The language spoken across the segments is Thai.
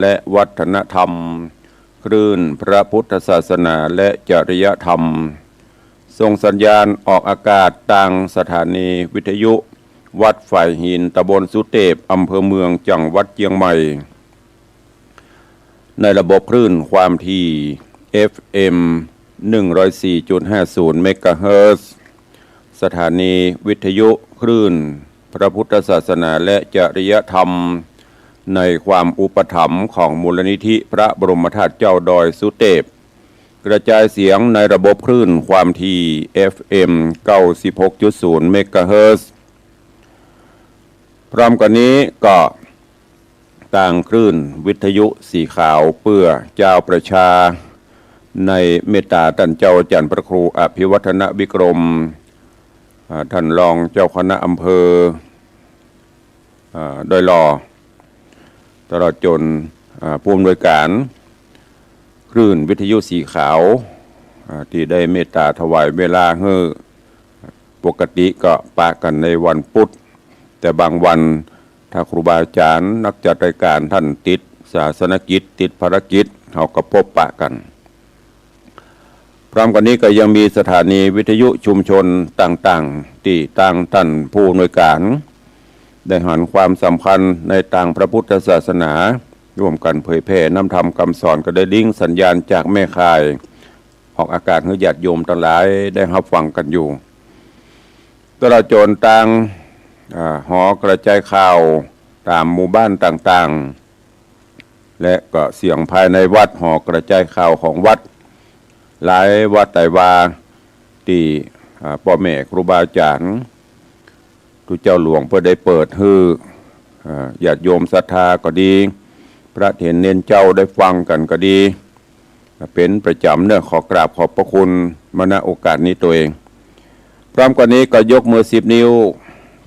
และวัฒนธรรมคลื่นพระพุทธศาสนาและจริยธรรมส่งสัญญาณออกอากาศทางสถานีวิทยุวัดฝ่ายหินตำบลสุเทพอำเภอเมืองจังหวัดเชียงใหม่ในระบบคลื่นความถี่ FM 104.50 เมกะเฮิรตซ์สถานีวิทยุคลื่นพระพุทธศาสนาและจริยธรรมในความอุปถัมภ์ของมูลนิธิพระบรมธาตุเจ้าดอยสุเทพกระจายเสียงในระบบคลื่นความถี่ FM 96.0 เมกะเฮิรตซ์พร้อมกันนี้ก็ต่างคลื่นวิทยุสีขาวเพื่อเจ้าประชาในเมตตาท่านเจ้าอาจารย์พระครูอภิวัฒนวิกรมท่านรองเจ้าคณะอำเภอดอยหล่อตลอดจนผู้อำนวยการคลื่นวิทยุสีขาวที่ได้เมตตาถวายเวลาให้ปกติก็ปะกันในวันพุธแต่บางวันถ้าครูบาอาจารย์นักจัดรายการท่านติดศาสนกิจติดภารกิจเขาก็พบปะกันพร้อมกันนี้ก็ยังมีสถานีวิทยุชุมชนต่างๆที่ตั้งท่านผู้อำนวยการได้หันความสำคัญในทางพระพุทธศาสนาร่วมกันเผยแผ่นำธรรมคำสอนก็ได้ลิงก์สัญญาณจากแม่ข่ายออกอากาศให้ญาติโยมทั้งหลายได้รับฟังกันอยู่ตลอดจนต่างหอกระจายข่าวตามหมู่บ้านต่างๆและก็เสียงภายในวัดหอกระจายข่าวของวัดหลายวัดแต่ว่าที่พ่อแม่ครูบาอาจารย์ทุกเจ้าหลวงเพื่อได้เปิดให้ญาติโยมศรัทธาก็ดีพระเถรเนนเจ้าได้ฟังกันก็ดีเป็นประจำเนี่ยขอกราบขอบพระคุณมาณโอกาสนี้ตัวเองพร้อมกันนี้ก็ยกมือ10 นิ้ว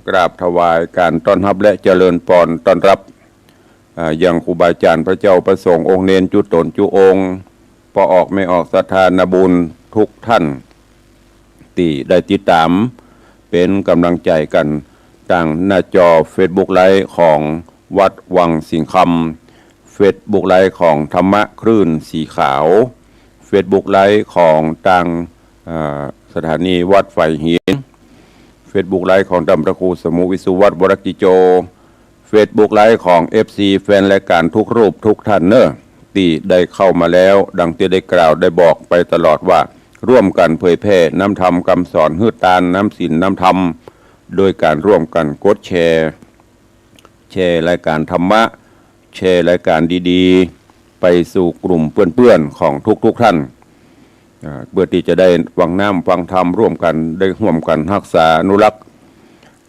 กราบถวายการต้อนรับและเจริญพรต้อนรับยังครูบาอาจารย์พระเจ้าประสงค์องค์เนนจุตนจุองค์พอออกไม่ออกศรัทธานาบุญทุกท่านที่ได้ติดตามเป็นกำลังใจกันทางหน้าจอ Facebook ไลฟ์ของวัดวังสิงห์คำ Facebook ไลฟ์ของธรรมะคลื่นสีขาว Facebook ไลฟ์ของทางสถานีวัดฝ่ายหิน Facebook ไลฟ์ของท่านพระครูสมุวิสุวัฒน์วรกิโจ Facebook ไลฟ์ของ FC แฟนรายการทุกรูปทุกท่านเนอะที่ได้เข้ามาแล้วดังที่ได้กล่าวได้บอกไปตลอดว่าร่วมกันเผยแพร่น้ำธรรมคำสอนฮืดตานน้ำศีลน้ำธรรมโดยการร่วมกันกดแชร์รายการธรรมะแชร์รายการดีๆไปสู่กลุ่มเพื่อนๆของทุกท่านเพื่อที่จะได้ฟังน้ำฟังธรรมร่วมกันได้ร่วมกันรักษาอนุรักษ์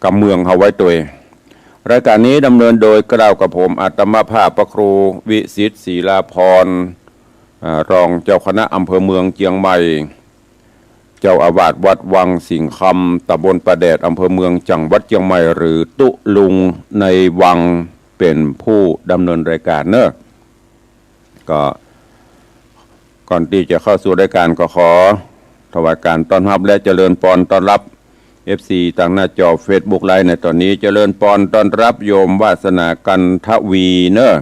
กำเมืองเอาไว้ตัวรายการนี้ดำเนินโดยกล่าวกับผมอาตมาภาพพระครูวิสิทธิ์ศรีลาภรณ์รองเจ้าคณะอำเภอเมืองเชียงใหม่เจ้าอาวาสวัดวังสิงห์คำตำบลประแดดอำเภอเมืองจังหวัดเชียงใหม่หรือตุลุงในวังเป็นผู้ดำเนินรายการเนอะก็ก่อนที่จะเข้าสู่รายการก็ขอถวายการต้อนรับและเจริญพรต้อนรับ FC ทางหน้าจอ Facebook ไลฟ์ในตอนนี้เจริญพรต้อนรับโยมวาสนากันทวีเนอะ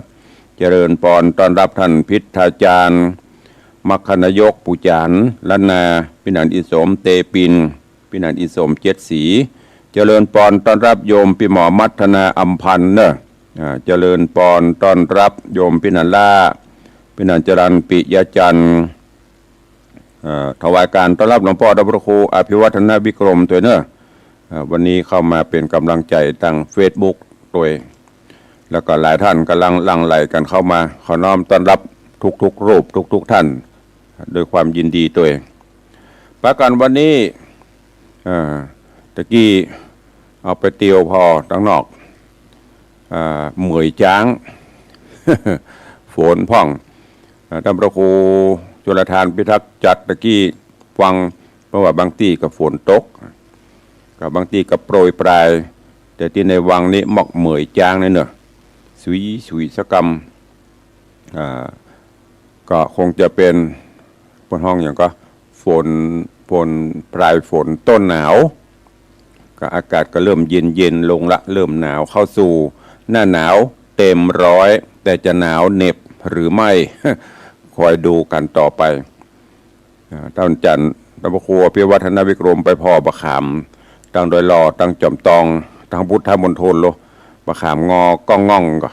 เจริญพรต้อนรับท่านพิทาจารย์มัคคณายกปุจานล้านนาพินันอิสมเตปินพินันอิสมเจ็ดสีเจริญพรต้อนรับโยมพี่หมอมัทนาอัมพันธ์เนอะเจริญพรต้อนรับโยมพินันล่าพินันจรัญปิยจันทร์ถวายการต้อนรับหลวงพ่อพระครูอภิวัฒนวิกรมตัวเนอะวันนี้เข้ามาเป็นกำลังใจทาง Facebook ตัวแล้วก็หลายท่านกำลังหลั่งไหลกันเข้ามาขอน้อมต้อนรับทุกรูปทุกท่านโดยความยินดีตัวประการวันนี้ตะกี้เอาไปเตียวพอตั้งนอกเหมยจ้าง ฝนพ่องท่านพระครูจุลธานพิทักษ์จัดตะกี้ฟังเพราะว่าบางทีกับฝนตกกับบางทีกับโปรยปลายแต่ที่ในวังนี้หมอกเหมยจ้างนี่เนอะสุยสกรรมก็คงจะเป็นบนห้องอย่างก็ฝนปลายฝนต้นหนาวก็อากาศก็เริ่มเย็นลงละเริ่มหนาวเข้าสู่หน้าหนาวเต็มร้อยแต่จะหนาวเหน็บ หรือไม่ คอยดูกันต่อไปท่านจันทร์ตะพครัวพิวัฒนวิกรมไปพ่อบะขามตั้งโดยหล่อตั้งจอมตองตั้งพุทธมณฑลโลบะขามงอก้องง่องก็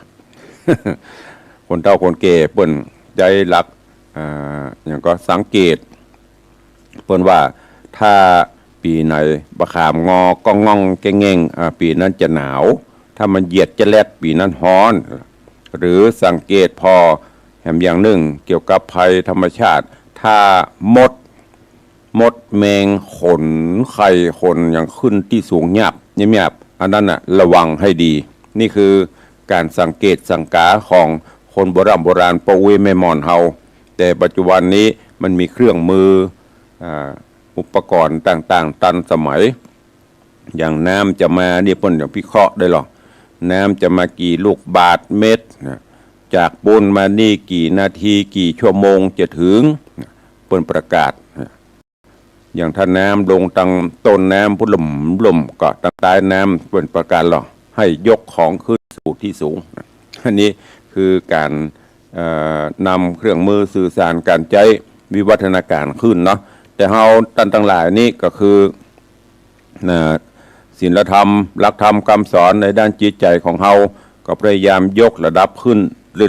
คนเฒ่าคนแก่เปิ้นใจรักอย่างก็สังเกตเปิ้นว่าถ้าปีไหนบะขามงอก้องง่องแก่งปีนั้นจะหนาวถ้ามันเหยียดจะแลดปีนั้นร้อนหรือสังเกตพอแหมอย่างหนึ่งเกี่ยวกับภัยธรรมชาติถ้ามดแมงขนไข่ขนอย่างขึ้นที่สูงหยาบอันนั้นน่ะระวังให้ดีนี่คือการสังเกตสังกาของคนโบราณปะเวแม่มอนเฮาแต่ปัจจุบันนี้มันมีเครื่องมืออุปกรณ์ต่างๆตันสมัยอย่างน้ำจะมาเนี่ยเปิ้นอย่างพิเคราะห์ได้หรอกน้ำจะมากี่ลูกบาทเมตรจากบนมานี่กี่นาทีกี่ชั่วโมงจะถึงเปิ้นประกาศอย่างถ้าน้ำลงตังต้นน้ำพุ่ล่มก็ตั้งใต้น้ำเปิ้นประกาศหรอให้ยกของขึ้นสู่ที่สูงอันนี้คือการนำเครื่องมือสื่อสารการใช้วิวัฒนาการขึ้นเนาะแต่เฮาตั้งหลายนี่ก็คือศีลธรรมหลักธรรมคำสอนในด้านจิตใจของเฮาก็พยายามยกระดับขึ้น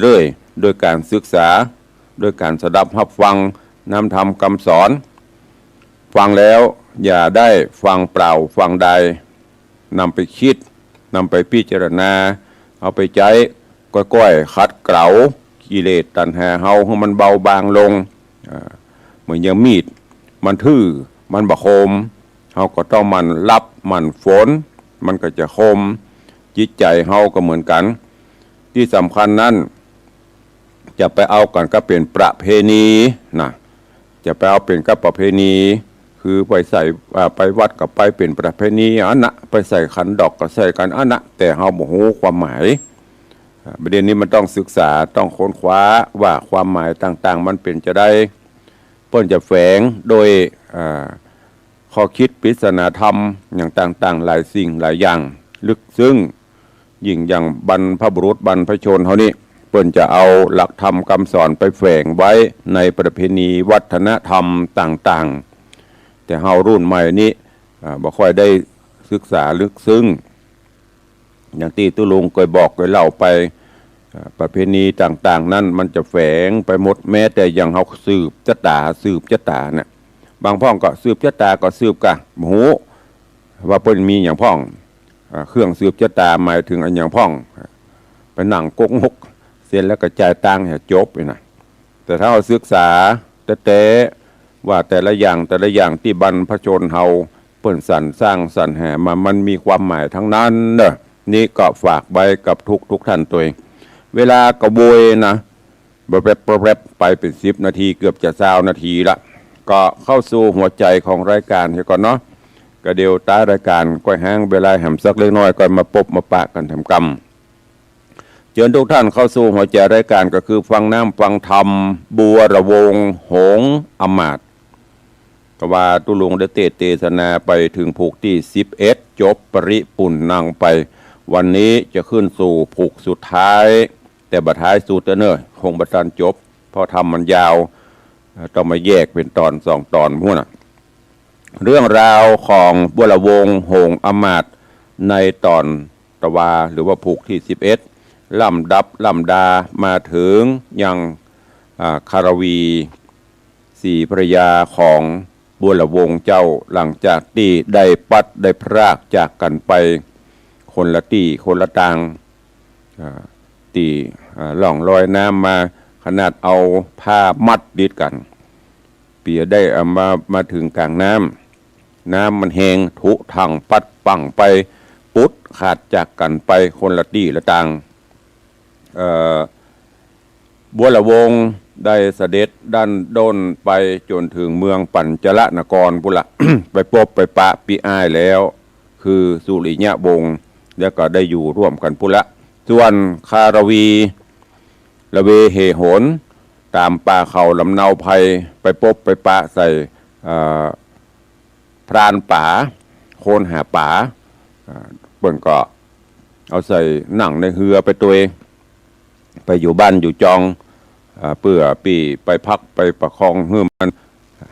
เรื่อยๆโดยการศึกษาโดยการสดับรับฟังนำธรรมคำสอนฟังแล้วอย่าได้ฟังเปล่าฟังใดนำไปคิดนำไปพิจารณาเอาไปใช้ก้อยๆขัดเกลากิเลสตัณหาเฮาให้มันเบาบางลงเหมือนอย่างมีดมันทื่อมันบะคมเฮาก็ต้องมันรับมันฝนมันก็จะคมจิตใจเฮาก็เหมือนกันที่สำคัญนั้นจะไปเอากันก็เป็นประเพณีนะจะไปเอาเป็นกับประเพณีคือไปใส่ไปวัดกับไปเป็นประเพณีอันนะไปใส่ขันดอกก็ใส่กันอันนะแต่เฮาบ่ฮู้ความหมายประเด็นนี้มันต้องศึกษาต้องค้นคว้าว่าความหมายต่างๆมันเป็นจะได้เปิ้นจะแฝงโดยข้อคิดปริศนาธรรมอย่างต่างๆหลายสิ่งหลายอย่างลึกซึ้งยิ่งอย่างบรรพบุรุษบรรพชนเฮานี่เปิ้นจะเอาหลักธรรมคำสอนไปแฝงไว้ในประเพณีวัฒนธรรมต่างๆแต่เฮารุ่นใหม่นี้บ่ค่อยได้ศึกษาลึกซึ้งอย่างที่ตุลุงเคยบอกเคยเล่าไปประเพณีต่างๆนั้นมันจะแฝงไปหมดแม้แต่อย่างเฮาสืบชะตาเนี่ยบางพ่องก็สืบชะตาก็สืบกะโหว่าเปิ้นมีอย่างพ่องเครื่องสืบชะตาหมายถึงอันอย่างพ่องไปนั่งกกหกเสร็จแล้วก็จ่ายตังค์ให้จบนะแต่ถ้าเราศึกษาแต่ว่าแต่ละอย่างที่บรรพชนเฮาเปิ้นสรรสร้างสรรแห่มามันมีความหมายทั้งนั้นเด้อนี่ก็ฝากไว้กับทุกท่านตัวเองเวลากระโบยนะแป๊บไปเป็น10 นาทีเกือบจะ20 นาทีละก็เข้าสู่หัวใจของรายการเฮียก่อนเนาะก็เดี๋ยวต้ารายการก้อยแห้งเวลาแหมสักเล็กน้อยก็มาพบมาปะกันทำกรรมเชิญทุกท่านเข้าสู่หัวใจรายการก็คือฟังน้ำฟังธรรมบัวระวงหงอมาตย์ก็ว่าตุลุงได้เทศนาไปถึงผูกที่11จบปริปุ่นนั่งไปวันนี้จะขึ้นสู่ผูกสุดท้ายแต่บัดท้ายสุดเนอะคงบัดทันจบเพราะทำมันยาวต้องมาแยกเป็นตอน2 ตอนพวกน่ะเรื่องราวของบัวระวงหงอมาตย์ในตอนตะวาหรือว่าผูกที่11ลำดามาถึงยังคารวี4 ภรรยาของบัวระวงเจ้าหลังจากที่ได้ได้พรากจากกันไปคนละที่คนละทางที่ล่องลอยน้ำมาขนาดเอาผ้ามัดดิดกันเปียได้เอามาถึงกลางน้ำมันแหงทุทังปัดปังไปปุ๊ดขาดจากกันไปคนละที่ละทางบัวระวงได้เสด็จด้านด้นไปจนถึงเมืองปัญจละนครบุละ ไปพบไปปะปีอ้ายแล้วคือสุริยะวงศ์แล้วก็ได้อยู่ร่วมกันพุละส่วนคารวีละเวเหโหนตามป่าเขาลำเนาภัยไปพบไปปะใส่พรานป่าโคนหาป่าเบิ่งก็เอาใส่หนังในเหือไปตัวเองไปอยู่บ้านอยู่จอง เพื่อปีไปพักไปประคองเพื่อมัน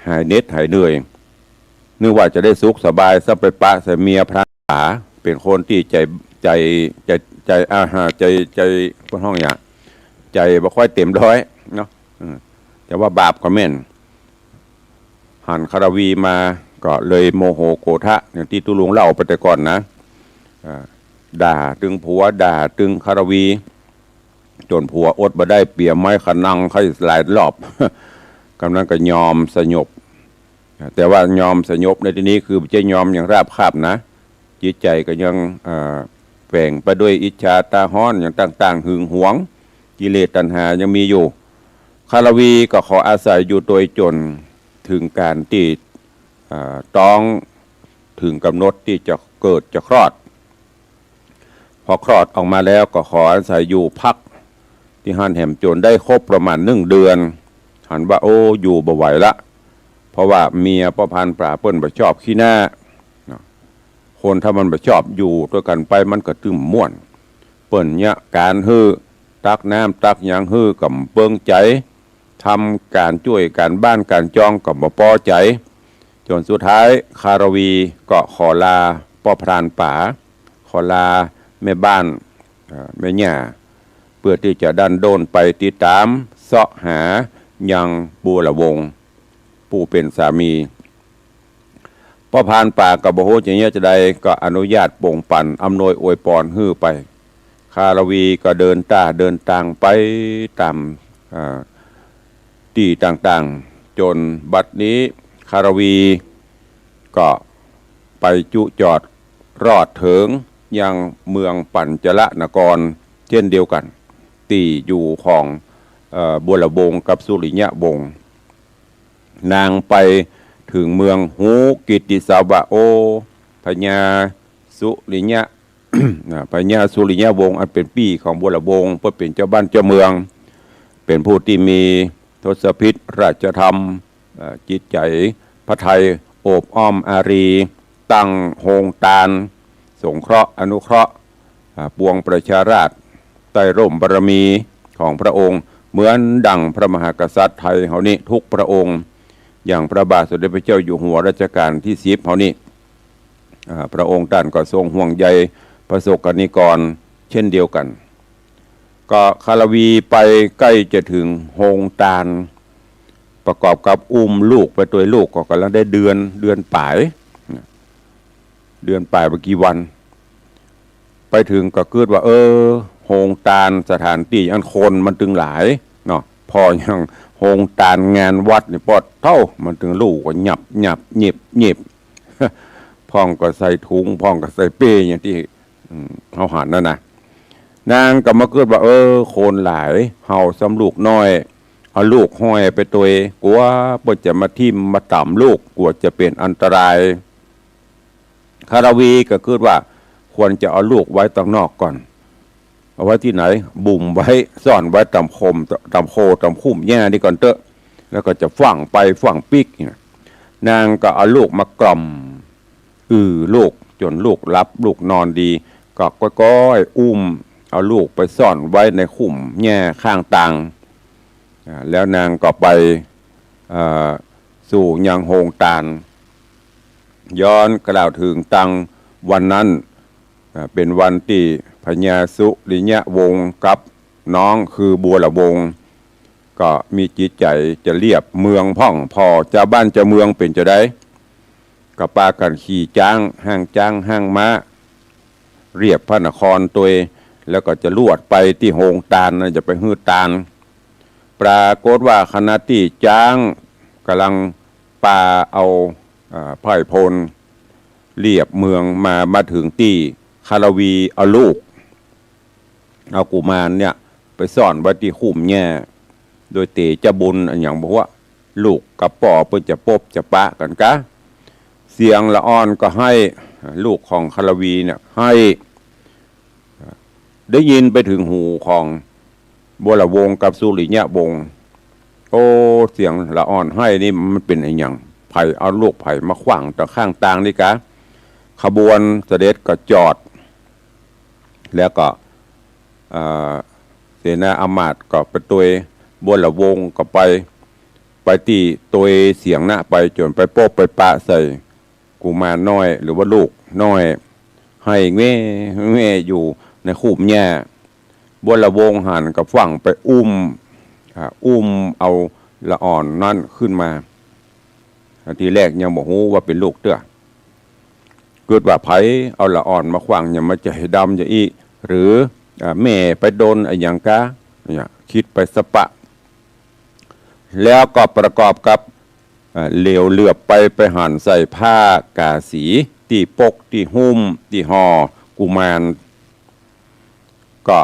หายเหน็ดหายเหนื่อยนึกว่าจะได้สุขสบายซะไปปะใส่เมียพระป๋าเป็นคนที่ใจอาหารใจพวกห้องอย่างใจบ่ค่อยเต็มร้อยเนาะแต่ว่าบาปก็แม่นหันคารวีมาก็เลยโมโหโกรธะอย่างที่ตุลุงเล่าไปแต่ก่อนนะด่าตึงผัวด่าตึงคารวีจนผัวอดมาได้เปียไม้ขนังค่อยหลายรอบกำลังก็ยอมสยบแต่ว่ายอมสยบในที่นี้คือจะยอมอย่างราบคาบนะจิตใจก็ยังแฝงไปด้วยอิจฉาตาฮ้อนอย่างต่างๆหึงหวงกิเลสตัณหายังมีอยู่คารวีก็ขออาศัยอยู่โดยจนถึงการที่ต้องถึงกำหนดที่จะเกิดจะคลอดพอคลอดออกมาแล้วก็ขออาศัยอยู่พักที่หันแหมจนได้ครบประมาณ1 เดือนหันว่าโอ้อยู่บ่ไหวละเพราะว่าเมียประพันปราเปิ้นบ่ชอบขี้หน้าคนถ้ามันบ่ชอบอยู่ด้วยกันไปมันก็ตึมม่วนเปิ้นเนี่ยการฮื้อตักน้ำตักหยังฮื้อกับเปิ้งใจทำการช่วยการบ้านการจองกับบ่พอใจจนสุดท้ายคารวีก็ขอลาพ่อพรานป่าขอลาแม่บ้านแม่ย่าเพื่อที่จะดันโดนไปติดตามเสาะหายังบัวละวงผู้เป็นสามีพ่อพรานป่ากับบ่ฮู้จังเนี้ยจะได้ก็อนุญาตปงปั่นอำนวยอวยพรฮื้อไปคารวีก็เดินต่างไปตามที่ต่างๆจนบัดนี้คารวีก็ไปจุจอดรอดถึงยังเมืองปัญจละนครเช่นเดียวกันที่อยู่ของบัวละวงกับสุริยะวงศ์นางไปถึงเมืองหูกิตติสาวะโอพญาสุริยะ พญาสุริยะวงศ์อันเป็นปี่ของบัวละวงศ์เพื่อเป็นเจ้าบ้านเจ้าเมืองเป็นผู้ที่มีทศพิธราชธรรมจิตใจพระไทยโอบอ้อมอารีตั้งโฮงตาลสงเคราะห์อนุเคราะห์ปวงประชาราษฎร์ใต้ร่มบารมีของพระองค์เหมือนดังพระมหากษัตริย์ไทยเฮานี้ทุกพระองค์อย่างพระบาทสมเด็จพระเจ้าอยู่หัวรัชกาลที่10เฮานี้พระองค์ท่านก็ทรงห่วงใยประสบกนิกรเช่นเดียวกันก็คารวีไปใกล้จะถึงโฮงตาลประกอบกับอุ้มลูกไปตัวลูกก็กำลังได้เดือนปลายไปกี่วันไปถึงก็เกิดว่าโฮงตาลสถานที่อันคนมันตึงหลายเนาะพออย่างโฮงตาลงานวัดนี่ปอดเท่ามันตึงลูกก็หยับหยิบพ่องก็ใส่ถุงพ่องก็ใส่เป้อย่างที่เขาหันนั่นนะนางก็มาเกิดว่าโคนหลายเฮาซ้ำลูกน้อยเอาลูกห้อยไปตัวกลัวเปิดจะมาทิ่มมาต่ำลูกกลัวจะเป็นอันตรายคารวีก็คิดว่าควรจะเอาลูกไว้ตรงนอกก่อนเอาไว้ที่ไหนบุ่มไว้ซ่อนไว้ตำโคตำคุ้มแย่นี่ก่อนเตอะแล้วก็จะฝังไปฝังปิกนางก็เอาลูกมากล่อมลูกจนลูกรับลูกนอนดีก็ก้อยอุ้มเอาลูกไปซ่อนไว้ในคุ้มแย่ข้างต่างแล้วนางก็ไปสู่ยังโฮงตาลย้อนกล่าวถึงตังวันนั้นเป็นวันที่พญาสุริยะวงศ์กับน้องคือบัวละวงศ์ก็มีจิตใจจะเรียบเมืองพ่องพอเจ้าบ้านเจ้าเมืองเป็นจะได้ก็ปากันขี่จ้างห้างม้าเรียบพระนครตัวแล้วก็จะลวดไปที่โฮงตาลนะจะไปฮื้อตาลปรากฏว่าขณะที่จ้างกำลังปาเอาไผ่พลเรียบเมืองมาถึงที่คารวีเอาลูกเอากุมารเนี่ยไปซ่อนไว้ที่คุ้มแง่โดยเตจะบุญอย่างบอกว่าลูกกับป่อเพื่อจะปบจะปะกันกะเสียงละอ่อนก็ให้ลูกของคารวีเนี่ยให้ได้ยินไปถึงหูของบัวละวงศ์กับสุริยะวงศ์เสียงละอ่อนให้นี่มันเป็นอย่างไผ่เอาลูกไผ่มาขวางต่อข้างต่างนี่กะขบวนเสด็จก็จอดแล้วก็เสนาอมาตย์ก็ไปตัว บนละวงก็ไปตีตัวเสียงนะไปจนไปโป๊บไปปะใส่กุมารน้อยหรือว่าลูกน้อยให้แม่อยู่ในคูบแย่บนละวงหันกับฝั่งไปอุ้มเอาละอ่อนนั่นขึ้นมาทีแรกยังบอกฮู้ว่าเป็นลูกเตื้อเกิดว่าไผเอาละอ่อนมาขวางอย่ามาจะให้ดำจะอีหรือแม่ไปโดนอย่างกะเนี่ยคิดไปสปะแล้วก็ประกอบกับเหลวเหลือบไปหั่นใส่ผ้ากาสีที่ปกที่หุ้มที่ห่อกุมารก็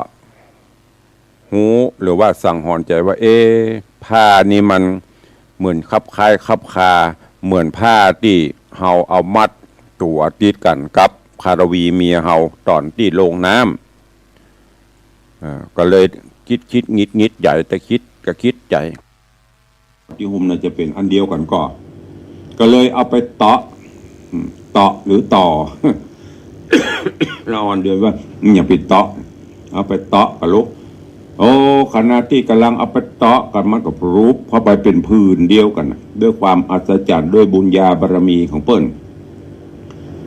หูหรือว่าสั่งหอนใจว่าผ้านี้มันเหมือนคับคล้ายคับคาเหมือนผ้าที่เฮาเอามัดตัวติดกันกับคารวีเมียเฮาตอนที่ลงน้ำก็เลยคิดงิดใหญ่แต่คิดก็คิดใจที่หุ้มน่าจะเป็นอันเดียวกันก็เลยเอาไปเตาะหรือต่อ เราอันเดียวว่าอย่าไปเตาะเอาไปเตาะกับลูกโอ้ขณะที่กำลังเอาไปเตาะกันมันก็รูปเพราะไปเป็นพื้นเดียวกันด้วยความอัศจรรย์ด้วยบุญญาบารมีของเปิ้ล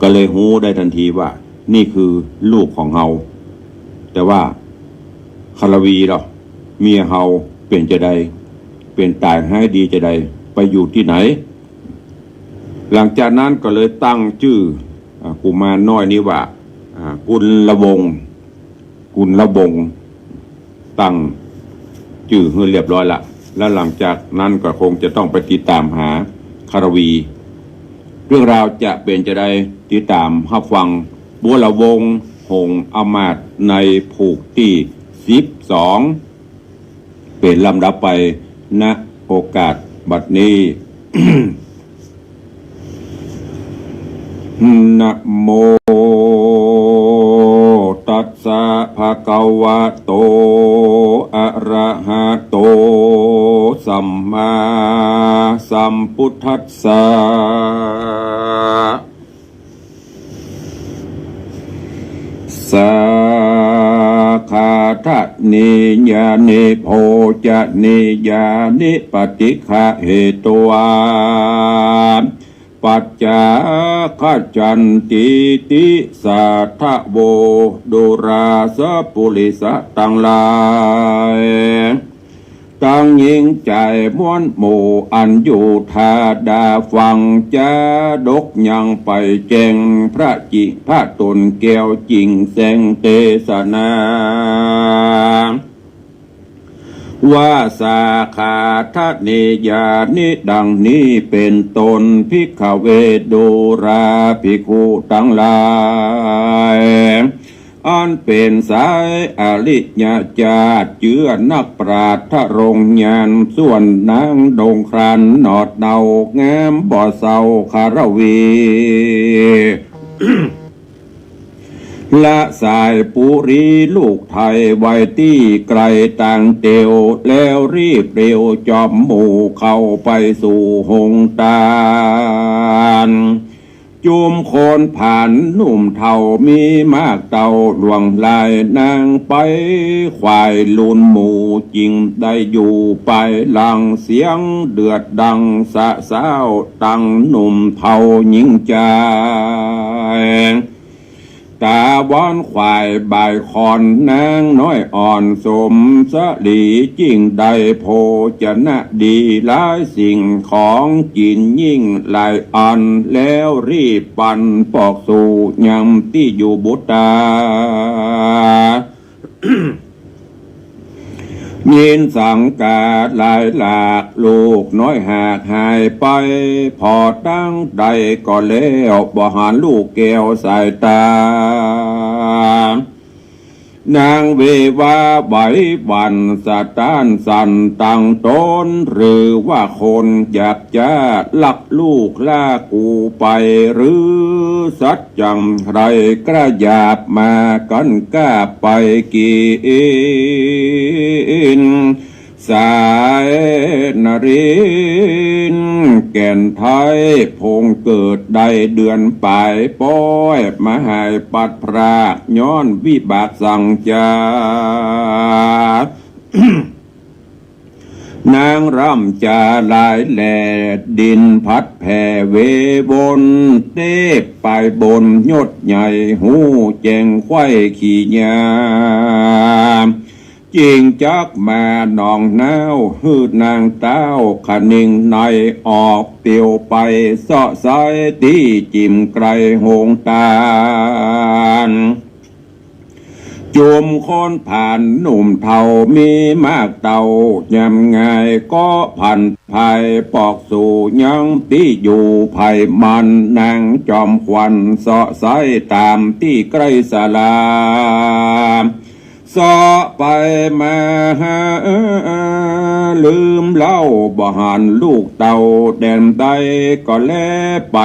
ก็เลยหูได้ทันทีว่านี่คือลูกของเฮาแต่ว่าคารวีเราเมียเฮาเป็นจะใดเป็นตายให้ดีจะใดไปอยู่ที่ไหนหลังจากนั้นก็เลยตั้งชื่อกุมารน้อยนี้ว่ากุลละวงตั้งชื่อให้เรียบร้อยละแล้วหลังจากนั้นก็คงจะต้องไปติดตามหาคารวีเรื่องราวจะเป็นจะได้ติดตามรับฟังบัวละวงหงอมาตย์ในผูกที่12เป็นลำดับไปณโอกาสบัดนี้ นะโมตัสสะภะคะวะโตอะระหะโตสัมมาสัมพุทธัสสะสาคาทะเนยาเนโพจะเนยานิปฏิฆะเหตุวาปัจจาคจันติติสัทธโวดุราสปุริสตังลายตั้งยิงใจม้วนหมู่อันอยู่ทาดาฟังจะดกยังไปแจงพระจิพระตนแก้วจริงแสงเตสนาว่าสาขาทะเนยานิดังนี้เป็นตนภิกขเวดุราภิกขุทั้งหลายอันเป็นสายอริยญาติเจือนักปราชญ์รงญาณส่วนนางดงครันหนอดเดางามบ่อเศร้าคารวี ละสายปุรีลูกไทยไว้ที่ไกลต่างเตียวแล้วรีบเร็วจอมหมู่เข้าไปสู่หงตาลจุมโคนผ่านหนุ่มเท่ามีมากเต่าหลวงลายนางไปควายลุนหมู่จริงได้อยู่ไปหลังเสียงเดือดดังสะเศร้าตังหนุ่มเท่าหญิงใจตาบอนควายบายคอนนางน้อยอ่อนสมสลีจริงได้โพจะนะดีหลายสิ่งของกินยิ่งหลายอันแล้วรีบปั่นปอกสู่ยำที่อยู่บุตร ยินสังกาหลายหลากลูกน้อยหากหายไปพอตั้งใดก็แล้วบ่หารลูกแก้วสายตานางเววาใบบันสะต้านสันตั้งตนหรือว่าคนอยากจะลักลูกลากูไปหรือสัจจังไรกระยาบมากันก้าไปกินสายนรินแก่นไทยพงเกิดได้เดือนปลายป้อยมาหายปัดพรากย้อนวิบากสั่งจา นางรำจะลายแหลดินพัดแผ่เวบนเต้ไปบนยศใหญ่หูแจงไข่ขี่ยามจิงจักมาหนองน้าวฮืดนางเต้าขนิ่งในออกเตียวไปเสาะสายที่จิมไกลหงตาลจุมคนผ่านหนุ่มเทามีมากเต่ายำไงก็ผ่านภัยปอกสู่ยังที่อยู่ภัยมันนางจอมควันเสาะสายตามที่ใกล้ศาลาสอไปมาลืมเล่าบ่หันลูกเต่าแดนใดก็แลไป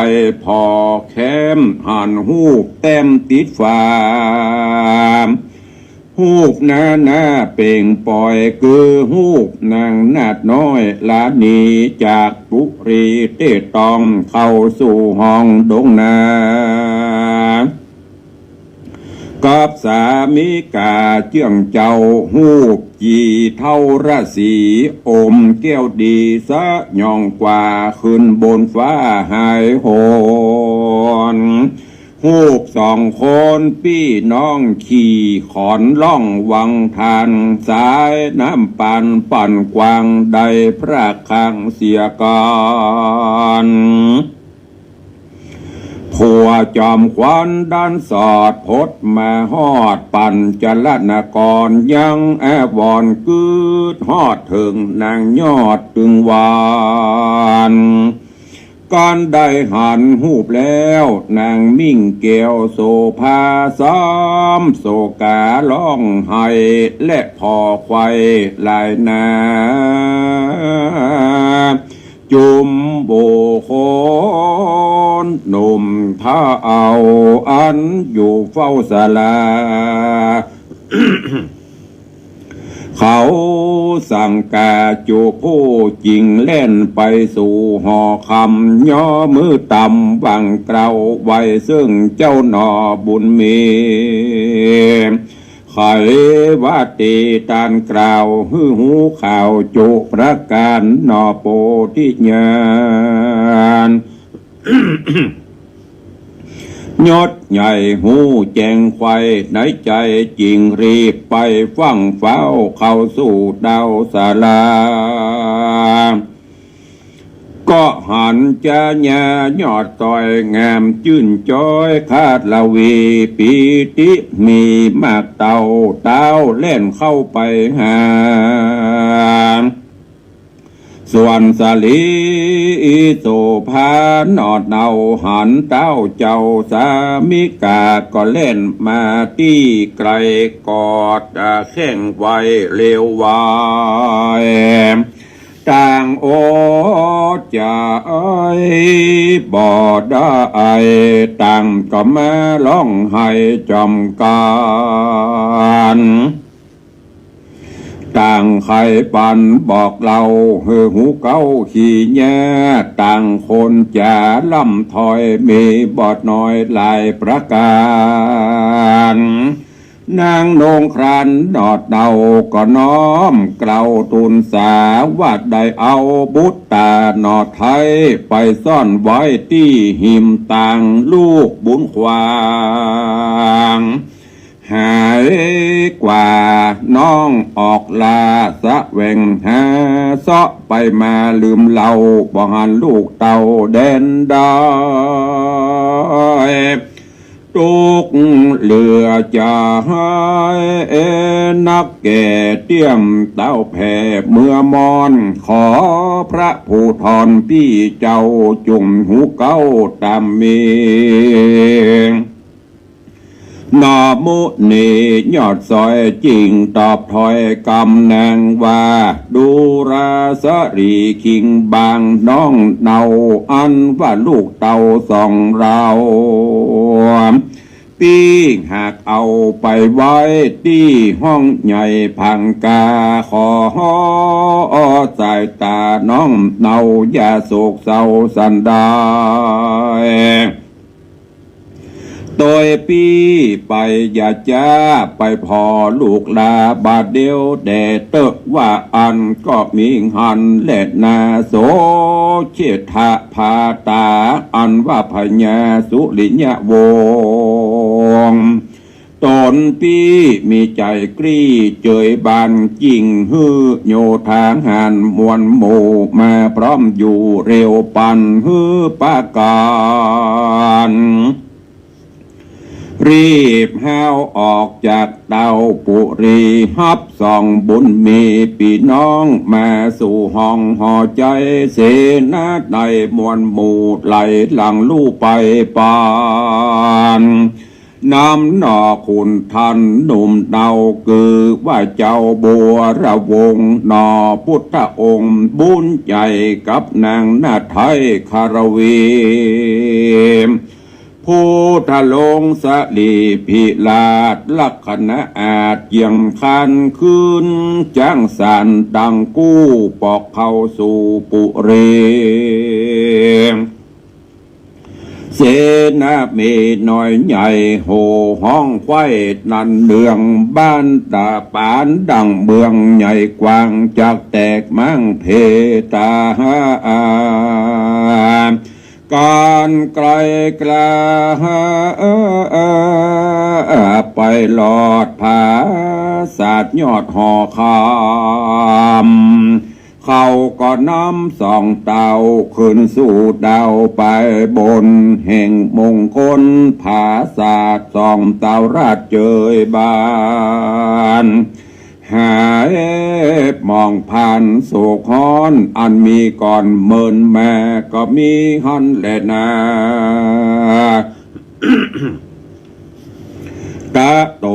พอแคมหันหูเต็มติดฟ้าหูบหน้าเป่งปล่อยคือหูบนางนาดน้อยลานีจากปุรีเตตองเข้าสู่ห้องดงนากับสามิกาเจื่องเจ้าหูบจีเท่าราศีอมแก้วดีสะย่องกว่าขึ้นบนฟ้าหายโหนหูบสองคนพี่น้องขี่ขอนล่องวังทานสายน้ำปั่นปั่นกวางใดพระคังเสียก่อนผัวจอมควันด้านสอดพดมาฮอดปั่นจรนกรยังแอบวอนกืดฮอดถึงนางยอดตึงวานก่อนได้หันหูบแล้วนางมิ่งเกลียวโซภาซ้อมโศการ้องไห้และพอควายลายนาจุมโบโคนหนุ่มท่าเอาอันอยู่เฝ้าศาลา เขาสั่งกาจูผู้จริงเล่นไปสู่หอคำย่อมือต่ำวังเกลาไว้ซึ่งเจ้าหนอบุญมีไขว่าตีตานกล่าวฮือหูข่าวจุประการนอโปธิญาณ ยศใหญ่หูแจงไฟในใจจริงรีบไปฟังเฝ้าเข้าสู่ดาวศาลาก็หันจะญายอดต่อยงามจื่นจ้อยคาดละวีปีติมีมากเต่าเล่นเข้าไปหาส่วนสลีโสภานอดเนาหันเต้าเจ้าสามิกาก็เล่นมาที่ไกลกอดแข้งไว้เร็ววายต่างโอจะบ่ได้ต่างก็มาร้องไห้จอมการต่างใครปันบอกเราหูเก้าขี่แย่ต่างคนจะล่ำถอยมีบอดน้อยหลายประการนางนงครันดอดเดาก็น้อมเกล่าวตุนสาว่าได้เอาบุตรตาหนอไทยไปซ่อนไว้ที่หิมต่างลูกบุญควางหายกว่าน้องออกลาสะแหวงหาเสาะไปมาลืมเล่าบ่หันลูกเต่าแดนได้ตุกเหลือจะให้นักแก่เตี้ยมเต้าแผ่เมื่อมอนขอพระผู้ทอนพี่เจ้าจุ่มหูเก้าตามมีนอมุนียอดซอยจริงตอบถอยกำนางว่าดูราสรีคิงบางน้องเนาอันว่าลูกเต่าสองเราปีหากเอาไปไว้ที่ห้องใหญ่พังกาขอสายตาน้องเนาอย่าโศกเศร้าสันดาย โดยปีไปอย่าจ้าไปพอลูกลาบาดเดียวแดดเตอะว่าอันก็มีหันและนาโสเชษฐาพาตาอันว่าพญาสุริยะวงศ์ตนปีมีใจกรีเจยบานจิงฮือโยทางหันมวลหมู่มาพร้อมอยู่เร็วปันฮือปาการรีบห้าวออกจากเตาปุรีฮับส่องบุญมีพี่น้องมาสู่ห้องห่อใจเสนาในมวลหมู่ไหลหลังลู่ไปปานน้ำหนอคุณทันหนุ่มเดาคือว่าเจ้าบัวระวงหนอพุทธองค์บุญใหญ่กับนางนาไทยคารวีพุทธลงสลีพิลาดลักษณะอาจเยียงคันขึ้นจ้างสารดังกู้ปอกเข้าสู่ปุเรเสนาเมน้อยใหญ่โหห้องไว้นันเดืองบ้านตาปานดังเบืองใหญ่กว้างจากแตกมั่งเพตาการไกลกลาไปหลอดผาสาดยอดหอคามเขาก็น้ำส่องเต่าขึ้นสู่ดาวไปบนแห่งมงคลผาสาดส่องเต่าราชเจยบานหายมองผ่านโศกฮ้อนอันมีก่อนเมินแม่ก็มีฮันแลนา ตะโต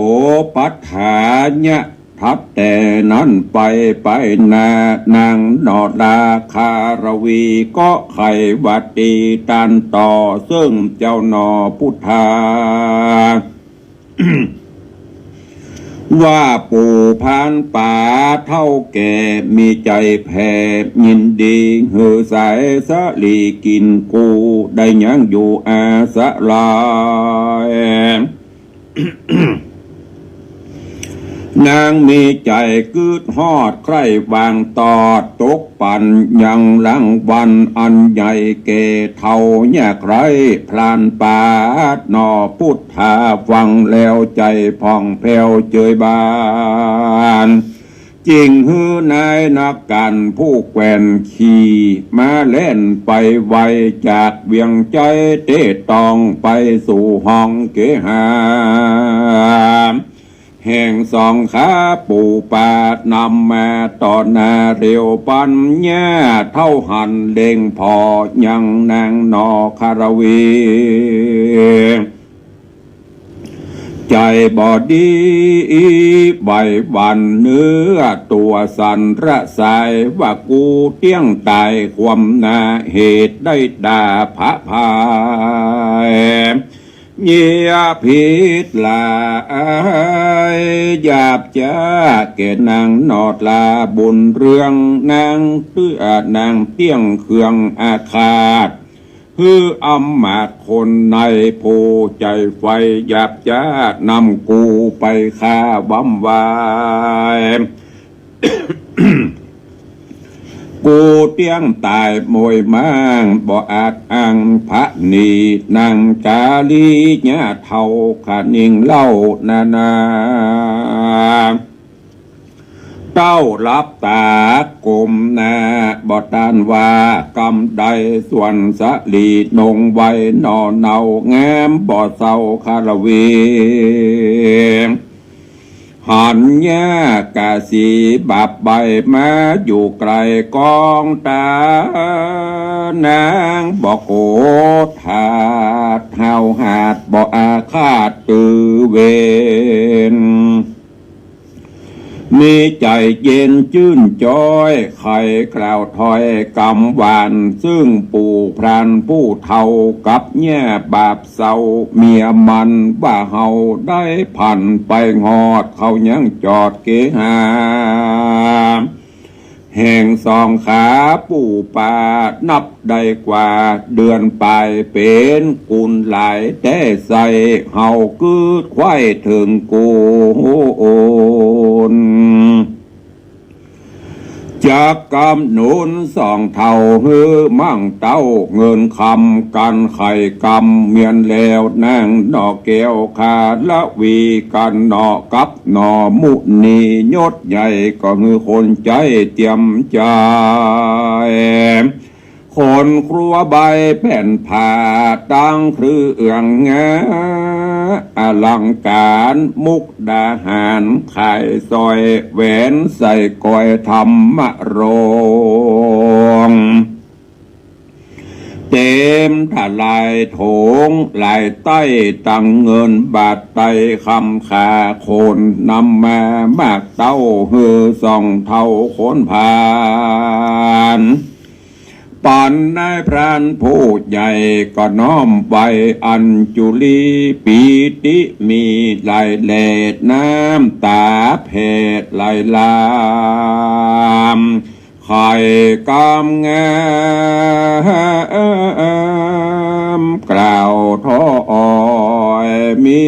ปัฏฐานะทับแต่นั้นไปนานางนอดาคารวีก็ไขวัดตีตันต่อซึ่งเจ้าหนอพุทธา ว่าปู่พานป่าเท่าแก่มีใจแผ่ยินดีหือสายสะลีกินกูได้ยังอยู่อาสะลาย นางมีใจกืดฮอดใครวางตอดตกปันยังหลังวันอันใหญ่เกเท่าแยกไรพลานป่าหนอพุทธาฟังแล้วใจผ่องแผ้วเจยบานจริงฮือนายนักกันผู้แกวนขี่มาเล่นไปไวจากเวียงใจเตะตองไปสู่ห้องเกหาแห่งสองขาปูปาดนำมาต่อหน้าเรียวปัญญาเท่าหันเด้งพอยังนางนอคารวีใจบอดีใบวันเนื้อตัวสันระสายว่ากูเตี้ยงตายความนาเหตุได้ด่าพระพายเยียพิษลาหยาบจ้าแก่นางนอดลาบุญเรืองนางเตื้อนางเตี้ยงเครื่องอาคาตคืออำมาตย์คนในผู้ใจไฟหยาบจ้านำกูไปฆ่าบำวาย กูเตี้ยงตายมวยมางบ่อาจอังพระนีนางกาลีญาเท่าขานิ่งเล่านาเต้ารับตากลมนาบ่ตานว่ากำใดส่วนสะลีนงไว้นอเนาแง้มบ่เศร้าคารวีหันแย่กะสีบับใบมาอยู่ไกลกองตานางบอกโอทาเท้าหาดบอกอาฆาตตือเวนมีใจเย็นชื่นจอยไข่กล่าวถอยกำหวานซึ่งปู่พรานผู้เท่ากับแย่บาปเศร้าเมียมันว่าเฮาได้ผ่านไปงอดเขายังจอดเกหา แห่งสองขาปู่ป่านับได้กว่าเดือนไปเป็นกุลหลายแต่ใส่เฮากืดควายถึงกูโอนจากกำหนุนสองเท่าฮือมั่งเต้าเงินคำกันไข่กำเมียนแล้วนางนอแก้วขาดละวีกันนอกับนอมุนียศใหญ่ก็คือคนใจเตรียมใจคนครัวใบแผ่นผ่าตั้งเครื่องงาอลังการมุกดาหารขายซอยแหวนใส่ก้อยธรรมโรงเต็มทลายโถงลายใต้ตังเงินบาทไตคำขาโคนนำมามากเต้าฮือส่องเท่าโคนผ่านปันนายพรานผู้ใหญ่ก็น้อมไปอัญจุลีปีติมีไหลเลดน้ำตาเพดไหลลามไข่กำงามกล่าวท้อยมี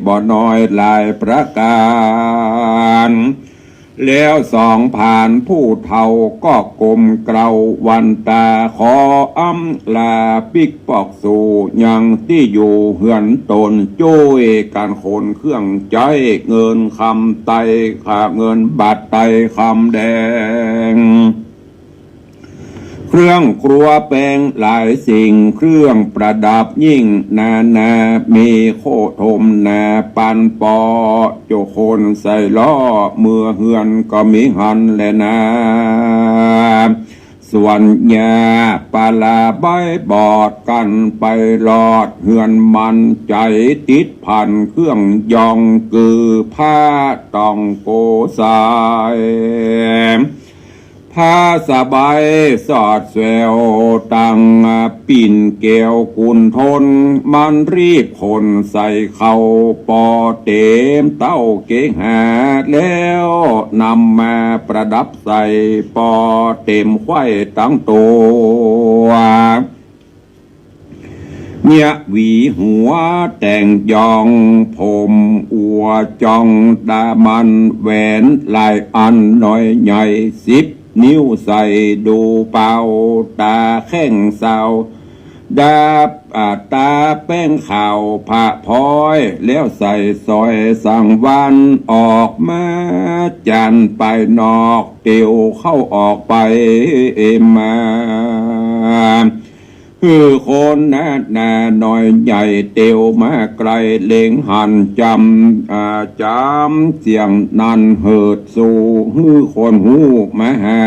บ่น้อยหลายประการแล้วสองผ่านผู้เฒ่าก็กลมเกลาวันตาขออำลาปิกปอกสู่ยังที่อยู่เหือนตนจ้วยการขนเครื่องใจเงินคำไตขาเงินบาทไตคำแดงเครื่องครัวแปลงหลายสิ่งเครื่องประดับยิ่งนามีโคทมนาปันปอโจคนใส่ล้อเมื่อเฮือนก็มีหันและนาส่วนยาปลาใบบอดกันไปหลอดเฮือนมันใจติดพันเครื่องยองกือผ้าตองโกสายผ้าสบายสอดแสวตังปิ่นเกลียวกุนทนมันรีบคนใส่เข้าปอเต็มเต้าเกหาแล้วนำมาประดับใส่ปอเต็มไข่ตั้งตัวเนี่ยหวีหัวแต่งยองผมอัวจองดามันแหวนลายอันน้อยใหญ่10 นิ้วใส่ดูเป่าตาแข้งเศร้าดาบตาแป้งข่าวผ้าพลอยแล้วใส่ซอยสั่งวันออกมาจันไปนอกเตียวเข้าออกไปมาคือคนนาหน่อยใหญ่เตียวมาไกลเล็งหันจำเสียงนันเหิดสู่ฮือคนหูมาหา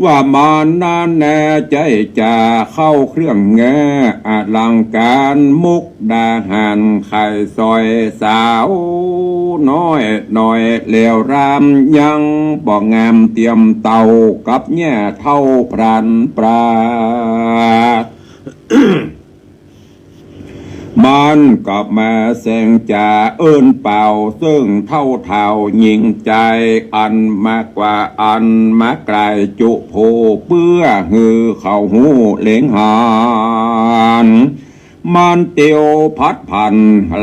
ว่ามันนั้นแน่ใจจะเข้าเครื่องแง่อลังการมุกดาหารไข่ซอยสาวน้อยเลวรามยังบอกงามเตรียมเตากับแง่เท่าพรานปลา มันกับมาแสงจ่าเอิ้นเป่าซึ่งเท่ายิงใจอันมากกว่าอันมาไกลจุโพเปื้อหือเข้าหูเล็งหานมันเตียวพัดพัน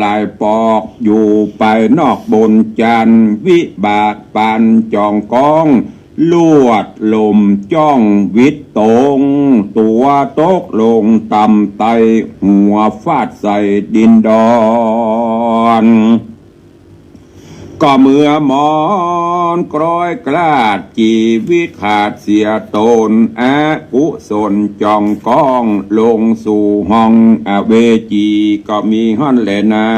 ลายปอกอยู่ไปนอกบนจันวิบากปานจองกองลวดลมจ้องวิตตงตัวตกลงต่ำไตหัวฟาดใส่ดินดอนก็เมื่อมอนกร้อยกลาดชีวิตขาดเสียตนอากุศลจองก้องลงสู่ห้องอเวจีก็มีฮั่นแหละนา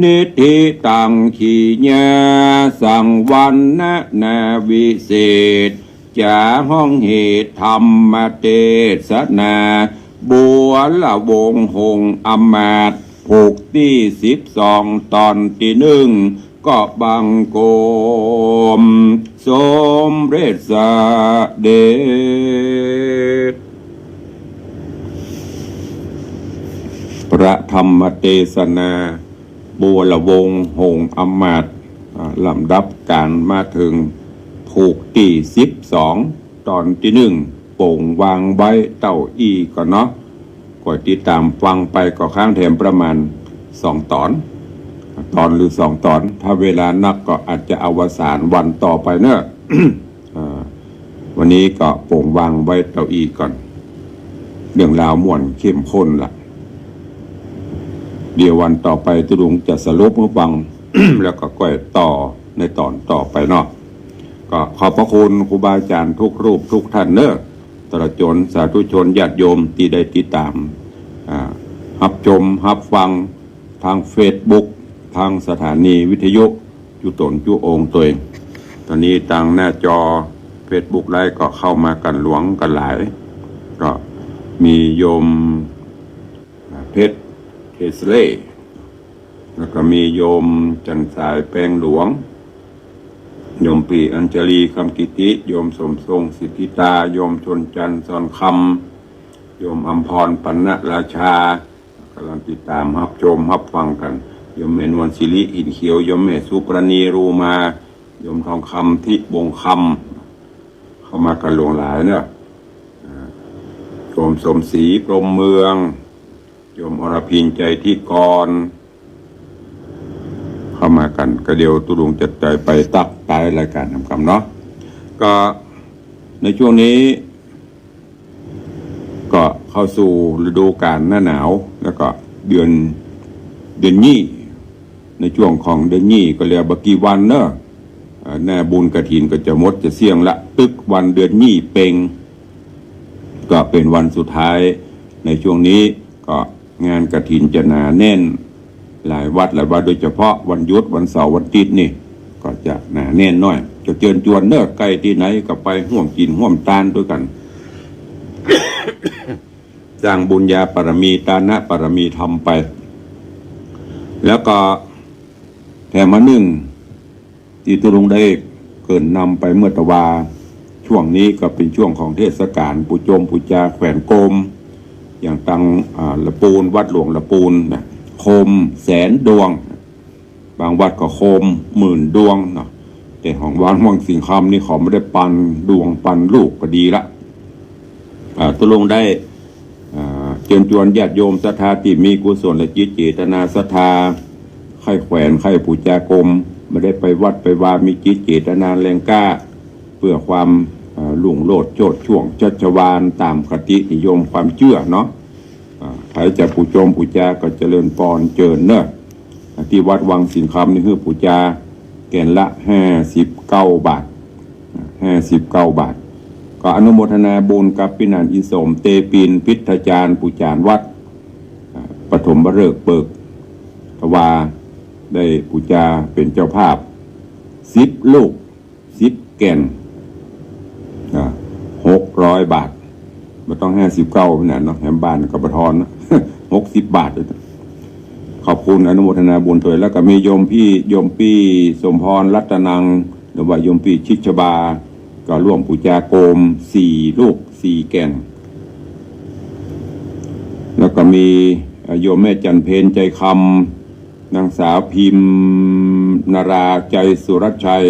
นิธิตังขีญาสังวันนาวิเศษจาห้องเหตุธรรมเทศนาบัวละวงหงอมาตผูกที่12 ตอนที่1ก็บังโกมสมเด็จสเด็จพระธรรมเทศนาบัวละวงหงอมาตลำดับ การมาถึงผูกที่12ตอนที่1โป่งวางใบเต้าอี้ก่อนเนาะก่อยติดตามฟังไปก็ค้างแถมประมาณ2 ตอนหรือ2 ตอนถ้าเวลานักก็อาจจะอวสานวันต่อไปเนอะ วันนี้ก็โป่งวางใบเต้าอี้ก่อนเรื่องราวม่วนเข้มข้นละเดี๋ยววันต่อไปตุลุงจะสรุปให้ฟัง แล้วก็ก่อยต่อในตอนต่อไปเนาะก็ขอบพระคุณครูบาอาจารย์ทุกรูปทุกท่านเนอะตลอดจนสาธุชนญาติโยมที่ได้ติดตามรับชมรับฟังทางเฟซบุ๊กทางสถานีวิทยุจุตนจุองตัวเองตอนนี้ทางหน้าจอเฟซบุ๊กไลฟ์ก็เข้ามากันหลวงกันหลายก็มีโยมเพชรเทสเล่แล้วก็มีโยมจันสายแปลงหลวงโยมปีอัญชลีคำกิติโยมสมทรงสิทธิตาโยมชนจันทร์สอนคำโยมอัมพรปัณณราชากำลังติดตามรับชมรับฟังกันโยมเมนวันศิริอินเขียวโยมเมสุปรณีรูมาโยมทองคำทิบงคำเข้ามากันหลวงหลายเนอะโยมสมศรีพรหมเมืองโยมอรพินใจที่กรเข้ามากันก็เดี๋ยวตุลุงจะใจไปตักตายรายการทำคำเนาะก็ในช่วงนี้ก็เข้าสู่ฤดูกาลหน้าหนาวแล้วก็เดือนยี่ในช่วงของเดือนยี่ก็เรียกบกี่วันเนอะแน่บุญกฐินก็จะหมดจะเสี่ยงละตึกวันเดือนยี่เป่งก็เป็นวันสุดท้ายในช่วงนี้ก็งานกฐินจะหนาแน่นหลายวัดโดยเฉพาะวันหยุดวันเสาร์วันอาทิตย์นี่ก็จะหนาแน่นน้อยจะเชิญชวนเนอะใกล้ที่ไหนก็ไปห่วมกินห่วมทานด้วยกัน สร้างบุญญาปรมีตานะปรมีทำไปแล้วก็แถมมาที่ตุลุงได้เกิดนำไปเมื่อตะวาช่วงนี้ก็เป็นช่วงของเทศกาลปูจมปูจาแขวนโกมอย่างตังละปูนวัดหลวงละปูนนะโคม100,000 ดวงบางวัดก็โคม10,000 ดวงเนาะแต่ของวังสิงคำนี่เขาไม่ได้ปันดวงปันลูกก็ดีละตุลุงได้เชิญชวนญาติโยมศรัทธาที่มีกุศลและจิตเจตนาศรัทธาไข้แขวนไข้ปูจากรมไม่ได้ไปวัดไปวามีจิตเจตนาแรงกล้าเพื่อความลุ่งโลดโชดช่วงชัชวานตามคตินิยมความเชื่อเนาะใครจะปูจมปูจาก็เจริญปอนเจิญเนอะที่วัดวังสิงคำนี่คือปูจาแก่นละ59 บาท59 บาทก็อนุโมทนาบุญกับพี่นันอินสมเตปินพิทจารย์ปูจารวัดปฐมฤกษ์เปิกทว่าได้ปูจาเป็นเจ้าภาพ10 ลูก10 แก่น600 บาทไม่ต้อง59ขนาดเนาะแหมบ้านกับประทอน60 บาทเลยขอบคุณอนุโมทนาบุญถวยแล้วก็มีโยมพี่สมพรรัตนังหรือว่าโยมพี่ชิชบาก็ร่วมปูจาโกม4 ลูก4 แก่นแล้วก็มีโยมแม่จันเพญใจคำนางสาวพิมนาราใจสุรชัย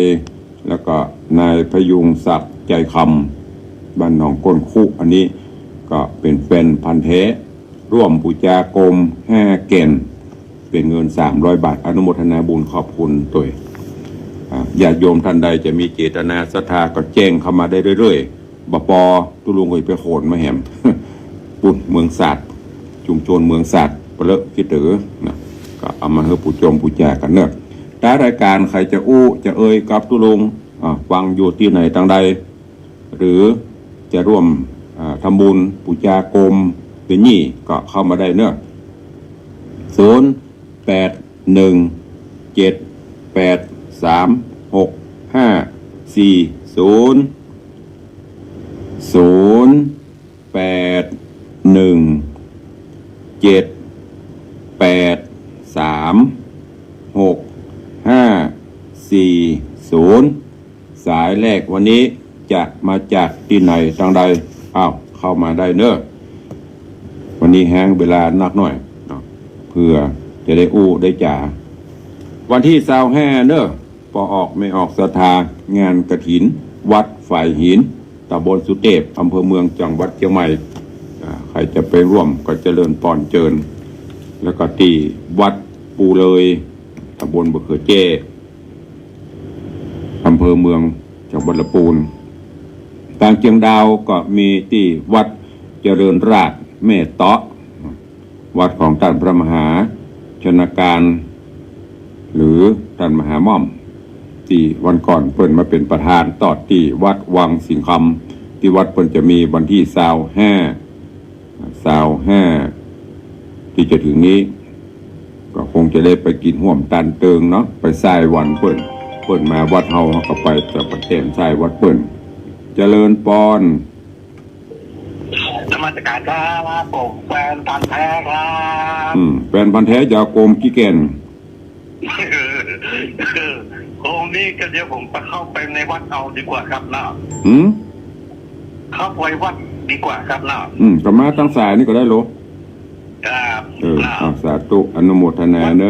แล้วก็นายพยุงศักดิ์ใจคำบ้านหนองก้นคุอันนี้ก็เป็นแฟนพันธุ์แท้ร่วมปูจาโกม5 แก่นเป็นเงิน300 บาทอนุโมทนาบุญขอบคุณตัวญาติโยมท่านใดจะมีเจตนาศรัทธาก็แจ้งเข้ามาได้เรื่อยๆบปตุลุงไปโขนมาแหม ปุ่นเมืองศาสตร์ชุมชนเมืองศาสตร์เปลอะคิดถือนะก็เอามาให้ปูจมปูจากันเนอะแต่รายการใครจะจะเอ่ยกับตุลุงฟังอยู่ที่ไหนทางใดหรือจะร่วมทำบุญปูจาโกมเป็นนี่ก็เข้ามาได้เนอะสายแรกวันนี้จะมาจากที่ไหนทางใดเข้ามาได้เนอะวันนี้แห้งเวลานักหน่อยเพื่อจะได้ได้จ่าวันที่25เนอะพ ออกไม่ออกศรัทธางานกฐินวัดฝ่ายหินตำบลสุเทพอำเภอเมืองจังหวัดเชียงใหม่ใครจะไปร่วมก็เจริญพรเจิญแล้วก็ที่วัดปูเลยตำบลบะเขือเจ้อำเภอเมืองจังหวัดลำพูนกลางเชียงดาวก็มีที่วัดเจริญราษฎร์แม่เตาะวัดของท่านพระมหาชนการหรือท่านมหาม่อมที่วันก่อนเพิ่นมาเป็นประธานต่อที่วัดวังสิงคำที่วัดเพิ่นจะมีวันที่25ที่จะถึงนี้ก็คงจะได้ไปกินห่วมตันเติงเนาะไปทรายวันเปิ้นมาวัดเฮาก็ไปจะประเทศทรายวัดเปิ้นเจริญปอนนมัสการครับผมแฟนพันธุ์แท้ครับแฟนพันธุ์แท้ยาโกมกี่แก่นโอ้นี่ก็เดี๋ยวผมไปเข้าไปในวัดเอาดีกว่าครับนะเข้าไปวัดดีกว่าครับนะก็มาตั้งสายนี่ก็ได้โลครับสาธุอนุโมทนาเน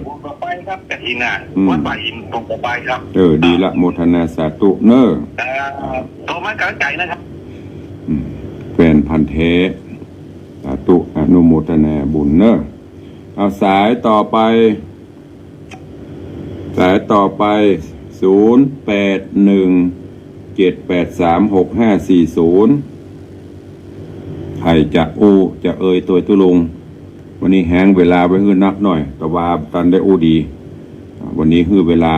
ผมก็ไปครับกะทินาวัดป่าอินผมก็ไปครับดีละโมทนาสาธุเนโทรมากระจายนะครับแฟนพันธุ์แท้สาธุอนุโมทนาบุญเนอะเอาสายต่อไป0817836540ใครจะจะตัวตุลุงวันนี้แห้งเวลาไว้ฮื้อนักหน่อยแต่ว่าตันได้ดีวันนี้ฮื้อเวลา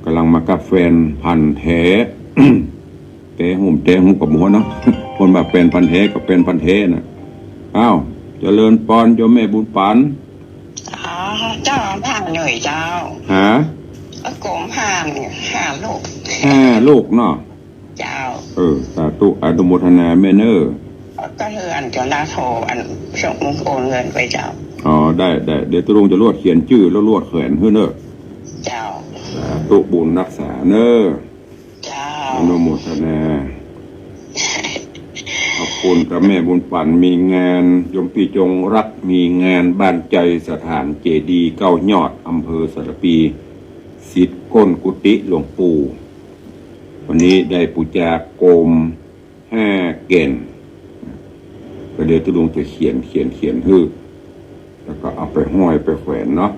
กำลังมากับแฟนพันธุ์แท้เตะหุ่มกับหมูเนาะคนแบบเป็นพันธุ์แท้กับเป็นพันธุ์แท้น่ะอ้าวเจริญปอนโยมแม่บุญปันเจ้าผ่านหน่อยเจ้าโกมผ่าน5 ลูกเนาะเจ้าสาธุอนุโมทนาแม่เนอก็เฮือนจนนาโทอันส่งมึงโอนเงินไปเจ้าได้เดี๋ยวตุลุงจะรวดเขียนชื่อแล้วรวดเขียนเฮ้อเนอเจ้าสาธุบุญรักษาเนอเจ้าอนุโมทนาขอบคุณพระแม่บุญปันมีงานยมปีจงรักมีงานบ้านใจสถานเจดีย์9 ยอดอำเภอสารปีศิษย์ก้นกุฏิหลวงปู่วันนี้ได้ปูจาโกม5 เก่นก็เดี๋ยวตุลุงจะเขียนฮื้อแล้วก็เอาไปห้อยไปแขวนเนาะ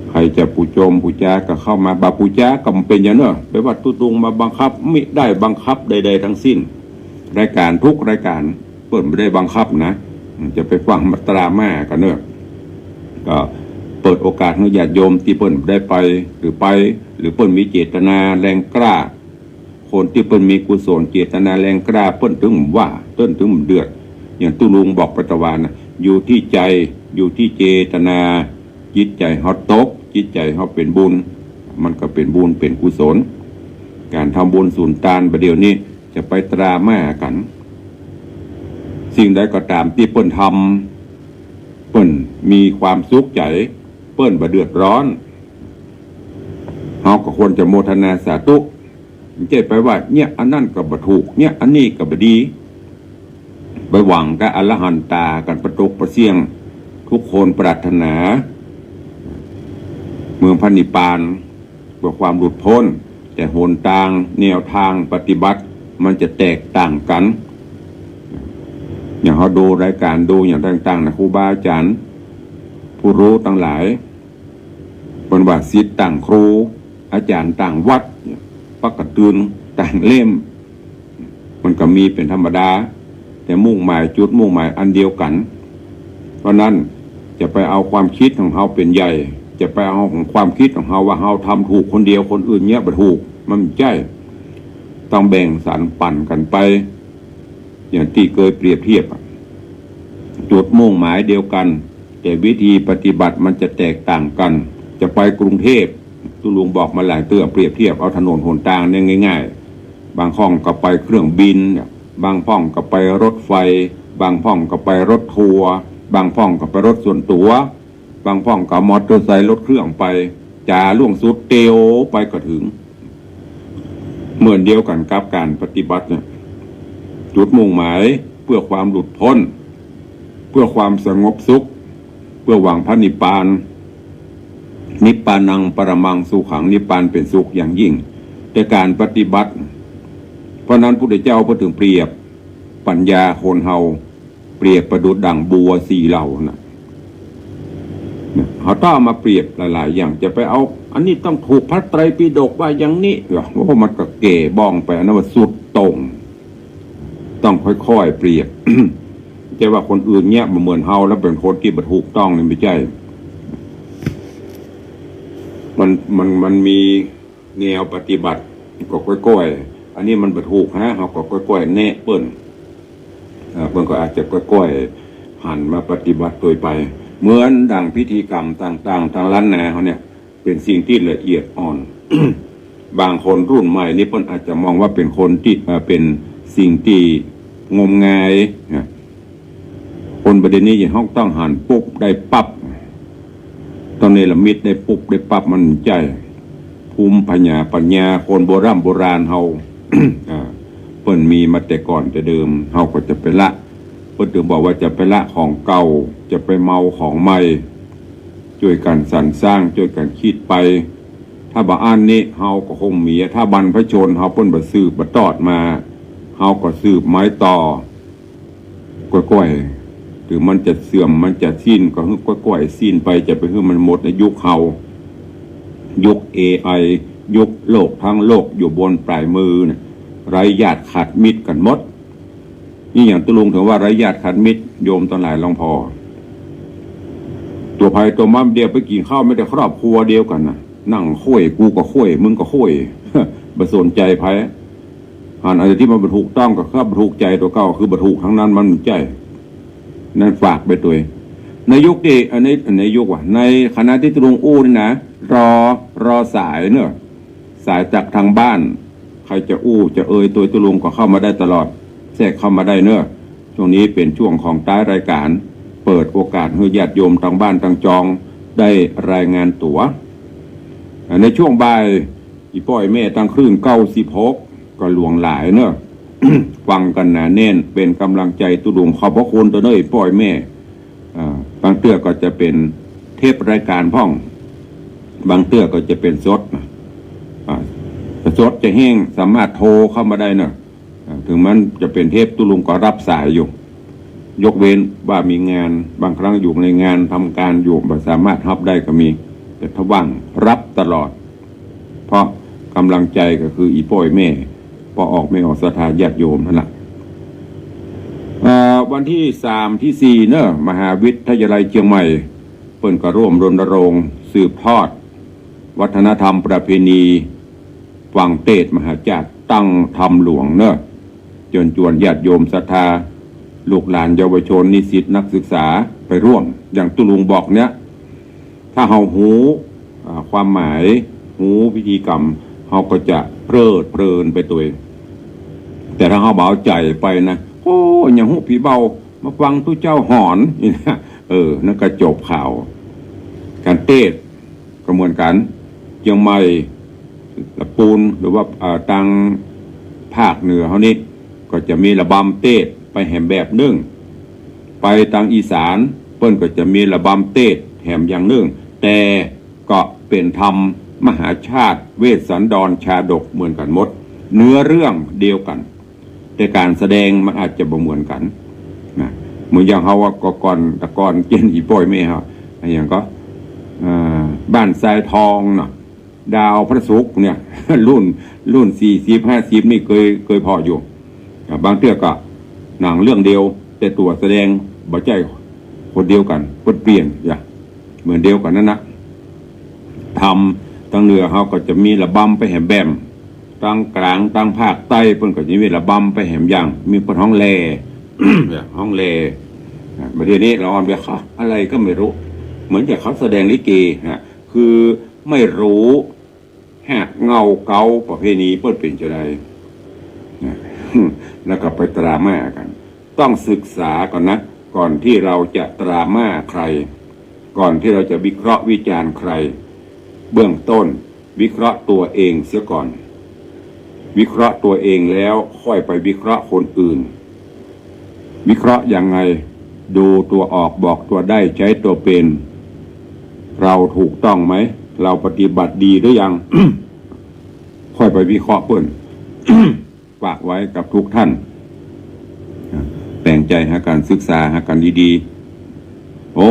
ใครจะปูโจมปูจาก็เข้ามาบาปูจาก็เป็นอย่างเนอะไปวัดตุลุงมาบังคับไม่ได้บังคับใดๆทั้งสิ้นรายการทุกรายการเปิดไม่ได้บังคับนะจะไปฟังมัตราแม่กันเนอะก็เปิดโอกาสให้ญาติโยมที่เปิดได้ไปหรือเปิดมีเจตนาแรงกล้าคนที่เปิดมีกุศลเจตนาแรงกล้าเปิดถึงว่าต้นถึงเดือดอย่างตุลุงบอกปัตตวานะอยู่ที่ใจอยู่ที่เจตนาจิตใจเขาตกจิตใจเขาเป็นบุญมันก็เป็นบุญเป็นกุศลการทำบุญสูญตานประเดี๋ยวนี้จะไปตราแม่กันสิ่งใดก็ตามที่เปิ้นทำเปิ้นมีความสุขใจเปิ้นบ่เดือดร้อนเราก็ควรจะโมทนาสาธุไม่ใช่ไปว่าเนี่ยอันนั้นก็บ่ถูกเนี่ยอันนี้ก็บ่ดีไปหวังกับอรหันตากันประตกประเสียงทุกคนปรารถนาเมืองพระนิพพานเพื่อความหลุดพ้นแต่หนทางแนวทางปฏิบัติมันจะแตกต่างกันอย่างเขาดูรายการดูอย่างต่างๆนะครูบาอาจารย์ผู้รู้ต่างหลายเป็นว่าศิษย์ต่างครูอาจารย์ต่างวัดปักกระตือนต่างเล่มมันก็มีเป็นธรรมดาแต่มุ่งหมายจุดมุ่งหมายอันเดียวกันเพราะนั้นจะไปเอาความคิดของเขาเป็นใหญ่จะไปเอาของความคิดของเขาว่าเขาทำถูกคนเดียวคนอื่นเนี้ยบ่ถูกมันไม่ใช่ต้องแบ่งสรรปั่นกันไปอย่างที่เคยเปรียบเทียบจุดมุ่งหมายเดียวกันแต่วิธีปฏิบัติมันจะแตกต่างกันจะไปกรุงเทพตุลุงบอกมาหลายเตือนเปรียบเทียบเอาถนนหนทางเนี่ยง่ายๆบางห้องก็ไปเครื่องบินบางห้องก็ไปรถไฟบางห้องก็ไปรถทัวร์บางห้องก็ไปรถส่วนตัวบางห้องก็มอเตอร์ไซค์รถเครื่องไปจ่าล่วงสุดเตียวไปก็ถึงเหมือนเดียวกันกับการปฏิบัติเนี่ยจุดมุ่งหมายเพื่อความหลุดพ้นเพื่อความสงบสุขเพื่อหวังพระนิพพาน นิพพานังปรมังสุขังนิพพานเป็นสุขอย่างยิ่งแต่การปฏิบัติเพราะนั้นพุทธเจ้าพูดถึงเปรียบปัญญาคนเฮาเปรียบประดุจดั่งบัวสีเหล่านะเขาต้องมาเปรียบหลายๆอย่างจะไปเอาอันนี้ต้องถูกพระไตรปิฎกว่าอย่างนี้ว่ามันก็เก๋บ้องไปอันนั้นว่าสุดตรงต้องค่อยๆเปรียบ จะว่าคนอื่นเนี้ยเหมือนเฮาแล้วเป็นคนที่บรรทุกต้องนี่ไม่ใช่มันมีแนวปฏิบัติก็ก้อยๆอันนี้มันบรรทุกฮะเขาก็ก้อยๆแน่เปิ้นก็อาจจะก้อยๆหันมาปฏิบัติโดยไปเหมือนดังพิธีกรรมต่างๆทางล้านนาเขาเนี่ยเป็นสิ่งที่ละเอียดอ่อน บางคนรุ่นใหม่นี่เปิ้นอาจจะมองว่าเป็นคนที่เป็นสิ่งที่งมงายคนประเด็นนี้อย่างห้องต้องหันปุ๊บได้ปั๊บตอนนี้ละมิดได้ปุ๊บได้ปั๊บมันใจภูมิปัญญาคนโบราณเฮา เปิ้นมีมาแต่ก่อนแต่เดิมเฮาก็จะไปละเปิ้นถึงบอกว่าจะไปละของเก่าจะไปเมาของใหม่ช่วยกันสรรสร้างช่วยกันคิดไปถ้าบ่อ่านนี้เฮาก็คงมีถ้าบรรพชนเฮาเปิ้นบ่สืบบ่ตอดมาเฮาก็สืบไม้ต่อก้อยๆหรือมันจะเสื่อมมันจะสิ้นก็ก้อยๆสิ้นไปจะไปคือมันหมดในยุคเฮายุค AI ยุคโลกทั้งโลกอยู่บนปลายมือเนี่ยไร้ญาติขาดมิตรกันหมดนี่อย่างตุลุงถึงว่าไร้ญาติขาดมิตรโยมตอนหลายลองพอตัวภัยตัวมั่มเดียวไปกินข้าวไม่ได้ครอบครัวเดียวกันนะนั่งคุยกูก็คุยมึงก็คุย บ่สนใจภัยอะไรที่มันบรรทุกต้องกับข้าบรรทุกใจตัวเก่าคือบรรทุกทั้งนั้นมันใจนั่นฝากไปตัวในยุคที่อันนี้ในยุคว่ะในคณะที่ตุลุงอู้นี่นะรอสายเนอะสายจากทางบ้านใครจะอู้จะตัวตุลุงก็เข้ามาได้ตลอดแทรกเข้ามาได้เนอะช่วงนี้เป็นช่วงของท้ายรายการเปิดโอกาสให้ญาติโยมทางบ้านทางจองได้รายงานตั๋วในช่วงบ่ายอีป้อยแม่ตั้งคลื่น96ก็หลวงหลายเนอะ ฟังกันหนาแน่นเป็นกำลังใจตุลุงขอบพระคุณตัวเนยป้อยแม่บางเตื้อก็จะเป็นเทปรายการพ่องบางเตื้อก็จะเป็นสดสดจะแห้งสามารถโทรเข้ามาได้เนอะถึงมันจะเป็นเทปตุลุงก็รับสายอยู่ยกเว้นว่ามีงานบางครั้งอยู่ในงานทำการอยู่ไม่สามารถรับได้ก็มีแต่ถ้าว่างรับตลอดเพราะกำลังใจก็คืออีป้อยแม่พอออกไม่ออกศรัทธาญาติโยมนั่นแหละวันที่3 ที่ 4เนอะมหาวิทยาลัยเชียงใหม่เปิ้นก็ร่วมรณรงค์สืบทอดวัฒนธรรมประเพณีฝั่งเตศมหาจักรตั้งธรรมหลวงเนอะจวนญาติโยมศรัทธาลูกหลานเยาวชนนิสิตนักศึกษาไปร่วมอย่างตุลุงบอกเนี้ยถ้าเฮาหูความหมายหูพิธีกรรมเฮาก็จะเพลินไปตัวเองแต่ถ้าเฮาเบาใจไปนะโอ้อย่างหูผีเบามาฟังทุเจ้าหอนนี่นะนั่นก็จบข่าวการเทศก็เหมือนกันเชียงใหม่ละปูนหรือว่าทางภาคเหนือเขานี่ก็จะมีระบำเทศไปแหมแบบนึ่งไปทางอีสานเปิ้นก็จะมีระบำเทศแหมอย่างนึ่งแต่ก็เป็นธรรมมหาชาติเวสสันดรชาดกเหมือนกันหมดเนื้อเรื่องเดียวกันแต่การแสดงมันอาจจะบ่เหมือนกันนะเหมือนอย่างเขาว่าก่อนเจนอีป้อยแม่เขาอย่างก็บ้านทรายทองเนาะดาวพระศุกร์เนี่ย รุ่น40-50นี่เคยพออยู่บางเทื่อก็หนังเรื่องเดียวแต่ตัวแสดงบ่ใจคนเดียวกันเปลี่ยนอย่างเหมือนเดียวกันนั่นนะทำตั้งเหนือเขาก็จะมีระบำไปแหมแบมตั้งกลางตั้งภาคใต้เพิ่นก็จะมีระบำไปแหมอย่างมีคนห้องแล ห้องแลประเดี๋ยวนี้เราเอาไปเขาอะไรก็ไม่รู้เหมือนกับเขาแสดงลิเกนะคือไม่รู้ฮะเงาเกาประเพณีเปิ้นเป็นจะได้แล้วก็ไปตราม่ากันต้องศึกษาก่อนนะก่อนที่เราจะตราม่าใครก่อนที่เราจะวิเคราะห์วิจารณ์ใครเบื้องต้นวิเคราะห์ตัวเองเสียก่อนวิเคราะห์ตัวเองแล้วค่อยไปวิเคราะห์คนอื่นวิเคราะห์ยังไงดูตัวออกบอกตัวได้ใช้ตัวเป็นเราถูกต้องไหมถ เราปฏิบัติดีหรือยัง ค่อยไปวิเคราะห์เพิ่น ฝากไว้กับทุกท่านแปลงใจหาการศึกษาหาการดีๆโอ้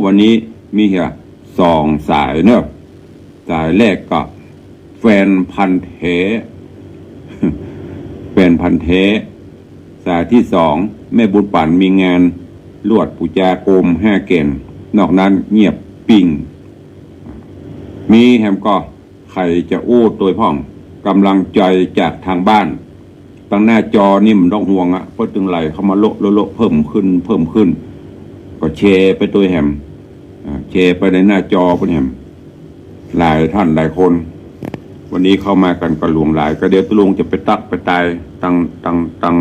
วันนี้มีเหี่ย2 สายเนอะสายแรกก็แฟนพันธุ์แท้ แฟนพันธุ์แท้สายที่2แม่บุญปั่นมีงานลวดปูจาโกม5 แก่นนอกนั้นเงียบปิ่งมีแฮมก็ใครจะอู้ตัวพ่องกำลังใจจากทางบ้านตั้งหน้าจอนี่มันต้องห่วงเพราะตึงไหลเข้ามาโลเพิ่มขึ้นก็แชร์ไปตัวแฮมแชร์ไปในหน้าจอเพื่อนแฮมหลายท่านหลายคน วันนี้เข้ามากันก็หลวงหลายก็เดี๋ยวตุลุงจะไปตักไปตายตั้ง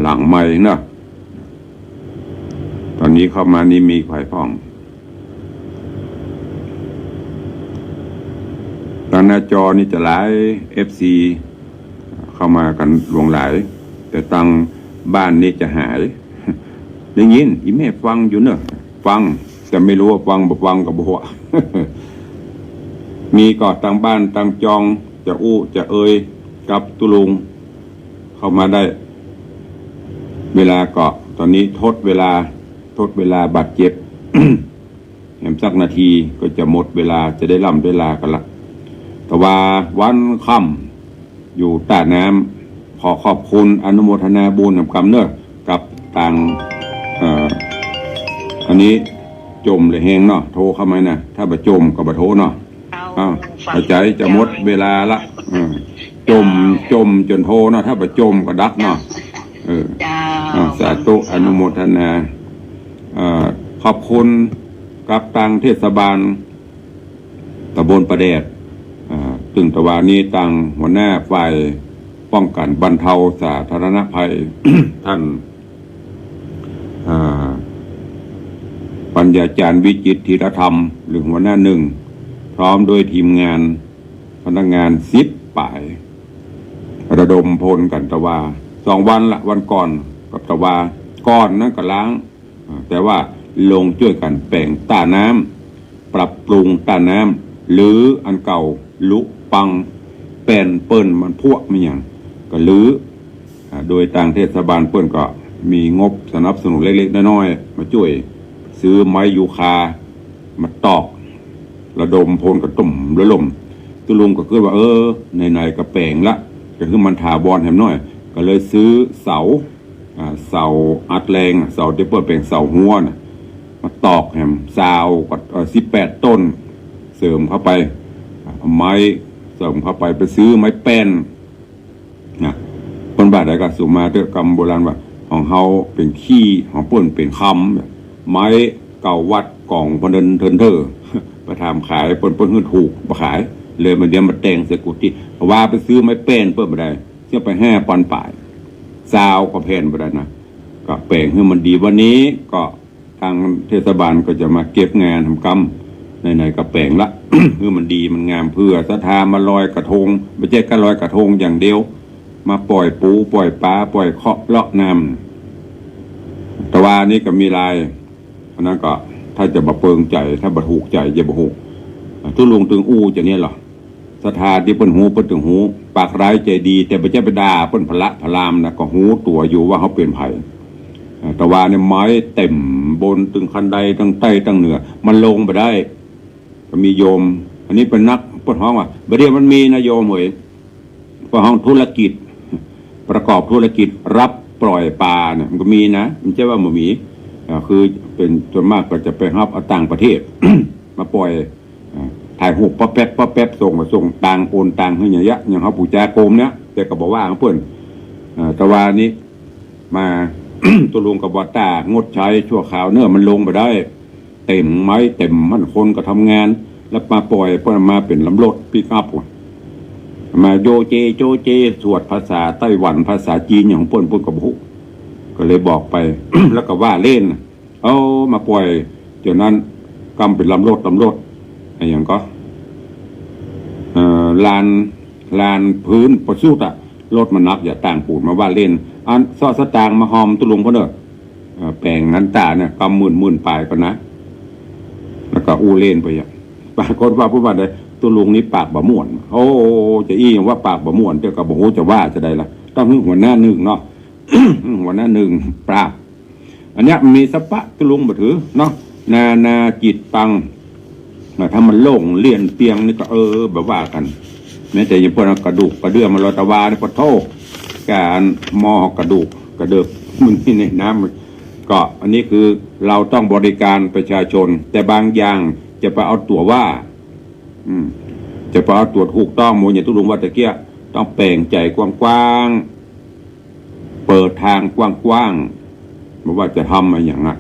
หลังใหม่เนอะตอนนี้เข้ามานี่มีไข่พ่องทางหน้าจอนี่จะหลาย FC เข้ามากันหลวงหลายแต่ตังบ้านนี่จะหายได้ยินอีแม่ฟังอยู่เนอะฟังแต่ไม่รู้ว่าฟังบ่ฟังกับบัว มีก็ตังบ้านตังจองจะอู้จะเอ่ยกับตุลุงเข้ามาได้เวลาก็ตอนนี้ทดเวลาบาดเจ็บ แหมสักนาทีก็จะหมดเวลาจะได้ล่ำได้ลากันละแต่ว่าวันค่ำอยู่ใต้น้ำขอขอบคุณอนุโมทนาบุญกับเนอะกับต่างอันนี้จมเลยแหงเนาะโทรเข้ามานะถ้าบะจมก็บะโทรเนาะเข้าใจจะหมดเวลาละจมจนโทรเนาะถ้าบะจมก็ดักเนาะสาธุอนุโมทนาขอบคุณกับทางเทศบาลตำบลประแดดตึงตะวันนี้ทางหัวหน้าฝ่ายป้องกันบรรเทาสาธารณภัย ท่านปัญญาจารย์วิจิตรธีรธรรมหรือหัวหน้า1พร้อมโดยทีมงานพนักงาน10 ป่ายระดมพลกันตะวา2 วันละวันก่อนกับตะวาก่อนนั้นก็ล้างแต่ว่าลงช่วยกันแปลงต้าน้ำปรับปรุงต้าน้ำหรืออันเก่าลุปังแป้นเปิ้นมันพวกไม่อย่างก็หรือโดยทางเทศบาลเปิ้นก็มีงบสนับสนุนเล็กๆน้อยๆมาช่วยซื้อไม้ยูคามาตอกระดมพลกระตุ่มระลมตุลุงก็คือว่าในกระแปลงละก็คือมันถาวรแหมน้อยก็เลยซื้อเสาอัดแรงเสาที่เปิ้นเป็นเสาหัวน่ะมาตอกแหมซาวก็18 ต้นเสริมเข้าไปไม้เสริมเข้าไปซื้อไม้แป้นนะคนบ้านใดก็สุมาเตกรรมโบราณว่าของเฮาเป็นขี้ของเปิ้นเป็นคำไม้เก่าวัดกล่องพนเทินเธอไปทำขายเปิ้นขึ้นถูกมาขายเลยมันเดี๋ยวมาแต่งเสกุติว่าไปซื้อไม้แป้นเปิ้นบ่ได้เชื่อไป5 ปอนป่ายซาวก็แผ่นบ่ได้นะก็แปลงให้มันดีวันนี้ก็ทางเทศบาลก็จะมาเก็บงานทำกรรมในกระแปลงละ คือมันดีมันงามเพื่อศรัทธามาลอยกระทงไม่ใช่แค่ลอยกระทงอย่างเดียวมาปล่อยปูปล่อยปลาปล่อยเคาะเลาะน้ำแต่ว่านี้ก็มีลายอันนั้นก็ถ้าจะบะเปิงใจถ้าบะถูกใจจะบะหูทุลุงตึงอู้จะเนี่ยหรอศรัทธาที่เปิ้นหูเปิ้นถึงหูปากร้ายใจดีแต่ไม่ใช่ไปด่าเปิ้นพละพลามนะก็หูตัวอยู่ว่าเขาเป็นไผ่แต่ว่าเนี่ยไม้เต็มบนตึงคันใดตั้งใต้ตั้งเหนือมันลงไปได้ก็มีโยมอันนี้เป็นนักปดห้องว่าบเดี๋ยวมันมีนะโยมเหวยปดห้องธุรกิจประกอบธุรกิจรับปล่อยปลาเนี่ยมันก็มีนะมันใช่ว่ามันมีคือเป็นส่วนมากก็จะไปรับเอาต่างประเทศ มาปล่อยถ่ายหูปป้าแป๊บส่งมาส่งต่างโอนต่างให้อย่างเงี้ยอย่างเขาปู่จาโกมเนี้ยแต่ก็บอกว่าเขาเพิ่นตะวันนี้มา ตัวลุงกับวัดตางดใช้ชั่วคราวเนื้อมันลงไปได้เต็มไม้เต็มมันคนก็ทำงานแล้วมาปล่อยมาเป็นลำรถปิกอัพมาโจเจสวดภาษาไต้หวันภาษาจีนอย่างเปิ้นกับบุก็เลยบอกไป แล้วก็ว่าเล่นเอามาปล่อยเดี๋ยวนั้นกำเป็นลำรถอะไรอย่างก็ลานพื้นประสุดอะรถมันนักอย่าต่างปูดมาว่าเล่นอันซอสตางมาหอมตุลุงพ่อเนอะแปลงนั้นตาเนี่ยกำมื่นปลายก่อนนะแล้วก็อู้เล่นไป ปรากฏว่าผู้ว่าได้ตุลุงนี้ปากบ่ม่วนโอ้จะอี้อย่างว่าปากบ่ม่วนเจ้าก็บอกจะว่าจะได้ละต้องหัวหน้าหนึ่งเนาะ หัวหน้าหนึ่งปราบอันเนี้ยมีสปะตุลุงบ่ถือเนาะนาจิตปังถ้ามันโล่งเลี่ยนเตียงนี่ก็แบบว่ากันแม้แต่ยังพวกกระดูกกระเดื่อมันลอยตะวาเนี่ยพอโทษการมอกระดูกกระเดิบมึงที่ในน้ำก็อันนี้คือเราต้องบริการประชาชนแต่บางอย่างจะไปเอาตัวว่าจะไปเอาตัวถูกต้องโมอย่างตุลุงว่าตะเกียต้องแปลงใจกว้างๆเปิดทางกว้างๆไม่ว่าจะทำอะไรอย่างนั้น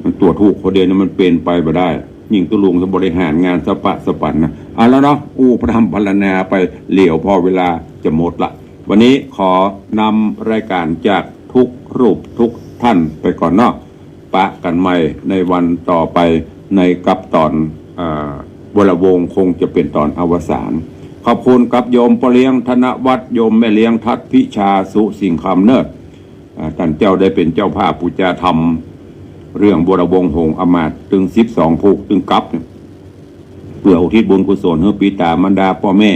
มันตัวถูกคนเดียวมันเป็นไปไม่ได้ยิ่งตุลุงจะบริหารงานสปันนะแล้วเนาะพระธรรมพรรณนาไปเหลี่ยวพอเวลาจะหมดละวันนี้ขอนำรายการจากทุกรูปทุกท่านไปก่อนเนาะปะกันใหม่ในวันต่อไปในกับตอนวรวงคงจะเป็นตอนอวสานขอบคุณกับโยมปเลี้ยงธนวัฒน์โยมแม่เลี้ยงทัดพิชาสุสิงคำเนิดท่านเจ้าได้เป็นเจ้าภาพปูจาธรรมเรื่องวรวงหงอมาตตึง12ผูกตึงกับเพื่ออุทิศบุญกุศลให้ปิตามารดาพ่อแม่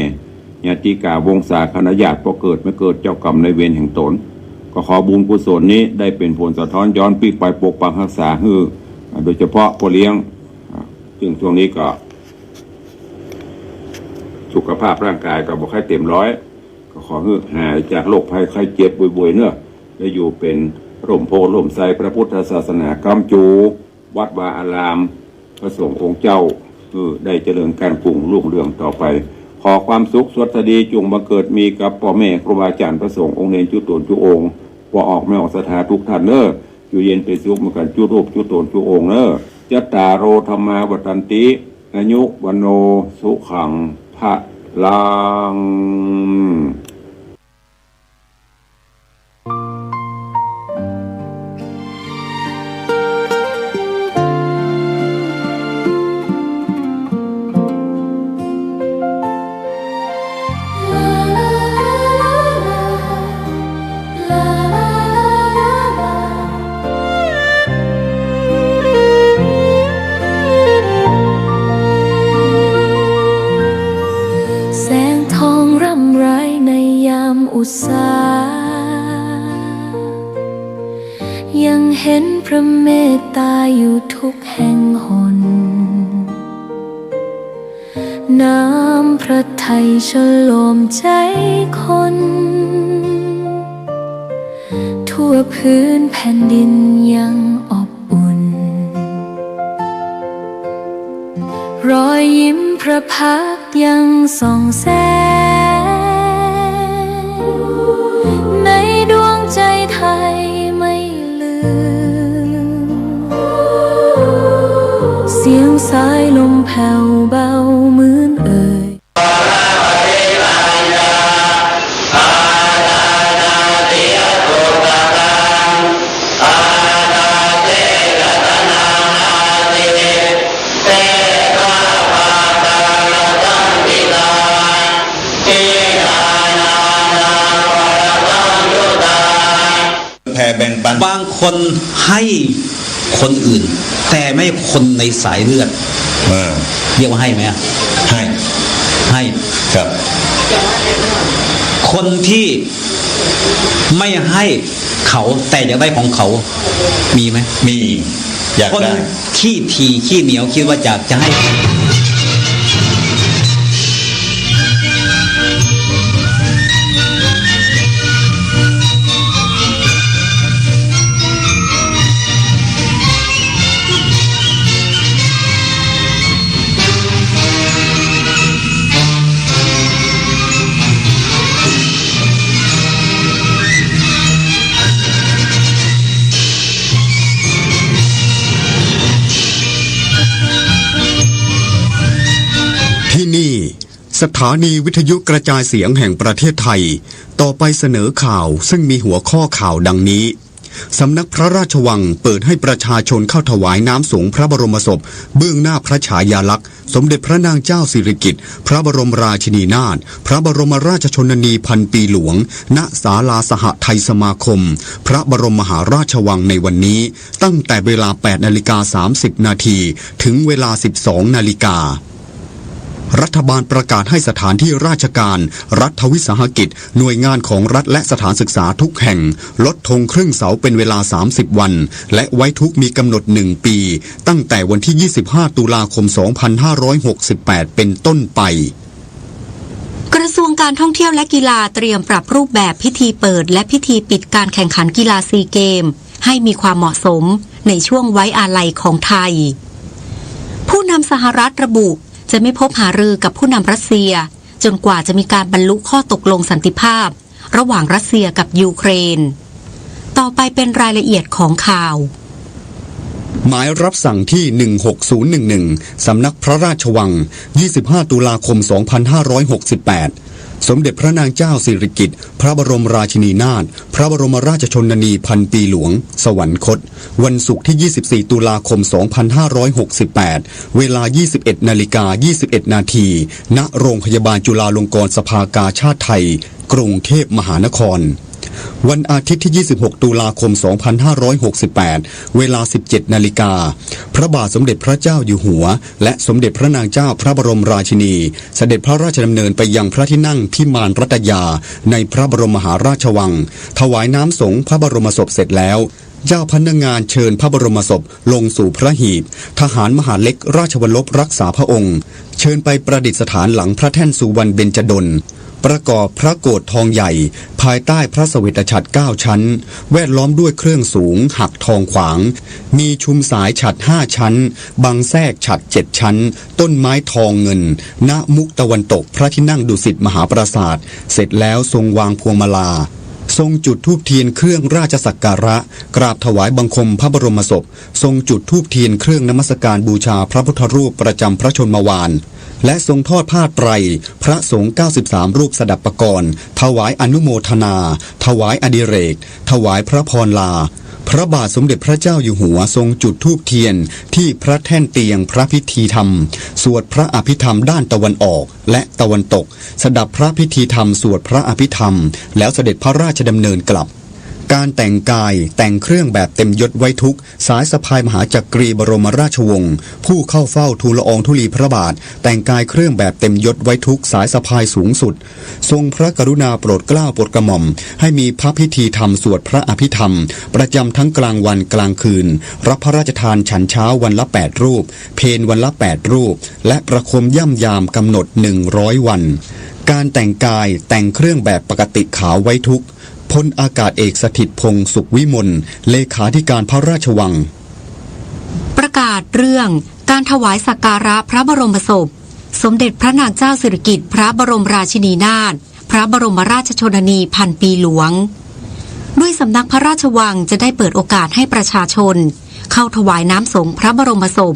ญาติกาวงศาคณะญาติพอเกิดไม่เกิดเจ้ากรรมในเวรแห่งตนก็ขอบุญกุศลนี้ได้เป็นผลสะท้อนย้อนปีไปปกปักรักษาโดยเฉพาะพ่อเลี้ยงซึ่งช่วงนี้ก็สุขภาพร่างกายก็บอกให้เต็มร้อยก็ขอให้หายจากโรคภัยไข้เจ็บบ่อยๆเนอะได้อยู่เป็นร่มโพล่มไทรพระพุทธศาสนากำจูวัดวาอารามพระสงฆ์องค์เจ้าได้เจริญการกรุงรุ่งเรืองต่อไปขอความสุขสวัสดีจงบังเกิดมีกับพ่อแม่ครูบาอาจารย์พระสงฆ์องค์เนรจุตนจุองค์ว่าออกไม่ออกสถาทุกท่านเนอะอยู่เย็นเป็นสุขเหมือนกันจุรูปจุตนจุองค์เนอะจัตตาโรธรรมาวัฏันติอายุวันโนสุขังพะลังอุตสายังเห็นพระเมตตาอยู่ทุกแห่งหนน้ำพระทัยฉโลมใจคนทั่วพื้นแผ่นดินยังอบอุ่นรอยยิ้มพระพักตร์ยังส่องแสงในดวงใจไทยไม่ลืมเสียงสายลมแผ่วเบาเหมือนเอ่ยแผ่แบ่งปันบางคนให้คนอื่นแต่ไม่คนในสายเลือดเรียกว่าให้ไหมอ่ะให้ครับคนที่ไม่ให้เขาแต่อยากได้ของเขามีไหมมีอยากได้คนขี้ทีขี้เหนียวคิดว่าอยากจะให้ที่นี่สถานีวิทยุกระจายเสียงแห่งประเทศไทยต่อไปเสนอข่าวซึ่งมีหัวข้อข่าวดังนี้สำนักพระราชวังเปิดให้ประชาชนเข้าถวายน้ำสงฆ์พระบรมศพเบื้องหน้าพระฉายาลักษณ์สมเด็จพระนางเจ้าสิริกิติ์พระบรมราชินีนาถพระบรมราชชนนีพันปีหลวงณศาลาสหไทยสมาคมพระบรมมหาราชวังในวันนี้ตั้งแต่เวลา 8:30 น.ถึงเวลา 12 นาฬิกา รัฐบาลประกาศให้สถานที่ราชการรัฐวิสาหกิจหน่วยงานของรัฐและสถานศึกษาทุกแห่งลดธงครึ่งเสาเป็นเวลา30 วันและไว้ทุกข์มีกำหนด1 ปีตั้งแต่วันที่25 ตุลาคม 2568 เป็นต้นไปกระทรวงการท่องเที่ยวและกีฬาเตรียมปรับรูปแบบพิธีเปิดและพิธีปิดการแข่งขันกีฬาซีเกมให้มีความเหมาะสมในช่วงไว้อาลัยของไทยผู้นำสหรัฐระบุจะไม่พบหารือกับผู้นำรัสเซียจนกว่าจะมีการบรรลุข้อตกลงสันติภาพระหว่างรัสเซียกับยูเครนต่อไปเป็นรายละเอียดของข่าวหมายรับสั่งที่ 16011 สำนักพระราชวัง 25 ตุลาคม 2568 สมเด็จพระนางเจ้าสิริกิติ์พระบรมราชินีนาถพระบรมราชชนนีพันปีหลวงสวรรคตวันศุกร์ที่ 24 ตุลาคม 2568 เวลา 21:21 นาทีณโรงพยาบาลจุฬาลงกรณ์สภากาชาดไทยกรุงเทพมหานครวันอาทิตย์ที่ 26 ตุลาคม 2568 เวลา 17 นาฬิกาพระบาทสมเด็จพระเจ้าอยู่หัวและสมเด็จพระนางเจ้าพระบรมราชินีเสด็จพระราชดำเนินไปยังพระที่นั่งพิมานรัตยาในพระบรมมหาราชวังถวายน้ำสงฆ์พระบรมศพเสร็จแล้วเจ้าพนักงานเชิญพระบรมศพลงสู่พระหีบทหารมหาดเล็กราชวรลพรักษาพระองค์เชิญไปประดิษฐานหลังพระแท่นสุวรรณเบญจดลประกอบพระโกฐทองใหญ่ภายใต้พระเสวตฉัตร9 ชั้นแวดล้อมด้วยเครื่องสูงหักทองขวางมีชุมสายฉัตร5 ชั้นบังแทรกฉัตร7 ชั้นต้นไม้ทองเงินณมุกตะวันตกพระที่นั่งดุสิตมหาปราสาทเสร็จแล้วทรงวางพวงมาลาทรงจุดธูปเทียนเครื่องราชสักการะกราบถวายบังคมพระบรมศพทรงจุดธูปเทียนเครื่องนมัสการบูชาพระพุทธรูปประจำพระชนมวาลและทรงทอดผ้าไตรพระสงฆ์93 รูปสดับปกรณ์ถวายอนุโมทนาถวายอดิเรกถวายพระพรลาพระบาทสมเด็จพระเจ้าอยู่หัวทรงจุดธูปเทียนที่พระแท่นเตียงพระพิธีธรรมสวดพระอภิธรรมด้านตะวันออกและตะวันตกสดับพระพิธีธรรมสวดพระอภิธรรมแล้วเสด็จพระราชดำเนินกลับการแต่งกายแต่งเครื่องแบบเต็มยศไว้ทุกสายสะพายมหาจักรีบรมราชวงศ์ผู้เข้าเฝ้าทูลละอองธุลีพระบาทแต่งกายเครื่องแบบเต็มยศไว้ทุกสายสะพายสูงสุดทรงพระกรุณาโปรดเกล้าโปรดกระหม่อมให้มีพระพิธีธรรมสวดพระอภิธรรมประจำทั้งกลางวันกลางคืนรับพระราชทานฉันเช้าวันละ8 รูปเพลวันละ8 รูปและประคมย่ำยามกำหนด100 วันการแต่งกายแต่งเครื่องแบบปกติขาวไว้ทุกพลอากาศเอกสถิตพงษ์สุขวิมลเลขาธิการพระราชวังประกาศเรื่องการถวายสักการะพระบรมศพสมเด็จพระนางเจ้าสิริกิติ์พระบรมราชินีนาถพระบรมราชชนนีพันปีหลวงด้วยสำนักพระราชวังจะได้เปิดโอกาสให้ประชาชนเข้าถวายน้ำสงฆ์พระบรมศพ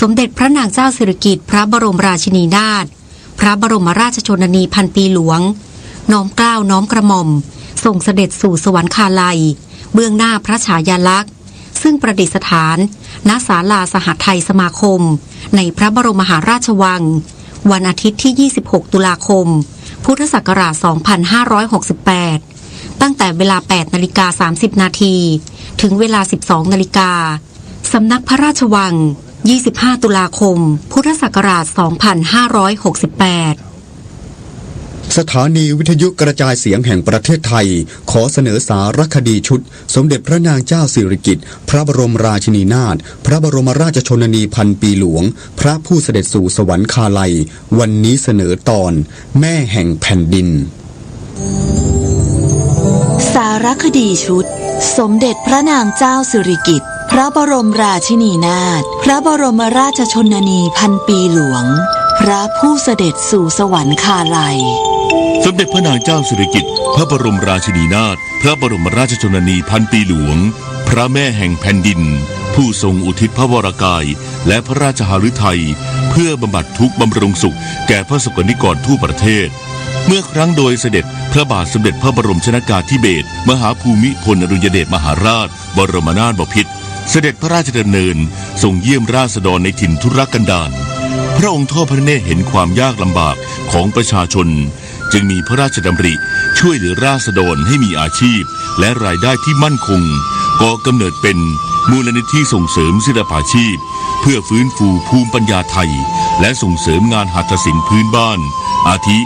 สมเด็จพระนางเจ้าสิริกิติ์พระบรมราชินีนาถพระบรมราชชนนีพันปีหลวงน้อมเกล้าน้อมกระหม่อมส่งเสด็จสู่สวรรคาลัยเบื้องหน้าพระฉายาลักษณ์ซึ่งประดิษฐานณศาลาสหทัยสมาคมในพระบรมมหาราชวังวันอาทิตย์ที่ 26 ตุลาคม พุทธศักราช 2568 ตั้งแต่เวลา 8:30 นาทีถึงเวลา 12 นาฬิกาสำนักพระราชวัง 25 ตุลาคม พุทธศักราช 2568สถานีวิทยุกระจายเสียงแห่งประเทศไทยขอเสนอสารคดีชุดสมเด็จพระนางเจ้าสิริกิติ์พระบรมราชินีนาถพระบรมราชชนนีพันปีหลวงพระผู้เสด็จสู่สวรรคาลัยวันนี้เสนอตอนแม่แห่งแผ่นดินสารคดีชุดสมเด็จพระนางเจ้าสิริกิติ์พระบรมราชินีนาถพระบรมราชชนนีพันปีหลวงพระผู้เสด็จสู่สวรรคาลัยสมเด็จพระนางเจ้าสิริกิติ์พระบรมราชินีนาถพระบรมราชชนนีพันปีหลวงพระแม่แห่งแผ่นดินผู้ทรงอุทิศพระวรกายและพระราชหฤทัยเพื่อบำบัดทุกข์บำรุงสุขแก่พระสกนิกรทั่วประเทศเมื่อครั้งโดยเสด็จพระบาทสมเด็จพระบรมชนกาธิเบศรมหาภูมิพลอดุลยเดชมหาราชบรมนาถบพิตรเสด็จพระราชดำเนินทรงเยี่ยมราษฎรในถิ่นทุรกันดารพระองค์ทอดพระเนตรเห็นความยากลำบากของประชาชน จึงมีพระราชดำริช่วยเหลือราษฎรให้มีอาชีพและรายได้ที่มั่นคงก่อกำเนิดเป็นมูลนิธิส่งเสริมศิลปาชีพเพื่อฟื้นฟูภูมิปัญญาไทยและส่งเสริมงานหัตถศิลป์พื้นบ้านอาทิ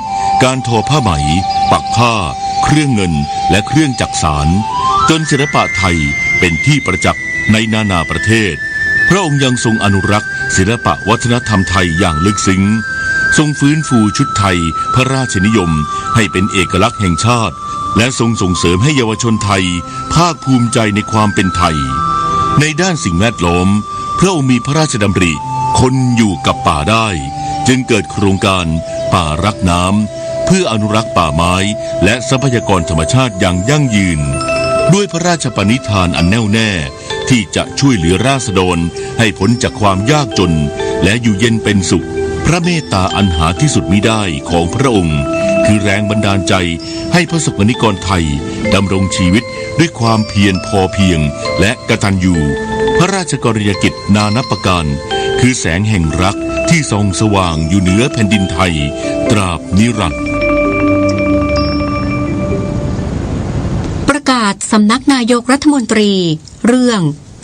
การทอผ้าไหมปักผ้าเครื่องเงินและเครื่องจักสานจนศิลปะไทยเป็นที่ประจักษ์ในนานาประเทศพระองค์ยังทรงอนุรักษ์ศิลปะวัฒนธรรมไทยอย่างลึกซึ้งทรงฟื้นฟูชุดไทยพระราชนิยมให้เป็นเอกลักษณ์แห่งชาติและทรงส่งเสริมให้เยาวชนไทยภาคภูมิใจในความเป็นไทยในด้านสิ่งแวดล้อมพระองค์มีพระราชดำริคนอยู่กับป่าได้จึงเกิดโครงการป่ารักน้ำเพื่ออนุรักษ์ป่าไม้และทรัพยากรธรรมชาติอย่างยั่งยืนด้วยพระราชปณิธานอันแน่วแน่ที่จะช่วยเหลือราษฎรให้พ้นจากความยากจนและอยู่เย็นเป็นสุขพระเมตตาอันหาที่สุดมิได้ของพระองค์คือแรงบันดาลใจให้พระสกนิกรไทยดำรงชีวิตด้วยความเพียรพอเพียงและกตัญญูพระราชกรณียกิจนานับประการคือแสงแห่งรักที่ส่องสว่างอยู่เหนือแผ่นดินไทยตราบนิรันดร์ประกาศสำนักนายกรัฐมนตรีเรื่อง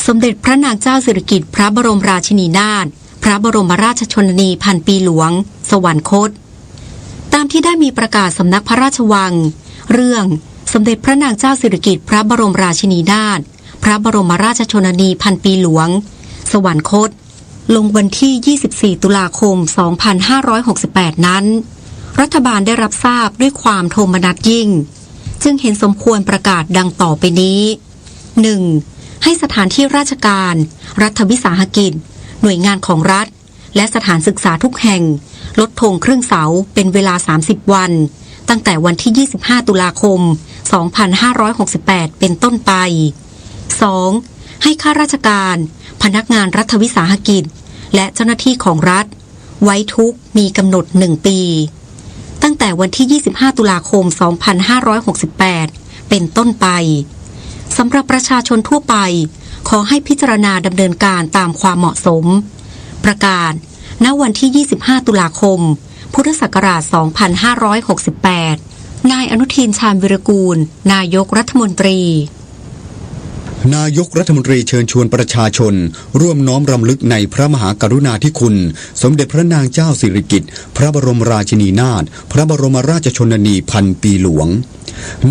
สมเด็จพระนางเจ้าสิริกิติ์พระบรมราชินีนาถพระบรมราชชนนีพันปีหลวงสวรรคตตามที่ได้มีประกาศสำนักพระราชวังเรื่องสมเด็จพระนางเจ้าสิริกิติ์พระบรมราชินีนาถพระบรมราชชนนีพันปีหลวงสวรรคตลงวันที่ 24 ตุลาคม 2568 นั้นรัฐบาลได้รับทราบด้วยความโทมนัสยิ่งจึงเห็นสมควรประกาศดังต่อไปนี้ 1. ให้สถานที่ราชการรัฐวิสาหกิจหน่วยงานของรัฐและสถานศึกษาทุกแห่งลดธงครึ่งเสาเป็นเวลา30วันตั้งแต่วันที่ 25 ตุลาคม 2568 เป็นต้นไป 2. ให้ข้าราชการพนักงานรัฐวิสาหกิจและเจ้าหน้าที่ของรัฐไว้ทุกข์มีกำหนด1ปีตั้งแต่วันที่ 25 ตุลาคม 2568 เป็นต้นไปสำหรับประชาชนทั่วไปขอให้พิจารณาดำเนินการตามความเหมาะสมประกาศณวันที่ 25 ตุลาคม พุทธศักราช 2568 นายอนุทิน ชาญวิรากูลนายกรัฐมนตรีนายกรัฐมนตรีเชิญชวนประชาชนร่วมน้อมรำลึกในพระมหากรุณาธิคุณสมเด็จพระนางเจ้าสิริกิติ์พระบรมราชินีนาถพระบรมราชชนนีพันปีหลวง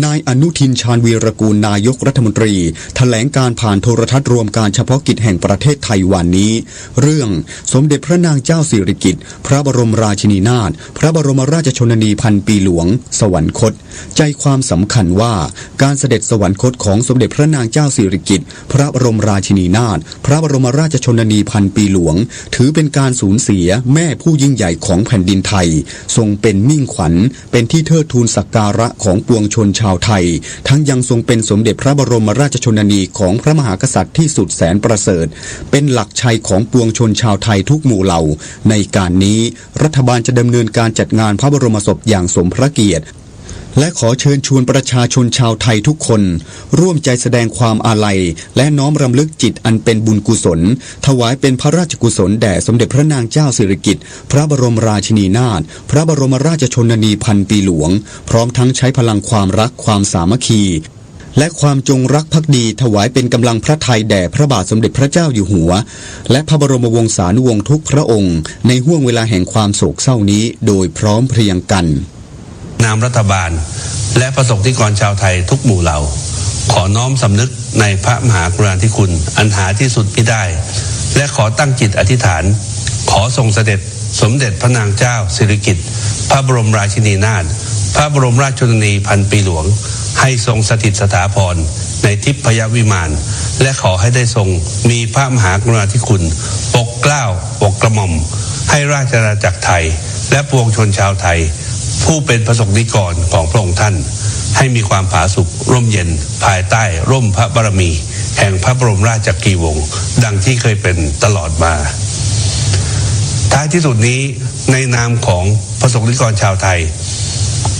นายอนุทิน ชาญวีรกูลนายกรัฐมนตรีแถลงการผ่านโทรทัศน์รวมการเฉพาะกิจแห่งประเทศไทยวันนี้เรื่องสมเด็จพระนางเจ้าสิริกิติ์พระบรมราชินีนาถพระบรมราชชนนีพันปีหลวงสวรรคตใจความสำคัญว่าการเสด็จสวรรคตของสมเด็จพระนางเจ้าสิริกิติ์พระบรมราชินีนาถพระบรมราชชนนีพันปีหลวงถือเป็นการสูญเสียแม่ผู้ยิ่งใหญ่ของแผ่นดินไทยทรงเป็นมิ่งขวัญเป็นที่เทิดทูนสักการะของปวงชนชาวไทยทั้งยังทรงเป็นสมเด็จพระบรมราชชนนีของพระมหากษัตริย์ที่สุดแสนประเสริฐเป็นหลักชัยของปวงชนชาวไทยทุกหมู่เหล่าในการนี้รัฐบาลจะดำเนินการจัดงานพระบรมศพอย่างสมพระเกียรติและขอเชิญชวนประชาชนชาวไทยทุกคนร่วมใจแสดงความอาลัยและน้อมรำลึกจิตอันเป็นบุญกุศลถวายเป็นพระราชกุศลแด่สมเด็จพระนางเจ้าสิริกิติ์พระบรมราชินีนาถพระบรมราชชนนีพันปีหลวงพร้อมทั้งใช้พลังความรักความสามัคคีและความจงรักภักดีถวายเป็นกำลังพระทัยแด่พระบาทสมเด็จพระเจ้าอยู่หัวและพระบรมวงศานุวงศ์ทุกพระองค์ในห้วงเวลาแห่งความโศกเศร้านี้โดยพร้อมเพรียงกันนามรัฐบาลและประสบนิกรชาวไทยทุกหมู่เหล่าขอน้อมสำนึกในพระมหากรุณาธิคุณอันหาที่สุดมิได้และขอตั้งจิตอธิษฐานขอทรงเสด็จสมเด็จพระนางเจ้าสิริกิติ์พระบรมราชินีนาถพระบรมราชชนนีพันปีหลวงให้ทรงสถิตสถาพรในทิพยวิมานและขอให้ได้ทรงมีพระมหากรุณาธิคุณปกเกล้าปกกระหม่อมให้ราชอาณาจักรไทยและปวงชนชาวไทยผู้เป็นประสบนิกรของพระองค์ท่านให้มีความผาสุกร่มเย็นภายใต้ร่มพระบารมีแห่งพระบรมราชจักรีวงศ์ดังที่เคยเป็นตลอดมาท้ายที่สุดนี้ในนามของประสบนิกรชาวไทย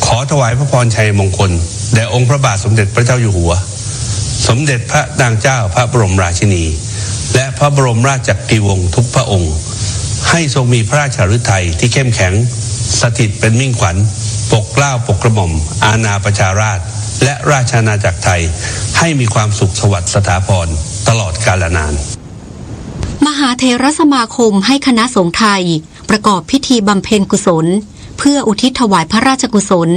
ขอถวายพระพรชัยมงคลแด่องค์พระบาทสมเด็จพระเจ้าอยู่หัวสมเด็จพระนางเจ้าพระบรมราชินีและพระบรมราชจักรีวงศ์ทุกพระองค์ให้ทรงมีพระราชฤทัยที่เข้มแข็งสถิตเป็นมิ่งขวัญ ปกเกล้าปกกระหม่อมอาณาประชาราษฎร์และราชอาณาจักรไทยให้มีความสุขสวัสดิ์สถาพรตลอดกาลนานมหาเถรสมาคมให้คณะสงฆ์ไทยประกอบพิธีบำเพ็ญกุศลเพื่ออุทิศถวายพระราชกุศล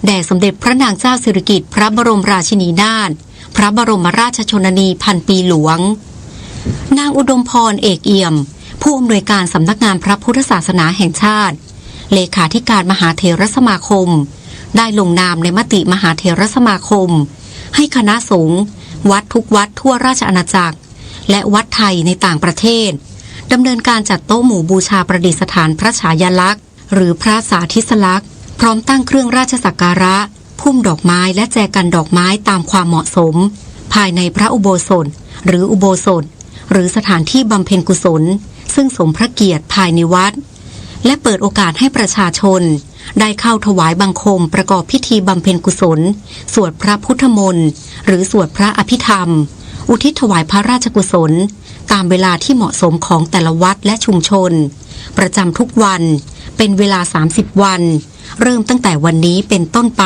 แด่สมเด็จพระนางเจ้าสิริกิติ์พระบรมราชินีนาถพระบรมราชชนนีพันปีหลวงนางอุดมพรเอกเอี่ยมผู้อำนวยการสำนักงานพระพุทธศาสนาแห่งชาติเลขาธิการมหาเถรสมาคมได้ลงนามในมติมหาเถรสมาคมให้คณะสงฆ์วัดทุกวัดทั่วราชอาณาจักรและวัดไทยในต่างประเทศดำเนินการจัดโต๊ะหมู่บูชาประดิษฐานพระฉายาลักษณ์หรือพระสาธิสลักษณ์พร้อมตั้งเครื่องราชสักการะพุ่มดอกไม้และแจกันดอกไม้ตามความเหมาะสมภายในพระอุโบสถหรืออุโบสถหรือสถานที่บำเพ็ญกุศลซึ่งสมพระเกียรติภายในวัดและเปิดโอกาสให้ประชาชนได้เข้าถวายบังคมประกอบพิธีบำเพ็ญกุศลสวดพระพุทธมนต์หรือสวดพระอภิธรรมอุทิศถวายพระราชกุศลตามเวลาที่เหมาะสมของแต่ละวัดและชุมชนประจำทุกวันเป็นเวลา30วันเริ่มตั้งแต่วันนี้เป็นต้นไป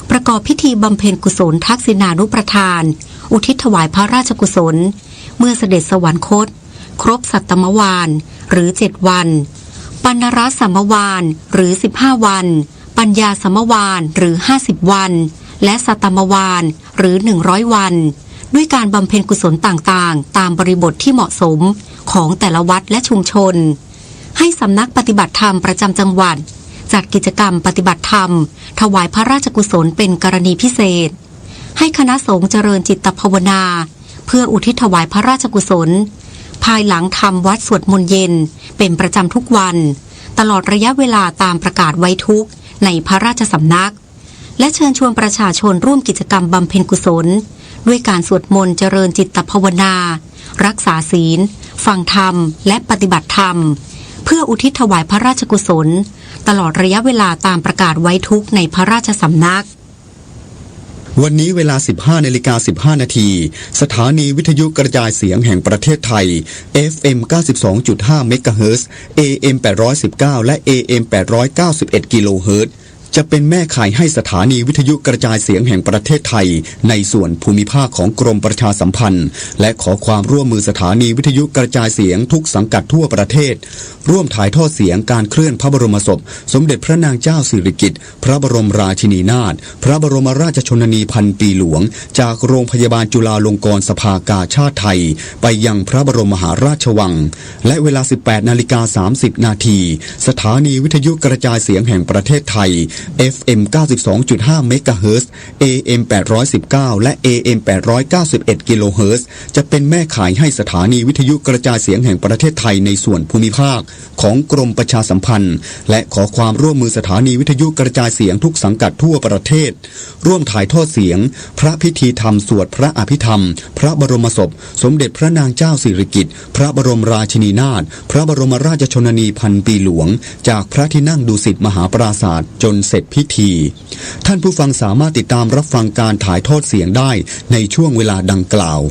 ประกอบพิธีบำเพ็ญกุศลทักษิณานุประทานอุทิศถวายพระราชกุศลเมื่อเสด็จสวรรคตครบสัตตมวาลหรือ7วันปัณณรสัมมวาลหรือ15วันปัญญาสัมมวาลหรือ50วันและสัตตมวาลหรือ100วันด้วยการบำเพ็ญกุศลต่างๆตามบริบทที่เหมาะสมของแต่ละวัดและชุมชนให้สำนักปฏิบัติธรรมประจำจังหวัดจัดกิจกรรมปฏิบัติธรรมถวายพระราชกุศลเป็นกรณีพิเศษให้คณะสงฆ์เจริญจิตภาวนาเพื่ออุทิศถวายพระราชกุศลภายหลังทำวัดสวดมนต์เย็นเป็นประจำทุกวันตลอดระยะเวลาตามประกาศไว้ทุกข์ในพระราชสำนักและเชิญชวนประชาชนร่วมกิจกรรมบำเพ็ญกุศลด้วยการสวดมนต์เจริญจิตภาวนารักษาศีลฟังธรรมและปฏิบัติธรรมเพื่ออุทิศถวายพระราชกุศลตลอดระยะเวลาตามประกาศไว้ทุกข์ในพระราชสำนักวันนี้เวลา 15:15 น.สถานีวิทยุกระจายเสียงแห่งประเทศไทย FM 92.5 เมกะเฮิรตซ์ AM 819 และ AM 891 กิโลเฮิรตซ์จะเป็นแม่ข่ายให้สถานีวิทยุกระจายเสียงแห่งประเทศไทยในส่วนภูมิภาคของกรมประชาสัมพันธ์และขอความร่วมมือสถานีวิทยุกระจายเสียงทุกสังกัดทั่วประเทศร่วมถ่ายทอดเสียงการเคลื่อนพระบรมศพสมเด็จพระนางเจ้าสิริกิติ์พระบรมราชินีนาถพระบรมราชชนนีพันปีหลวงจากโรงพยาบาลจุฬาลงกรณ์สภากาชาดไทยไปยังพระบรมมหาราชวังและเวลา 18:30 น.สถานีวิทยุกระจายเสียงแห่งประเทศไทยFM 92.5 เมกะเฮิรตซ์ AM 819 และ AM 891 กิโลเฮิรตซ์จะเป็นแม่ข่ายให้สถานีวิทยุกระจายเสียงแห่งประเทศไทยในส่วนภูมิภาคของกรมประชาสัมพันธ์และขอความร่วมมือสถานีวิทยุกระจายเสียงทุกสังกัดทั่วประเทศร่วมถ่ายทอดเสียงพระพิธีธรรมสวดพระอภิธรรมพระบรมศพสมเด็จพระนางเจ้าสิริกิติ์พระบรมราชินีนาถพระบรมราชชนนีพันปีหลวงจากพระที่นั่งดุสิตมหาปราสาทจนเสร็จพิธีท่านผู้ฟังสามารถติดตามรับฟังการถ่ายทอดเสียงได้ในช่วงเวลาดังกล่าว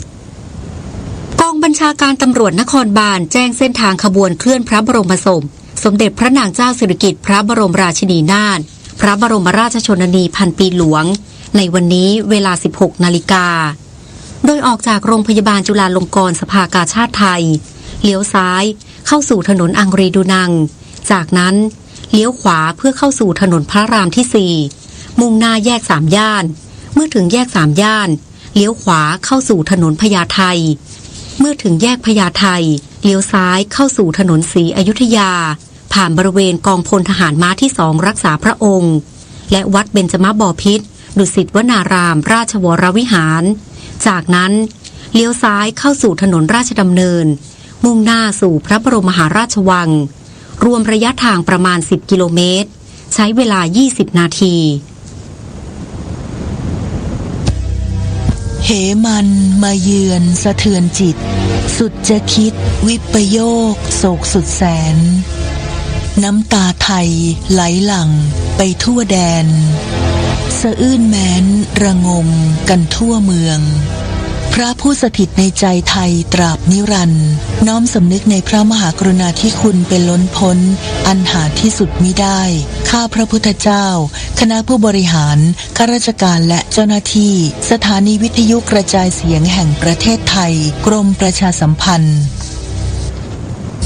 กองบัญชาการตำรวจนครบาลแจ้งเส้นทางขบวนเคลื่อนพระบรมศพสมเด็จพระนางเจ้าสิริกิติ์พระบรมราชินีนาถพระบรมราชชนนีพันปีหลวงในวันนี้เวลา 16 นาฬิกาโดยออกจากโรงพยาบาลจุฬาลงกรณ์สภากาชาดไทยเลี้ยวซ้ายเข้าสู่ถนนอังรีดูนังจากนั้นเลี้ยวขวาเพื่อเข้าสู่ถนนพระรามที่4มุ่งหน้าแยก3ย่านเมื่อถึงแยก3ย่านเลี้ยวขวาเข้าสู่ถนนพญาไทเมื่อถึงแยกพญาไทเลี้ยวซ้ายเข้าสู่ถนนศรีอยุธยาผ่านบริเวณกองพลทหารม้าที่2รักษาพระองค์และวัดเบญจมบพิตรดุสิตวนารามราชวรวิหารจากนั้นเลี้ยวซ้ายเข้าสู่ถนนราชดำเนินมุ่งหน้าสู่พระบรมมหาราชวังรวมระยะทางประมาณ10 กิโลเมตรใช้เวลา20 นาทีเหมันมาเยือนสะเทือนจิตสุดจะคิดวิปโยคโศกสุดแสนน้ำตาไทยไหลหลั่งไปทั่วแดนสะอื้นแม้นระงมกันทั่วเมืองพ ระผู้สถิตในใจไทยตราบนิรันดร์น้อมสำนึกในพระมหากรุณาธิคุณเป็นล้นพ้นอันหาที่สุดมิได้ข้าพระพุทธเจ้าคณะผู้บริหารข้าราชการและเจ้าหน้าที่สถานีวิทยุกระจายเสียงแห่งประเทศไทยกรมประชาสัมพันธ์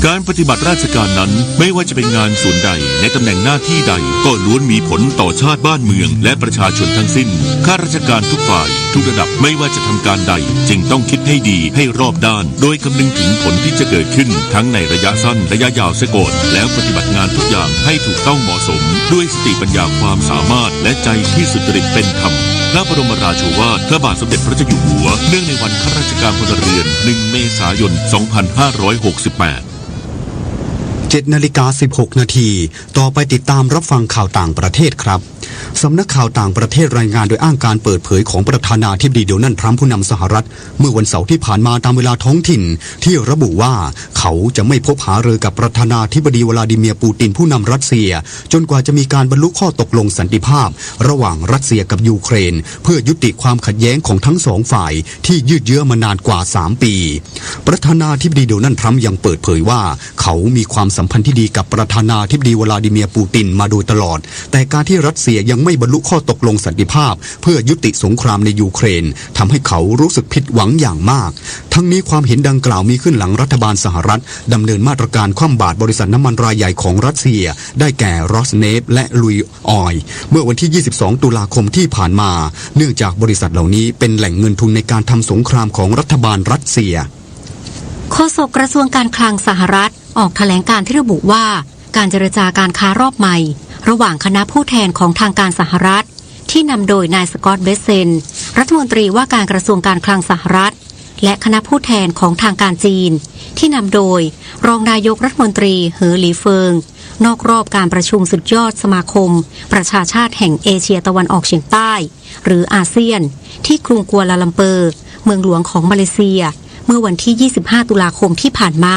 การปฏิบัติราชการนั้นไม่ว่าจะเป็นงานส่วนใดในตำแหน่งหน้าที่ใดก็ล้วนมีผลต่อชาติบ้านเมืองและประชาชนทั้งสิ้นข้าราชการทุกฝ่ายทุกระดับไม่ว่าจะทำการใดจึงต้องคิดให้ดีให้รอบด้านโดยคำนึงถึงผลที่จะเกิดขึ้นทั้งในระยะสั้นระยะยาวเสียก่อนแล้วปฏิบัติงานทุกอย่างให้ถูกต้องเหมาะสมด้วยสติปัญญาความสามารถและใจที่สุจริตเป็นธรรมพระบรมราโชวาทพระบาทสมเด็จพระเจ้าอยู่หัวเนื่องในวันข้าราชการพลเรือน1 เมษายน 2568 7:16 นาทีต่อไปติดตามรับฟังข่าวต่างประเทศครับสำนักข่าวต่างประเทศรายงานโดยอ้างการเปิดเผยของประธานาธิบดีโดนัลด์ทรัมป์ผู้นำสหรัฐเมื่อวันเสาร์ที่ผ่านมาตามเวลาท้องถิ่นที่ระบุว่าเขาจะไม่พบหารือกับประธานาธิบดีวลาดิเมียร์ปูตินผู้นำรัสเซียจนกว่าจะมีการบรรลุข้อตกลงสันติภาพระหว่างรัสเซียกับยูเครนเพื่อยุติความขัดแย้งของทั้งสองฝ่ายที่ยืดเยื้อมานานกว่า3 ปีประธานาธิบดีโดนัลด์ทรัมป์ยังเปิดเผยว่าเขามีความสัมพันธ์ที่ดีกับประธานาธิบดีวลาดิเมียร์ปูตินมาโดยตลอดแต่การที่รัสเซียยังไม่บรรลุข้อตกลงสันติภาพเพื่อยุติสงครามในยูเครนทำให้เขารู้สึกผิดหวังอย่างมากทั้งนี้ความเห็นดังกล่าวมีขึ้นหลังรัฐบาลสหรัฐดำเนินมาตรการคว่ำบาตรบริษัทน้ำมันรายใหญ่ของรัสเซียได้แก่รอสเนฟและลุยออยล์เมื่อวันที่22 ตุลาคมที่ผ่านมาเนื่องจากบริษัทเหล่านี้เป็นแหล่งเงินทุนในการทำสงครามของรัฐบาลรัสเซียโฆษกกระทรวงการคลังสหรัฐออกแถลงการที่ระบุว่าการเจรจาการค้ารอบใหม่ระหว่างคณะผู้แทนของทางการสหรัฐที่นำโดยนายสกอตต์ เบสเซนรัฐมนตรีว่าการกระทรวงการคลังสหรัฐและคณะผู้แทนของทางการจีนที่นำโดยรองนายกรัฐมนตรีเหอหลีเฟิงนอกรอบการประชุมสุดยอดสมาคมประชาชาติแห่งเอเชียตะวันออกเฉียงใต้หรืออาเซียนที่กรุงกัวลาลัมเปอร์เมืองหลวงของมาเลเซียเมื่อวันที่25 ตุลาคมที่ผ่านมา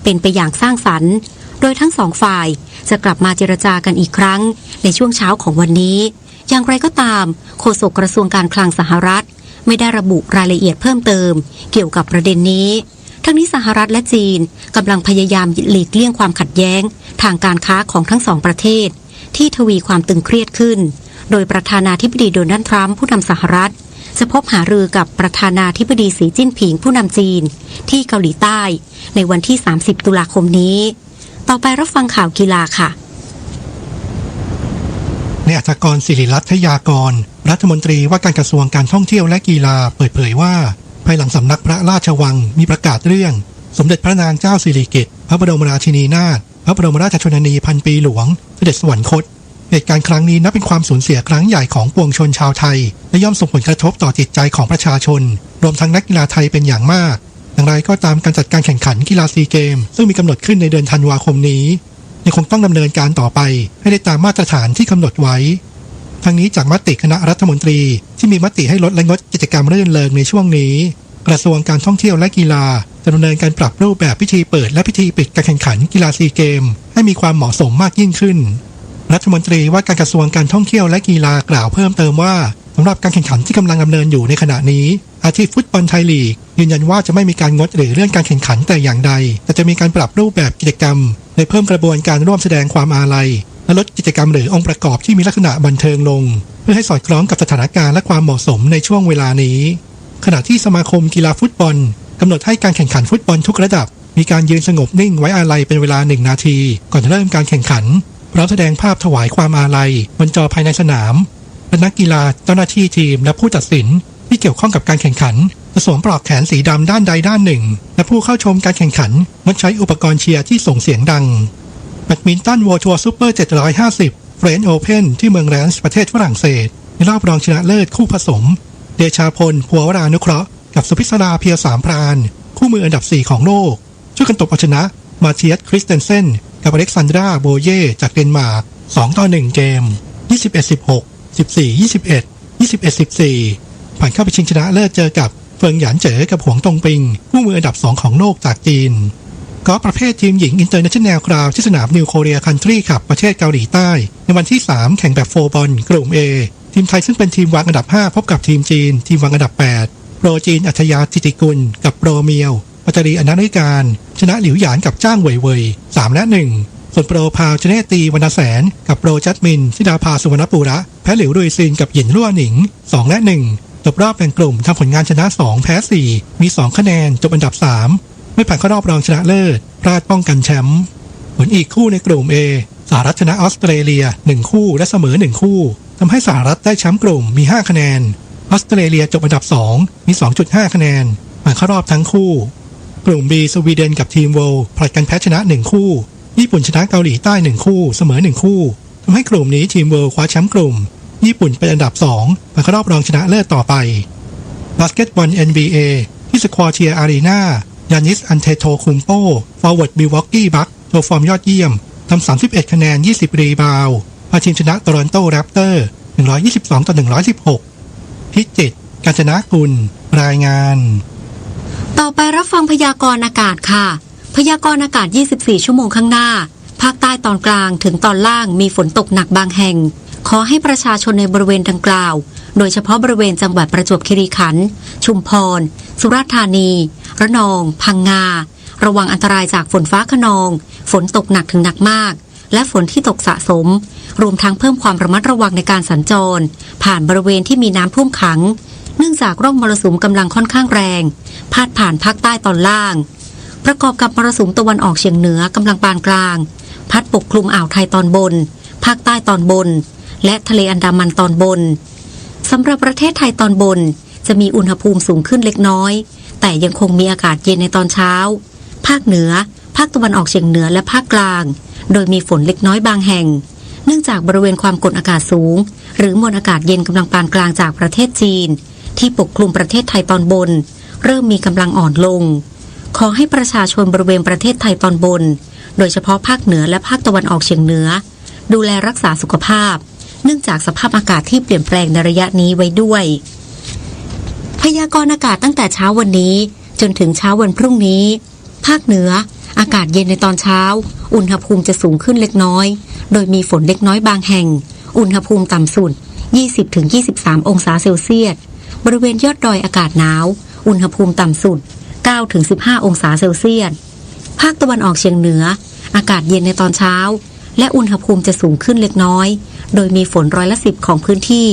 เป็นไปอย่างสร้างสรรค์โดยทั้งสองฝ่ายจะกลับมาเจรจากันอีกครั้งในช่วงเช้าของวันนี้อย่างไรก็ตามโฆษกกระทรวงการคลังสหรัฐไม่ได้ระบุรายละเอียดเพิ่มเติมเกี่ยวกับประเด็นนี้ทั้งนี้สหรัฐและจีนกำลังพยายามหลีกเลี่ยงความขัดแย้งทางการค้าของทั้งสองประเทศที่ทวีความตึงเครียดขึ้นโดยประธานาธิบดีโดนัลด์ทรัมป์ผู้นำสหรัฐจะพบหารือกับประธานาธิบดีสีจิ้นผิงผู้นำจีนที่เกาหลีใต้ในวันที่30 ตุลาคมนี้ต่อไปรับฟังข่าวกีฬาค่ะนายอัฐกร ศิริรัตยากรรัฐมนตรีว่าการกระทรวงการท่องเที่ยวและกีฬาเปิดเผยว่าภายหลังสำนักพระราชวังมีประกาศเรื่องสมเด็จพระนางเจ้าสิริกิติ์พระบรมราชินีนาถพระบรมราชชนนีพันปีหลวงเสด็จสวรรคตเหตุการณ์ครั้งนี้นับเป็นความสูญเสียครั้งใหญ่ของปวงชนชาวไทยและย่อมส่งผลกระทบต่อจิตใจของประชาชนรวมทั้งนักกีฬาไทยเป็นอย่างมากอย่างไรก็ตามการจัดการแข่งขันกีฬาซีเกมซึ่งมีกำหนดขึ้นในเดือนธันวาคมนี้ยังคงต้องดำเนินการต่อไปให้ได้ตามมาตรฐานที่กำหนดไว้ทั้งนี้จากมติคณะรัฐมนตรีที่มีมติให้ลดและงดกิจกรรมรื่นเริงในช่วงนี้กระทรวงการท่องเที่ยวและกีฬาจะดำเนินการปรับรูปแบบพิธีเปิดและพิธีปิดการแข่งขันกีฬาซีเกมให้มีความเหมาะสมมากยิ่งขึ้นรัฐมนตรีว่าการกระทรวงการท่องเที่ยวและกีฬากล่าวเพิ่มเติมว่าสำหรับการแข่งขันที่กำลังดำเนินอยู่ในขณะนี้อาทิฟุตบอลไทยลีกยืนยันว่าจะไม่มีการงดหรือเลื่อนการแข่งขันแต่อย่างใดแต่จะมีการปรับรูปแบบกิจกรรมโดยเพิ่มกระบวนการร่วมแสดงความอาลัยและลดกิจกรรมหรือองค์ประกอบที่มีลักษณะบันเทิงลงเพื่อให้สอดคล้องกับสถานการณ์และความเหมาะสมในช่วงเวลานี้ขณะที่สมาคมกีฬาฟุตบอลกำหนดให้การแข่งขันฟุตบอลทุกระดับมีการยืนสงบนิ่งไว้อาลัยเป็นเวลา1 นาทีก่อนจะเริ่มการแข่งขันพร้อมแสดงภาพถวายความอาลัยบนจอภายในสนามและนักกีฬาเจ้าหน้าที่ทีมและผู้ตัดสินที่เกี่ยวข้องกับการแข่งขันจะสวมปลอกแขนสีดำด้านใดด้านหนึ่งและผู้เข้าชมการแข่งขันงดใช้อุปกรณ์เชียร์ที่ส่งเสียงดังแบดมินตัน World Tour Super 750 French Open ที่เมืองแรนส์ประเทศฝรั่งเศสในรอบรองชนะเลิศคู่ผสมเดชาพลภัววรานุเคราะห์กับสุพิศราเพียรสามพรานคู่มืออันดับ4ของโลกช่วยกันตบเอาชนะมาเทียสคริสเตนเซนกับอเล็กซานดราโบเย่จากเดนมาร์ก2-1เกม 21-16 14-21 21-14 ผ่านเข้าไปชิงชนะเลิศเจอกับเฟิงหยานเจ๋อกับหวงตงปิงคู่มืออันดับ2ของโลกจากจีนกอล์ฟประเภททีมหญิงอินเตอร์เนชั่นแนลกราวที่สนามนิวโคเรียคันทรีขับประเทศเกาหลีใต้ในวันที่3แข่งแบบโฟร์บอลกลุ่ม A ทีมไทยซึ่งเป็นทีมวางอันดับ5พบกับทีมจีนทีมวางอันดับ8 โปรจีนอัจฉยาธิติกุลกับโปรเมียวปัตตรีอนันต์การชนะหลิวหยานกับจ้างเว่ยเว่ย3-1 ส่วนโปรพาวชนะตีวรรณแสนกับโปรจัดมินธิดาภาสุวรรณปูระแพ้หลิวรุยซินกับหยินรั่วหนิง2-1 จบรอบแบ่งกลุ่มทำผลงานชนะ2แพ้4มี2คะแนนจบอันดับ3ไม่ผ่านเข้ารอบรองชนะเลิศพลาดป้องกันแชมป์ผลอีกคู่ในกลุ่ม A สหรัฐชนะออสเตรเลีย1คู่และเสมอ1คู่ทำให้สหรัฐได้แชมป์กลุ่มมี5คะแนนออสเตรเลียจบอันดับ2มี 2.5 คะแนนผ่านเข้ารอบทั้งคู่กลุ่ม B สวีเดนกับทีมโวลผลัดกันแพ้ชนะ1คู่ญี่ปุ่นชนะเกาหลีใต้1คู่เสมอ1คู่ทำให้กลุ่มนี้ทีมโวลคว้าแชมป์กลุ่มญี่ปุ่นเป็นอันดับ2ผ่านเข้ารอบรองชนะเลิศต่อไปบาสเกตบอล NBA ที่สควอเทียอารีนายานิสอันเทโตคุมโปฟอร์เวิร์ดมิลวอกกี้บัคโชว์ฟอร์มยอดเยี่ยมทำ31คะแนน20รีบาวด์พาทีมชนะโตรอนโตแรปเตอร์122-116พิจิตรกาญจนกุลรายงานต่อไปรับฟังพยากรณ์อากาศค่ะพยากรณ์อากาศ24ชั่วโมงข้างหน้าภาคใต้ตอนกลางถึงตอนล่างมีฝนตกหนักบางแห่งขอให้ประชาชนในบริเวณดังกล่าวโดยเฉพาะบริเวณจังหวัดประจวบคีรีขันธ์ชุมพรสุราษฎร์ธานีระนองพังงาระวังอันตรายจากฝนฟ้าคะนองฝนตกหนักถึงหนักมากและฝนที่ตกสะสมรวมทั้งเพิ่มความระมัดระวังในการสัญจรผ่านบริเวณที่มีน้ำท่วมขังเนื่องจากร่องมรสุมกำลังค่อนข้างแรงพาดผ่านภาคใต้ตอนล่างประกอบกับมรสุมตะวันออกเฉียงเหนือกำลังปานกลางพัดปกคลุมอ่าวไทยตอนบนภาคใต้ตอนบนและทะเลอันดามันตอนบนสำหรับประเทศไทยตอนบนจะมีอุณหภูมิสูงขึ้นเล็กน้อยแต่ยังคงมีอากาศเย็นในตอนเช้าภาคเหนือภาคตะวันออกเฉียงเหนือและภาคกลางโดยมีฝนเล็กน้อยบางแห่งเนื่องจากบริเวณความกดอากาศสูงหรือมวลอากาศเย็นกำลังปานกลางจากประเทศจีนที่ปกคลุมประเทศไทยตอนบนเริ่มมีกำลังอ่อนลงขอให้ประชาชนบริเวณประเทศไทยตอนบนโดยเฉพาะภาคเหนือและภาคตะวันออกเฉียงเหนือดูแลรักษาสุขภาพเนื่องจากสภาพอากาศที่เปลี่ยนแปลงในระยะนี้ไว้ด้วยพยากรณ์อากาศตั้งแต่เช้าวันนี้จนถึงเช้าวันพรุ่งนี้ภาคเหนืออากาศเย็นในตอนเช้าอุณหภูมิจะสูงขึ้นเล็กน้อยโดยมีฝนเล็กน้อยบางแห่งอุณหภูมิต่ำสุด 20-23 องศาเซลเซียสบริเวณยอดดอยอากาศหนาวอุณหภูมิต่ำสุด 9-15 องศาเซลเซียสภาคตะวันออกเฉียงเหนืออากาศเย็นในตอนเช้าและอุณหภูมิจะสูงขึ้นเล็กน้อยโดยมีฝน10%ของพื้นที่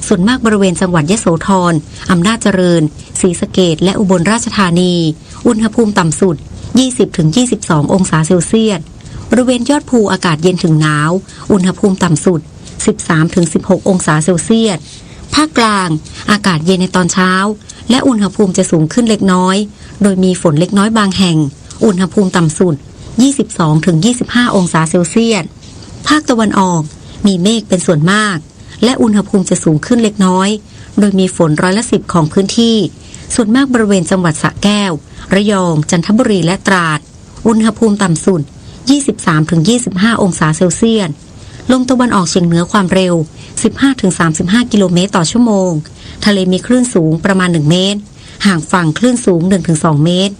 ส่วนมากบริเวณจังหวัดยโสธรอำนาจเจริญศรีสะเกษและอุบลราชธานีอุณหภูมิต่ำสุด 20-22 องศาเซลเซียสบริเวณยอดภูอากาศเย็นถึงหนาวอุณหภูมิต่ำสุด 13-16 องศาเซลเซียสภาคกลางอากาศเย็นในตอนเช้าและอุณหภูมิจะสูงขึ้นเล็กน้อยโดยมีฝนเล็กน้อยบางแห่งอุณหภูมิต่ำสุด 22-25 องศาเซลเซียสภาคตะวันออกมีเมฆเป็นส่วนมากและอุณหภูมิจะสูงขึ้นเล็กน้อยโดยมีฝน10%ของพื้นที่ส่วนมากบริเวณจังหวัดสระแก้วระยองจันทบุรีและตราดอุณหภูมิต่ำสุด 23-25 องศาเซลเซียสลมตะวันออกเฉียงเหนือความเร็ว 15-35 กิโลเมตรต่อชั่วโมงทะเลมีคลื่นสูงประมาณ1เมตรห่างฝั่งคลื่นสูง 1-2 เมตร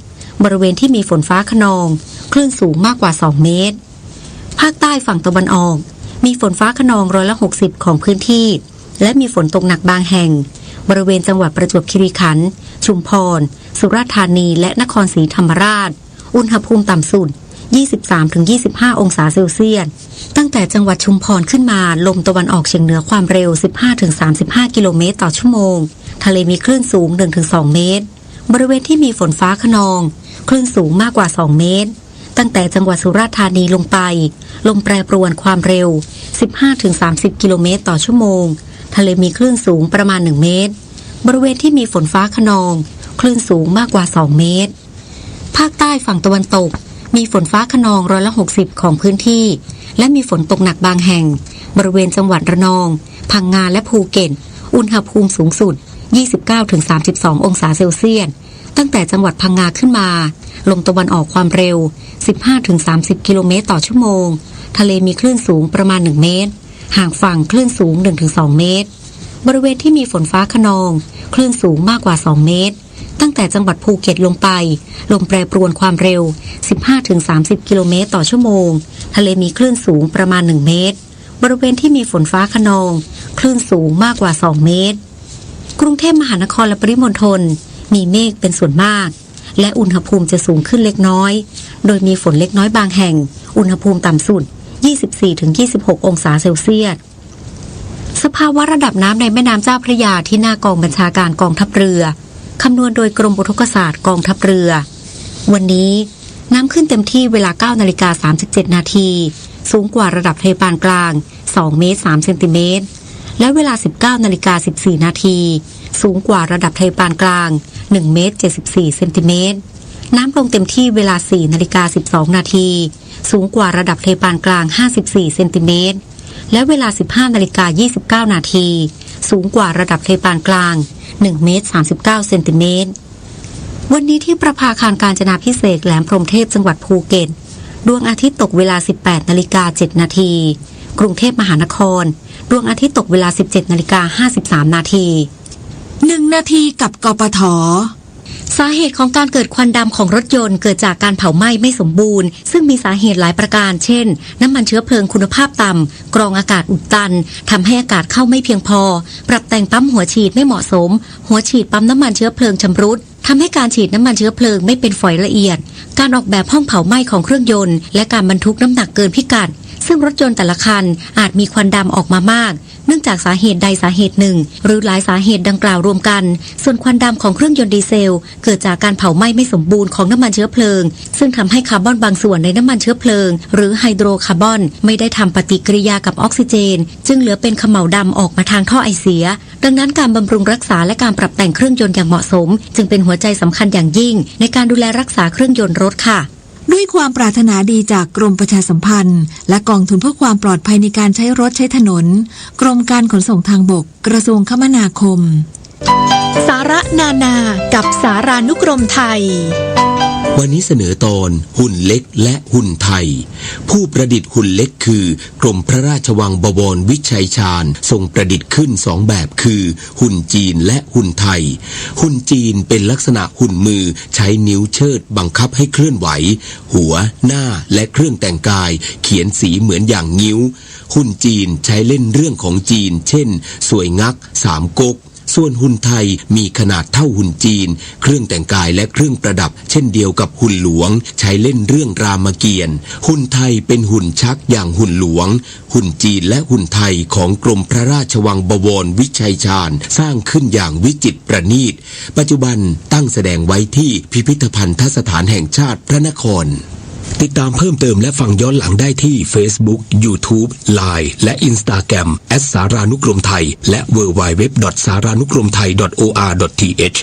บริเวณที่มีฝนฟ้าคะนองคลื่นสูงมากกว่า2เมตรภาคใต้ฝั่งตะวันออกมีฝนฟ้าคะนอง60%ของพื้นที่และมีฝนตกหนักบางแห่งบริเวณจังหวัดประจวบคีรีขันธ์ชุมพรสุราษฎร์ธานีและนครศรีธรรมราชอุณหภูมิต่ำสุด 23-25 องศาเซลเซียสตั้งแต่จังหวัดชุมพรขึ้นมาลมตะวันออกเฉียงเหนือความเร็ว 15-35 กิโลเมตรต่อชั่วโมงทะเลมีคลื่นสูง 1-2 เมตรบริเวณที่มีฝนฟ้าคะนองคลื่นสูงมากกว่า2เมตรตั้งแต่จังหวัดสุราษฎร์ธานีลงไปลมแปรปรวนความเร็ว 15-30 กิโลเมตรต่อชั่วโมงทะเลมีคลื่นสูงประมาณ1เมตรบริเวณที่มีฝนฟ้าคะนองคลื่นสูงมากกว่า2เมตรภาคใต้ฝั่งตะวันตกมีฝนฟ้าคะนอง60%ของพื้นที่และมีฝนตกหนักบางแห่งบริเวณจังหวัดระนองพังงาและภูเก็ตอุณหภูมิสูงสุด 29-32 องศาเซลเซียสตั้งแต่จังหวัดพังงาขึ้นมาลมตะวันออกความเร็ว 15-30 กิโลเมตรต่อชั่วโมงทะเลมีคลื่นสูงประมาณ1เมตรห่างฝั่งคลื่นสูง 1-2 เมตรบริเวณที่มีฝนฟ้าคะนองคลื่นสูงมากกว่า2เมตรตั้งแต่จังหวัดภูเก็ตลงไปลมแปรปรวนความเร็ว 15-30 กิโลเมตรต่อชั่วโมงทะเลมีคลื่นสูงประมาณ1เมตรบริเวณที่มีฝนฟ้าคะนองคลื่นสูงมากกว่า2เมตรกรุงเทพมหานครและปริมณฑล มีเมฆเป็นส่วนมากและอุณหภูมิจะสูงขึ้นเล็กน้อยโดยมีฝนเล็กน้อยบางแห่งอุณหภูมิต่ำสุด 24-26 องศาเซลเซียสสภาวะระดับน้ำในแม่น้ำเจ้าพระยาที่หน้ากองบัญชาการกองทัพเรือคำนวณโดยกรมอุทกศาสตร์กองทัพเรือวันนี้น้ำขึ้นเต็มที่เวลา 9:37 นาทีสูงกว่าระดับทะเลปานกลาง 2 เมตร 3 เซนติเมตรและเวลา 19:14 นาทีสูงกว่าระดับทะเลปานกลาง 1 เมตร 74 เซนติเมตรน้ำลงเต็มที่เวลา 4:12 นาทีสูงกว่าระดับทะเลปานกลาง 54 เซนติเมตรและเวลา 15:29 นาทีสูงกว่าระดับทะเลปานกลาง 1 เมตร 39 เซนติเมตรวันนี้ที่ประภาคารกาญจนาภิเษกแหลมพรหมเทพจังหวัดภูเก็ตดวงอาทิตย์ตกเวลา 18:07 นาทีกรุงเทพมหานครดวงอาทิตย์ตกเวลา 17:53 นาที 1 นาทีกับกปท.สาเหตุของการเกิดควันดำของรถยนต์เกิดจากการเผาไหม้ไม่สมบูรณ์ซึ่งมีสาเหตุหลายประการเช่นน้ำมันเชื้อเพลิงคุณภาพต่ำกรองอากาศอุดตันทำให้อากาศเข้าไม่เพียงพอปรับแต่งปั๊มหัวฉีดไม่เหมาะสมหัวฉีดปั๊มน้ำมันเชื้อเพลิงชำรุดทำให้การฉีดน้ำมันเชื้อเพลิงไม่เป็นฝอยละเอียดการออกแบบห้องเผาไหม้ของเครื่องยนต์และการบรรทุกน้ำหนักเกินพิกัดซึ่งรถยนต์แต่ละคันอาจมีควันดำออกมามากเนื่องจากสาเหตุใดสาเหตุหนึ่งหรือหลายสาเหตุดังกล่าวรวมกันส่วนควันดำของเครื่องยนต์ดีเซลเกิดจากการเผาไหม้ไม่สมบูรณ์ของน้ำมันเชื้อเพลิงซึ่งทำให้คาร์บอนบางส่วนในน้ำมันเชื้อเพลิงหรือไฮโดรคาร์บอนไม่ได้ทำปฏิกิริยากับออกซิเจนจึงเหลือเป็นเขม่าวดำออกมาทางท่อไอเสียดังนั้นการบำรุงรักษาและการปรับแต่งเครื่องยนต์อย่างเหมาะสมจึงเป็นหัวใจสำคัญอย่างยิ่งในการดูแลรักษาเครื่องยนต์รถค่ะด้วยความปรารถนาดีจากกรมประชาสัมพันธ์และกองทุนเพื่อความปลอดภัยในการใช้รถใช้ถนนกรมการขนส่งทางบกกระทรวงคมนาคมสาระนานากับสารานุกรมไทยวันนี้เสนอตอนหุ่นเล็กและหุ่นไทยผู้ประดิษฐ์หุ่นเล็กคือกรมพระราชวังบวรวิชัยชาญทรงประดิษฐ์ขึ้น2แบบคือหุ่นจีนและหุ่นไทยหุ่นจีนเป็นลักษณะหุ่นมือใช้นิ้วเชิดบังคับให้เคลื่อนไหวหัวหน้าและเครื่องแต่งกายเขียนสีเหมือนอย่างงิ้วหุ่นจีนใช้เล่นเรื่องของจีนเช่นสวยงักสามก๊กส่วนหุ่นไทยมีขนาดเท่าหุ่นจีนเครื่องแต่งกายและเครื่องประดับเช่นเดียวกับหุ่นหลวงใช้เล่นเรื่องรามเกียรติ์หุ่นไทยเป็นหุ่นชักอย่างหุ่นหลวงหุ่นจีนและหุ่นไทยของกรมพระราชวังบวรวิชัยชาญสร้างขึ้นอย่างวิจิตรประณีตปัจจุบันตั้งแสดงไว้ที่พิพิธภัณฑสถานแห่งชาติพระนครติดตามเพิ่มเติมและฟังย้อนหลังได้ที่ Facebook, YouTube, Line และ Instagram @ สารานุกรมไทยและ www.saranukromthai.or.th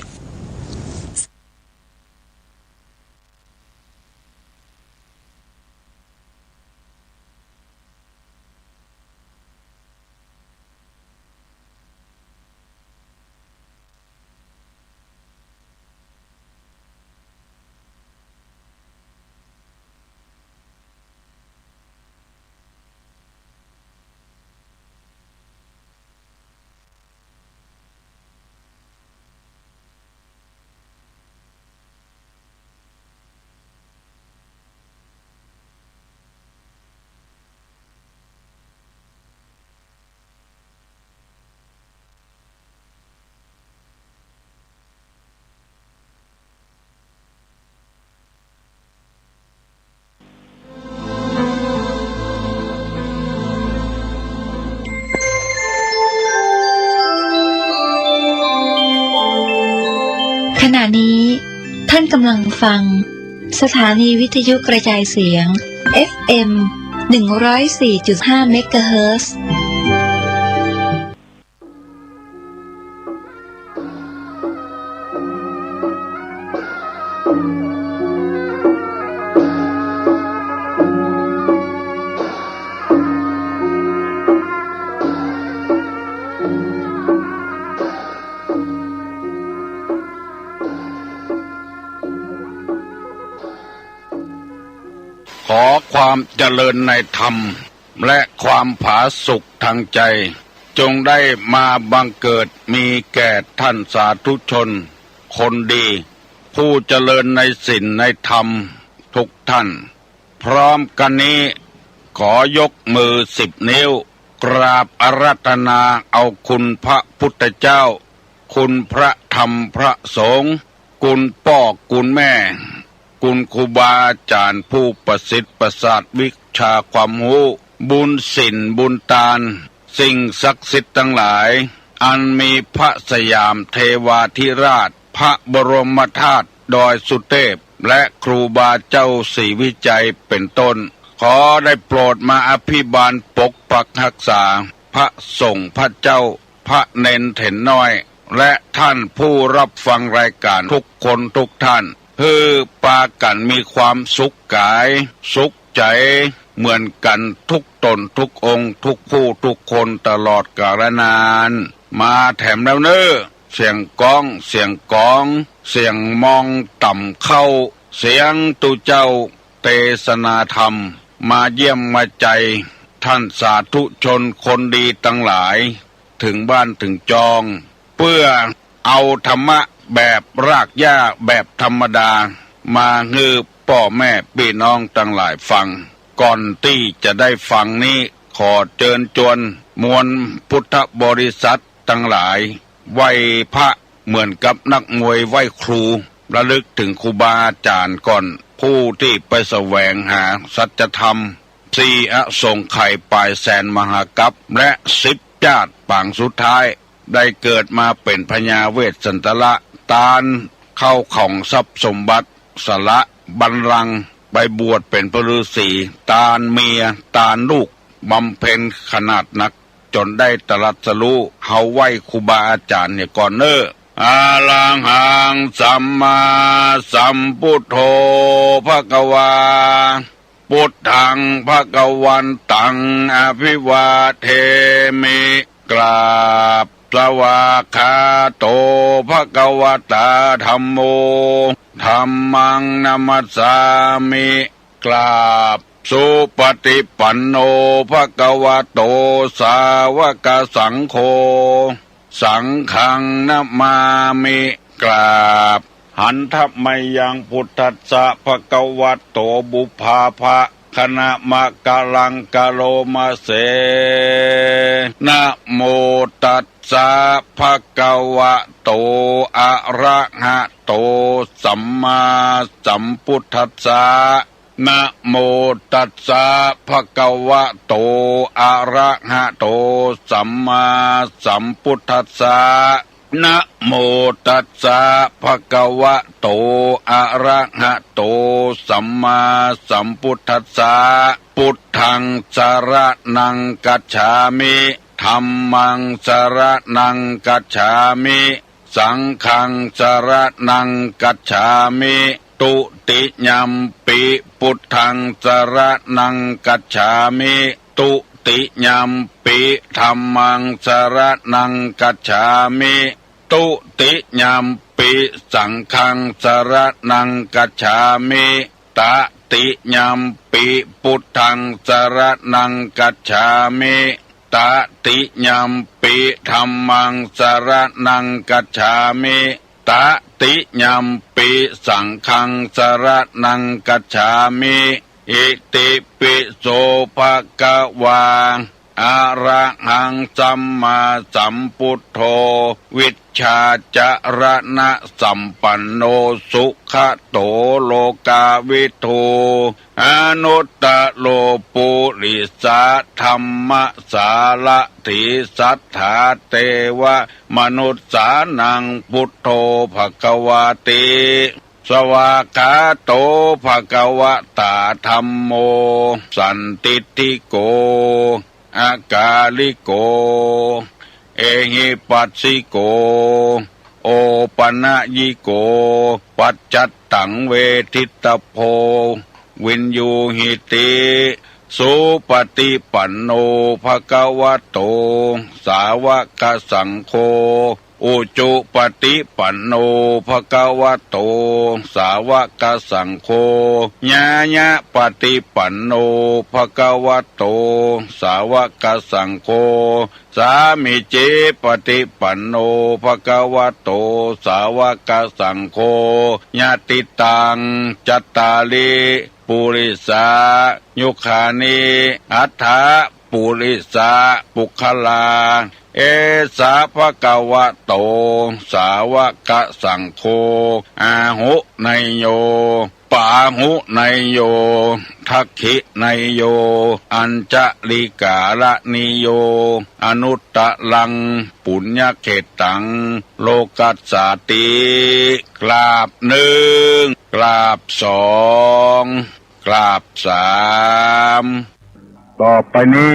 ขณะนี้ท่านกำลังฟังสถานีวิทยุกระจายเสียง FM 104.5 เมกะเฮิรตซ์ ขอความเจริญในธรรมและความผาสุกทางใจจงได้มาบังเกิดมีแก่ท่านสาธุชนคนดีผู้เจริญในศีลในธรรมทุกท่านพร้อมกันนี้ขอยกมือ10 นิ้วกราบอาราธนาเอาคุณพระพุทธเจ้าคุณพระธรรมพระสงฆ์ กุลพ่อกุลแม่กุลครูบาอาจารย์ผู้ประสิทธิ์ประสาทวิชาความรู้บุญศีลบุญทานสิ่งศักดิ์สิทธิ์ทั้งหลายอันมีพระสยามเทวาธิราชพระบรมธาตุดอยสุเทพและครูบาเจ้าศรีวิจัยเป็นต้นขอได้โปรดมาอภิบาลปกปักรักษาพระสงฆ์พระเจ้าพระเนนเถนน้อยและท่านผู้รับฟังรายการทุกคนทุกท่านเพื่อปากันมีความสุขกายสุขใจเหมือนกันทุกตนทุกองค์ทุกผู้ทุกคนตลอดกาลนานมาแถมแล้วเน้อเสียงก้องเสียงกองเสียงมองต่ำเข้าเสียงตุเจ้าเทศนาธรรมมาเยี่ยมมาใจท่านสาธุชนคนดีตั้งหลายถึงบ้านถึงจองเพื่อเอาธรรมะแบบรากหญ้าแบบธรรมดามาฮือพ่อแม่พี่น้องตั้งหลายฟังก่อนที่จะได้ฟังนี้ขอเชิญชวนมวลพุทธบริษัททั้งหลายไหว้พระเหมือนกับนักมวยไหว้ครูระลึกถึงครูบาอาจารย์ก่อนผู้ที่ไปแสวงหาสัจธรรมสี่อสงไขยปลายแสนมหากัปและ10 ชาติปางสุดท้ายได้เกิดมาเป็นพญาเวสสันตละตาลเข้าของทรัพย์สมบัติสละบัลลังก์ไปบวชเป็นพระฤาษีตาลเมียตาลลูกบำเพ็ญขนาดนักจนได้ตรัสรู้เฮาไหว้ครูบาอาจารย์เนี่ยก่อนเน้ออาลังหังสัมมาสัมพุทโธภควาพุทธังภควันตังอภิวาเทมิกราบสวากขาโตภควตาธัมโมธัมมังนัมมัสสามิกราบสุปฏิปันโนภควโตสาวกสังโฆสังฆังนะมามิกราบหันทัพไมยังพุทธัสสะภควโตบุพาภะคณะมะกะลังกะโลมาเสนะโมตัสสะภะคะวะโตอะระหะโตสัมมาสัมพุทธัสสะนะโมตัสสะภะคะวะโตอะระหะโตสัมมาสัมพุทธัสสะนะโมตัสสะภะคะวะโตอะระหะโตสัมมาสัมพุทธัสสะพุทธังสรณังกัจฉามิธัมมังสรณังกัจฉามิสังฆังสรณังกัจฉามิตุติยัมปิพุทธังสรณังกัจฉามิตุติยัมปิธัมมังสรณังกัจฉามิตุติยัมปิสังฆังสรณังกัจฉามิตติยัมปิพุทธังสรณังกัจฉามิตติยัมปิธัมมังสรณังกัจฉามิตติยัมปิสังฆังสรณังกัจฉามิอิติปิโสภะคะวาอะระหังสัมมาสัมพุทโธวิชชาจรณะสัมปันโนสุขโตโลกาวิทูอนุตตโลปุริสาธัมมสาละถิสัทธาเทวมนุษสานังพุทโธภควาติสวากขาโตภควตาธัมโมสันติติโกอากาลิโกเอหิปัสสิโกโอปนะยิโกปัจจัตตังเวทิตโพวินยูหิติสุปฏิปันโนภควโตสาวกสังโฆอุจุปฏิปันโนภควโตสาวกสังโฆญาญะปฏิปันโนภควโตสาวกสังโฆสามิเจปฏิปันโนภควโตสาวกสังโฆญาติตังจัตตาลิปุริสายุคานิอัฏฐปุริสาปุคลา เอสาภะคะวะโตสาวกสังโฆอาหุไนโยปาหุไนโยทักขิไนโยอัญจลิกาละนิโยอนุตตะลังปุญญเขตังโลกัสสาติกราบหนึ่งกราบสองกราบสามต่อไปนี้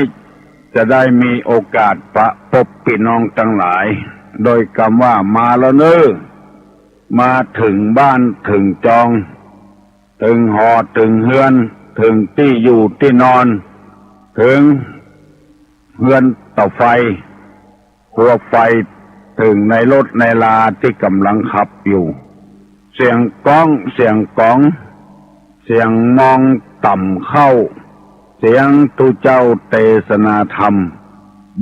จะได้มีโอกาสประพบพี่น้องทั้งหลายโดยคำว่ามาแล้วเนอมาถึงบ้านถึงจองถึงหอถึงเฮือนถึงที่อยู่ที่นอนถึงเฮือนเตาไฟครัวไฟถึงในรถในลาที่กำลังขับอยู่เสียงก้องเสียงก้องเสียงมองต่ำเข้าเสียงตุเจ้าเทศนาธรรม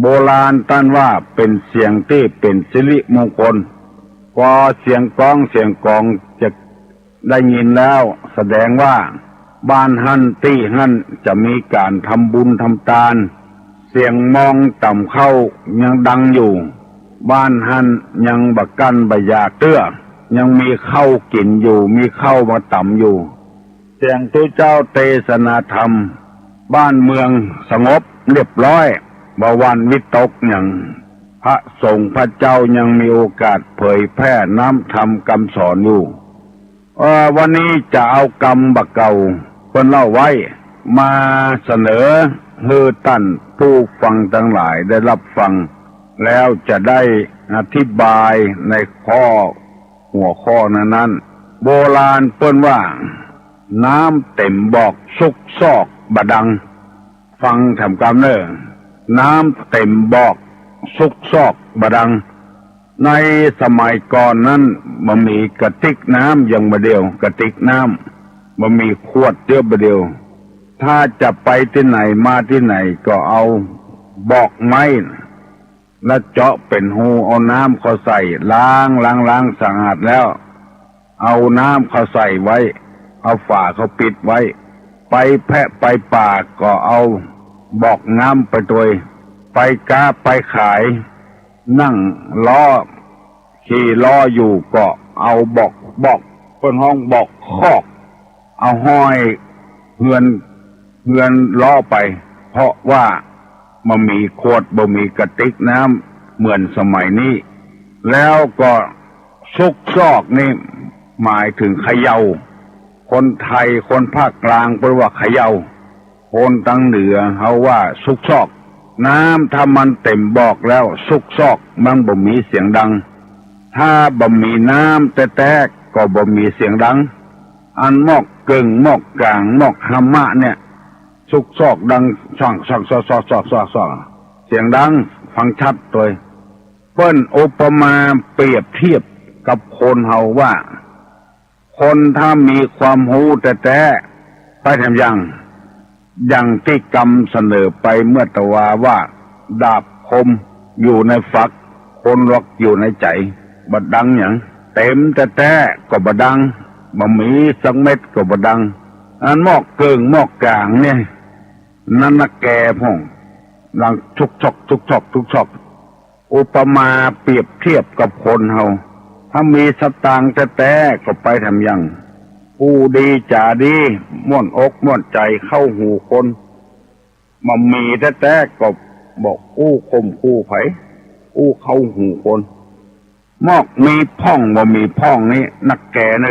โบราณท่านว่าเป็นเสียงที่เป็นสิริมงคลพอเสียงก้องเสียงกองจะได้ยินแล้วแสดงว่าบ้านหั่นตี้หั่นจะมีการทำบุญทำทานเสียงมองต่ำเข้ายังดังอยู่บ้านหั่นยังบักกันบะยาเตื้อยังมีข้าวกินอยู่มีข้าวมาต่ำอยู่เสียงตุเจ้าเทศนาธรรมบ้านเมืองสงบเรียบร้อยบ่หวั่นวิตกอย่างพระสงฆ์พระเจ้ายังมีโอกาสเผยแพร่น้ำธรรมคำสอนอยู่วันนี้จะเอากรรมบักเก่าเพิ่นเล่าไว้มาเสนอให้ท่านผู้ฟังทั้งหลายได้รับฟังแล้วจะได้อธิบายในหัวข้อนั้นโบราณเพิ่นว่าน้ำเต็มบอกซุกซอกบดังฟังทำกรรมเนอน้ำเต็มบอกซุกซอกบดังในสมัยก่อนนั้นมันมีกระติกน้ำอย่างบะเดียวกระติกน้ำมันมีขวดเดียวบะเดียวถ้าจะไปที่ไหนมาที่ไหนก็เอาบอกไม้แล้วเจาะเป็นหูเอาน้ำเขาใส่ล้างสะอาดแล้วเอาน้ำเขาใส่ไว้เอาฝาเขาปิดไว้ไปแพะไปป่าก็เอาบอกน้ำไปตัวไปก้าไปขายนั่งล้อขี่ล้ออยู่ก็เอาบอกเพิ่นห้องบอกคอกเอาห้อยเฮือนล้อไปเพราะว่ามันมีขวดบ่มีกระติกน้ำเหมือนสมัยนี้แล้วก็ซุกซอกนี่หมายถึงเขย่าคนไทยคนภาคกลางเรียกว่าเขย่าคนตั้งเหนือเขาว่าซุกซอกน้ำถ้ามันเต็มบอกแล้วซุกซอกมันบ่มีเสียงดังถ้าบ่มีน้ำแต่ก็บ่มีเสียงดังอันหมอกเกิงหมอกกลางหมอกหามะเนี่ยซุกซอกดังช่องเสียงดังฟังชัดตัวเปิ้นอุปมาเปรียบเทียบกับคนเฮาว่าคนถ้ามีความรู้แต่ไปทำอย่างที่กรรมเสนอไปเมื่อตะวาว่าดาบคมอยู่ในฝักคนล็อกอยู่ในใจบดดังอย่างเต็มแต่ก็บดดังบ่มีสักเม็ดก็บดดังอันหมอกเกิงหมอกกลางเนี่ยนั่นน่ะแก่พ่องดังทุกชอกอุปมาเปรียบเทียบกับคนเฮาถ้ามีสตางค์แต่ก็ไปทำอย่างผู้ดีจ่าดีม่วนอกม่วนใจเข้าหูคนมันมีแต่ก็บอกอู้คมคู่ไผอู้เข้าหูคนมอกมีพ่องบ่มีพ่องนี่นักแก่นึ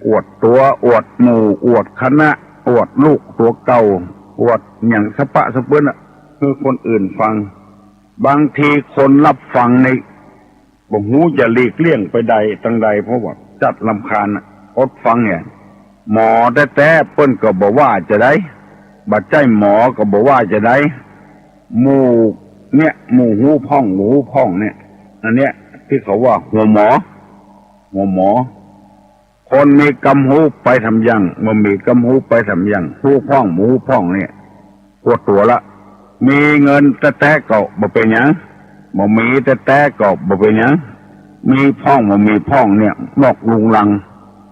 อวดตัวอวดหมู่อวดคณะอวดลูกตัวเก่าอวดอย่างสะปะสะเปิ้นคือคนอื่นฟังบางทีคนรับฟังในบ่ฮู้จะหลีกเลี่ยงไปใดตั้งใดเพราะว่าจัดรำคาญอดฟังเนี่ยหมอแต่เปิ้นก็บอกว่าจะได้บัดใจหมอก็บอกว่าจะได้หมู่หูพ่องเนี่ยอันเนี้ยที่เขาว่าหัวหมอคนมีกำหูไปทำยังมันมีกำหูไปทำยังหูพ่องเนี่ยปวดตัวละมีเงินแต่ก็บ่เป็นหยังบ่มีแต่ก็บ่เป็นหยังมีพ่องบ่มีพ่องเนี่ยหมอกลุงลัง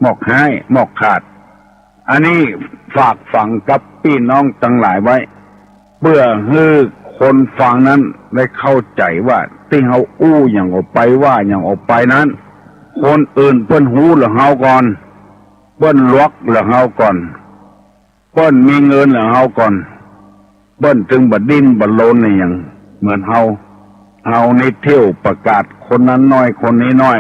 หมอกหายหมอกขาดอันนี้ฝากฝังกับพี่น้องทั้งหลายไว้เพื่อให้ค คนฟังนั้นได้เข้าใจว่าที่เฮาอู้อย่างออกไปว่าอย่างออกไปนั้นคนอื่นเพิ่นหูหรือเฮาก่อนเพิ่นลวกหรือเฮาก่อนเพิ่นมีเงินหรือเฮาก่อนเพิ่นถึงบัดดิ้นบัดโลนในอย่างเหมือนเฮานี่เที่ยวประกาศคนนั้นน้อยคนนี้น้อย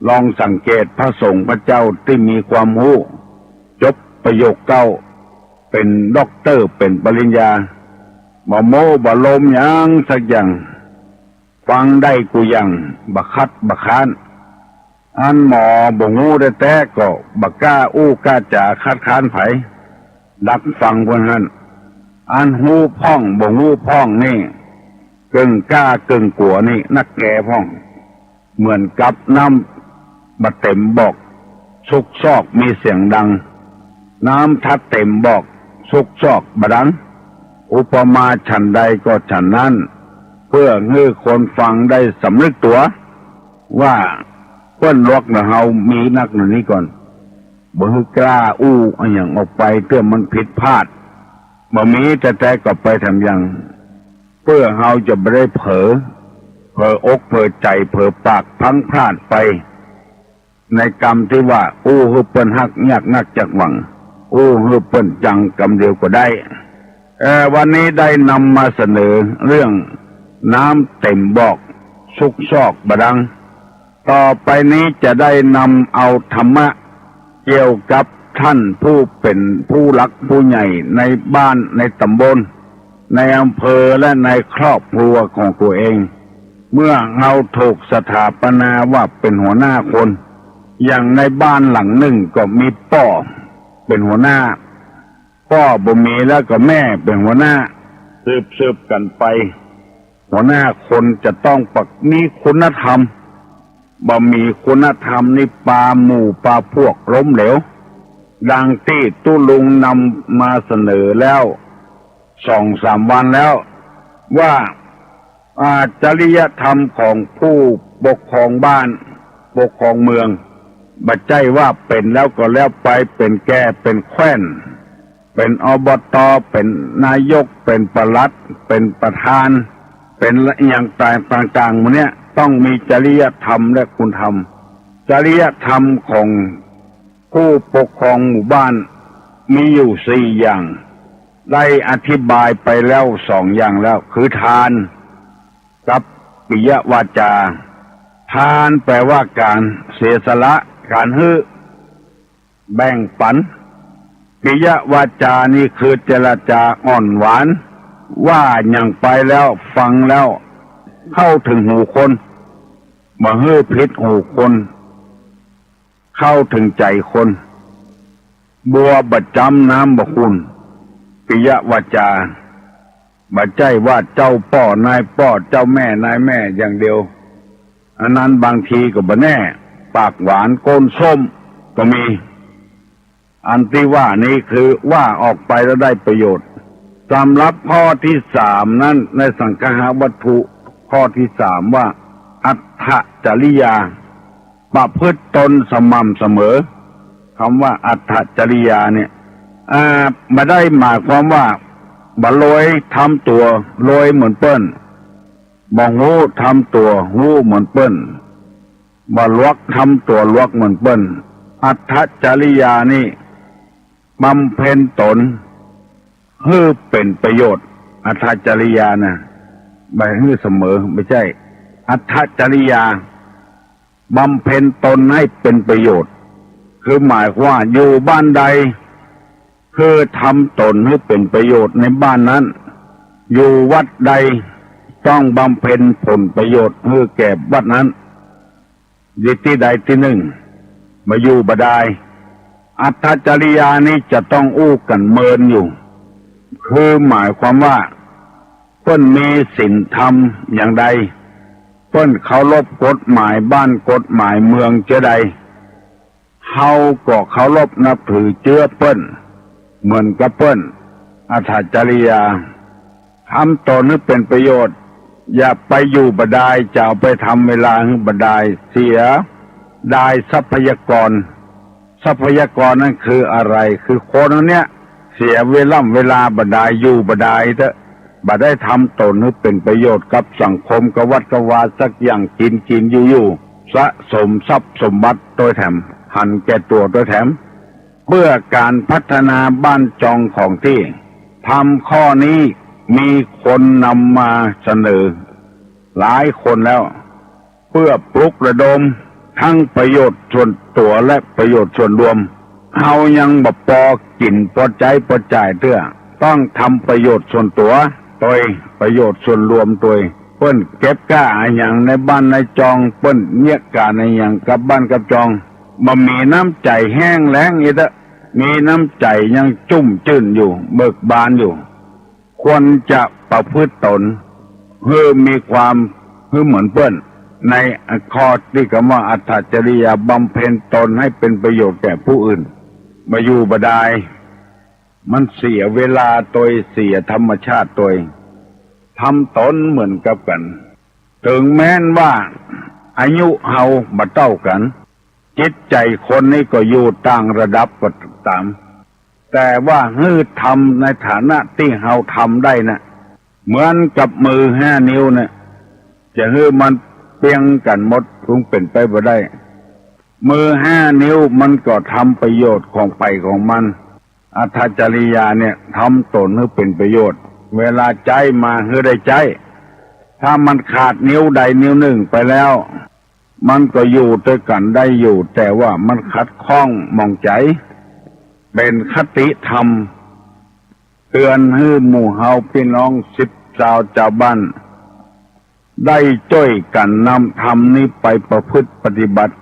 ลองสังเกตพระสงฆ์พระเจ้าที่มีความรู้จบประโยคเก้าเป็นด็อกเตอร์เป็นปริญญาบ่โม้บ่ลมหยังสักอย่างฟังได้กูยังบักคัดบักค้านอันหมอบ่งูได้แต่ก็บักกล้าอู้กล้าจ่าคัดค้านไผดักฟังเพิ่นหั่นอันหูพ่องบ่งูพ่องนี่กึ่งกล้ากึ่งกลัวนี่นักแก่พ่องเหมือนกับน้ำบัดเต็มบอกซุกซอกมีเสียงดังน้ำทัดเต็มบอกซุกซอกบดังอุปมาฉันใดก็ฉันนั้นเพื่อให้คนฟังได้สำนึกตัวว่าเพิ่นลวกนะเฮามีนักหนี้ก่อนบ่ฮึกล้าอู้อันอย่างออกไปเพื่อมันผิดพลาดบ่มีแต่ก็ไปทำอย่างเพื่อเฮาจะไม่ได้เผลออกเผลอใจเผลอปากพังพลาดไปในกรรมที่ว่าอู้ฮึเปิ้นฮักยากนักจักหวังอู้ฮึเปิ้นจังกรรมเดียวก็ได้วันนี้ได้นำมาเสนอเรื่องน้ำเต็มบอกซุกซอกบดังต่อไปนี้จะได้นำเอาธรรมะเกี่ยวกับท่านผู้เป็นผู้หลักผู้ใหญ่ในบ้านในตำบลในอำเภอและในครอบครัวของตัวเองเมื่อเราถูกสถาปนาว่าเป็นหัวหน้าคนอย่างในบ้านหลังหนึ่งก็มีพ่อเป็นหัวหน้าพ่อบ่มีแล้วก็แม่เป็นหัวหน้าสืบกันไปหัวหน้าคนจะต้องมีคุณธรรมบ่มีคุณธรรมนี่ปาหมู่ปาพวกล้มเหลวดังที่ตุลุงนำมาเสนอแล้ว2-3 วันแล้วว่าจริยธรรมของผู้ปกครองบ้านปกครองเมืองบัดใจว่าเป็นแล้วก็แล้วไปเป็นแก่เป็นแคว้นเป็นอบต.เป็นนายกเป็นปลัดเป็นประธานเป็นอย่างต่างๆมันเนี่ยต้องมีจริยธรรมและคุณธรรมจริยธรรมของผู้ปกครองหมู่บ้านมีอยู่4 อย่างได้อธิบายไปแล้ว2 อย่างแล้วคือทานกับปิยวาจาทานแปลว่าการเสียสละการให้แบ่งปันปิยวาจานี่คือเจรจาอ่อนหวานว่าอย่างไปแล้วฟังแล้วเข้าถึงหูคนบ่ให้ผิดหูคนเข้าถึงใจคนบัวบัดจำน้ำบ่คุณปิยวาจาบ่ใจว่าเจ้าพ่อนายพ่อเจ้าแม่นายแม่อย่างเดียวอันนั้นบางทีก็บ่แน่ปากหวานโกนส้มก็มีอันที่ว่านี้คือว่าออกไปแล้วได้ประโยชน์สำหรับข้อที่3นั้นในสังฆาวัตถุข้อที่3ว่าอัตถจริยาประพฤติตนสม่ำเสมอคำว่าอัตถจริยาเนี่ยไม่ได้หมายความว่าบ่ลอยทำตัวลอยเหมือนเปิ้นบ่ฮู้ทำตัวฮู้เหมือนเปิ้นบ่ลวกทำตัวลวกเหมือนเปิ้นอัตถจริยานี่บำเพ็ญตนให้เป็นประโยชน์อัตถจริยานะไม่ให้เสมอไม่ใช่อัตถจริยาบำเพ็ญตนให้เป็นประโยชน์คือหมายว่าอยู่บ้านใดคือทำตนให้เป็นประโยชน์ในบ้านนั้นอยู่วัดใดต้องบำเพ็ญผลประโยชน์ให้แก่วัดนั้นที่ใดที่หนึ่งมาอยู่บ่ได้อัตถจริยานี้จะต้องอู้กันเมินอยู่คือหมายความว่าเพิ่นมีศีลธรรมอย่างใดเพิ่นเคารพกฎหมายบ้านกฎหมายเมืองเจใดเฮาก็เคารพนับถือเจือเปิ้นเหมือนกับเปิ้นอัตถจริยาทำตนให้เป็นประโยชน์อย่าไปอยู่บ่ได้จะเอาไปทำเวลาให้บ่ได้เสียได้ทรัพยากรนั่นคืออะไรคือคนเนี้ยเสียเวลาบ่ได้อยู่บ่ได้เถอะ บ่ได้ทำตนให้เป็นประโยชน์กับสังคมกวัดกวาสักอย่างกินอยู่สะสมทรัพย์สมบัติโดยแถมหันแก่ตัวโดยแถมเพื่อการพัฒนาบ้านจองของที่ทำข้อนี้มีคนนำมาเสนอหลายคนแล้วเพื่อปลุกระดมทั้งประโยชน์ส่วนตัวและประโยชน์ส่วนรวมเฮายังบ่พอกินพอใจพอจ่ายเตื้อต้องทำประโยชน์ส่วนตัวโดยประโยชน์ส่วนรวมโดยเปิ้นเก็บก้าอย่างในบ้านในจองเปิ้นเนียกกาในอย่างกับบ้านกับจองบ่มีน้ำใจแห้งแล้งอีกแล้วมีน้ำใจยังจุ่มจื่นอยู่เบิกบานอยู่ควรจะประพฤติตนเพื่อมีความเพื่อเหมือนเปิ้นในข้อที่คำว่าอัตถจริยาบำเพ็ญตนให้เป็นประโยชน์แก่ผู้อื่นมาอยู่บ่ได้มันเสียเวลาโดยเสียธรรมชาติโดยทำตนเหมือนกับกันถึงแม้นว่าอายุเฮาบ่เท่ากันจิตใจคนนี้ก็อยู่ต่างระดับก็ตามแต่ว่าฮื้อทำในฐานะที่เฮาทำได้นะเหมือนกับมือ5 นิ้วนะจะฮื้อมันเปียงกันหมดคงเป็นไปบ่ได้มือ5 นิ้วมันก็ทำประโยชน์ของไปของมันอัตถจริยาเนี่ยทำตนให้เป็นประโยชน์เวลาใจมาให้ได้ใจถ้ามันขาดนิ้วใดนิ้วหนึ่งไปแล้วมันก็อยู่ด้วยกันได้อยู่แต่ว่ามันขัดข้องมองใจเป็นคติธรรมเตือนให้หมู่เฮาพี่น้อง10 ชาวบ้านได้ช่วยกันนำธรรมนี้ไปประพฤติปฏิบัติ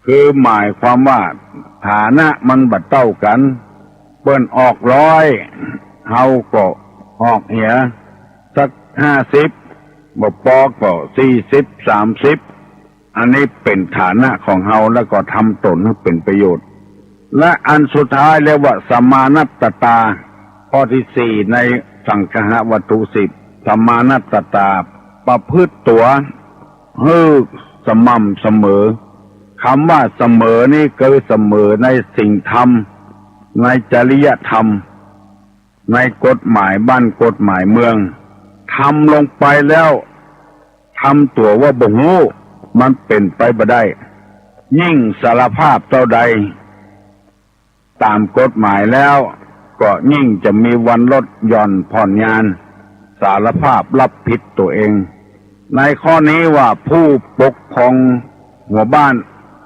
คือหมายความว่าฐานะมันบัดเท่ากันเปิ้นออก100เฮาก็ออกเหียสัก50บ่พอก็40 30อันนี้เป็นฐานะของเฮาแล้วก็ทำตนให้เป็นประโยชน์และอันสุดท้ายเรียกว่าสมานัตตาข้อที่4ในสังคหวัตถุ10สมานัตตาประพฤติตัวให้สม่ำเสมอคำว่าเสมอนี่คือเสมอในสิ่งธรรมในจริยธรรมในกฎหมายบ้านกฎหมายเมืองทำลงไปแล้วทำตัวว่าบ่ฮู้มันเป็นไปบ่ได้ยิ่งสารภาพเท่าใดตามกฎหมายแล้วก็ยิ่งจะมีวันลดหย่อนผ่อนงานสารภาพรับผิดตัวเองในข้อนี้ว่าผู้ปกครองหัวบ้าน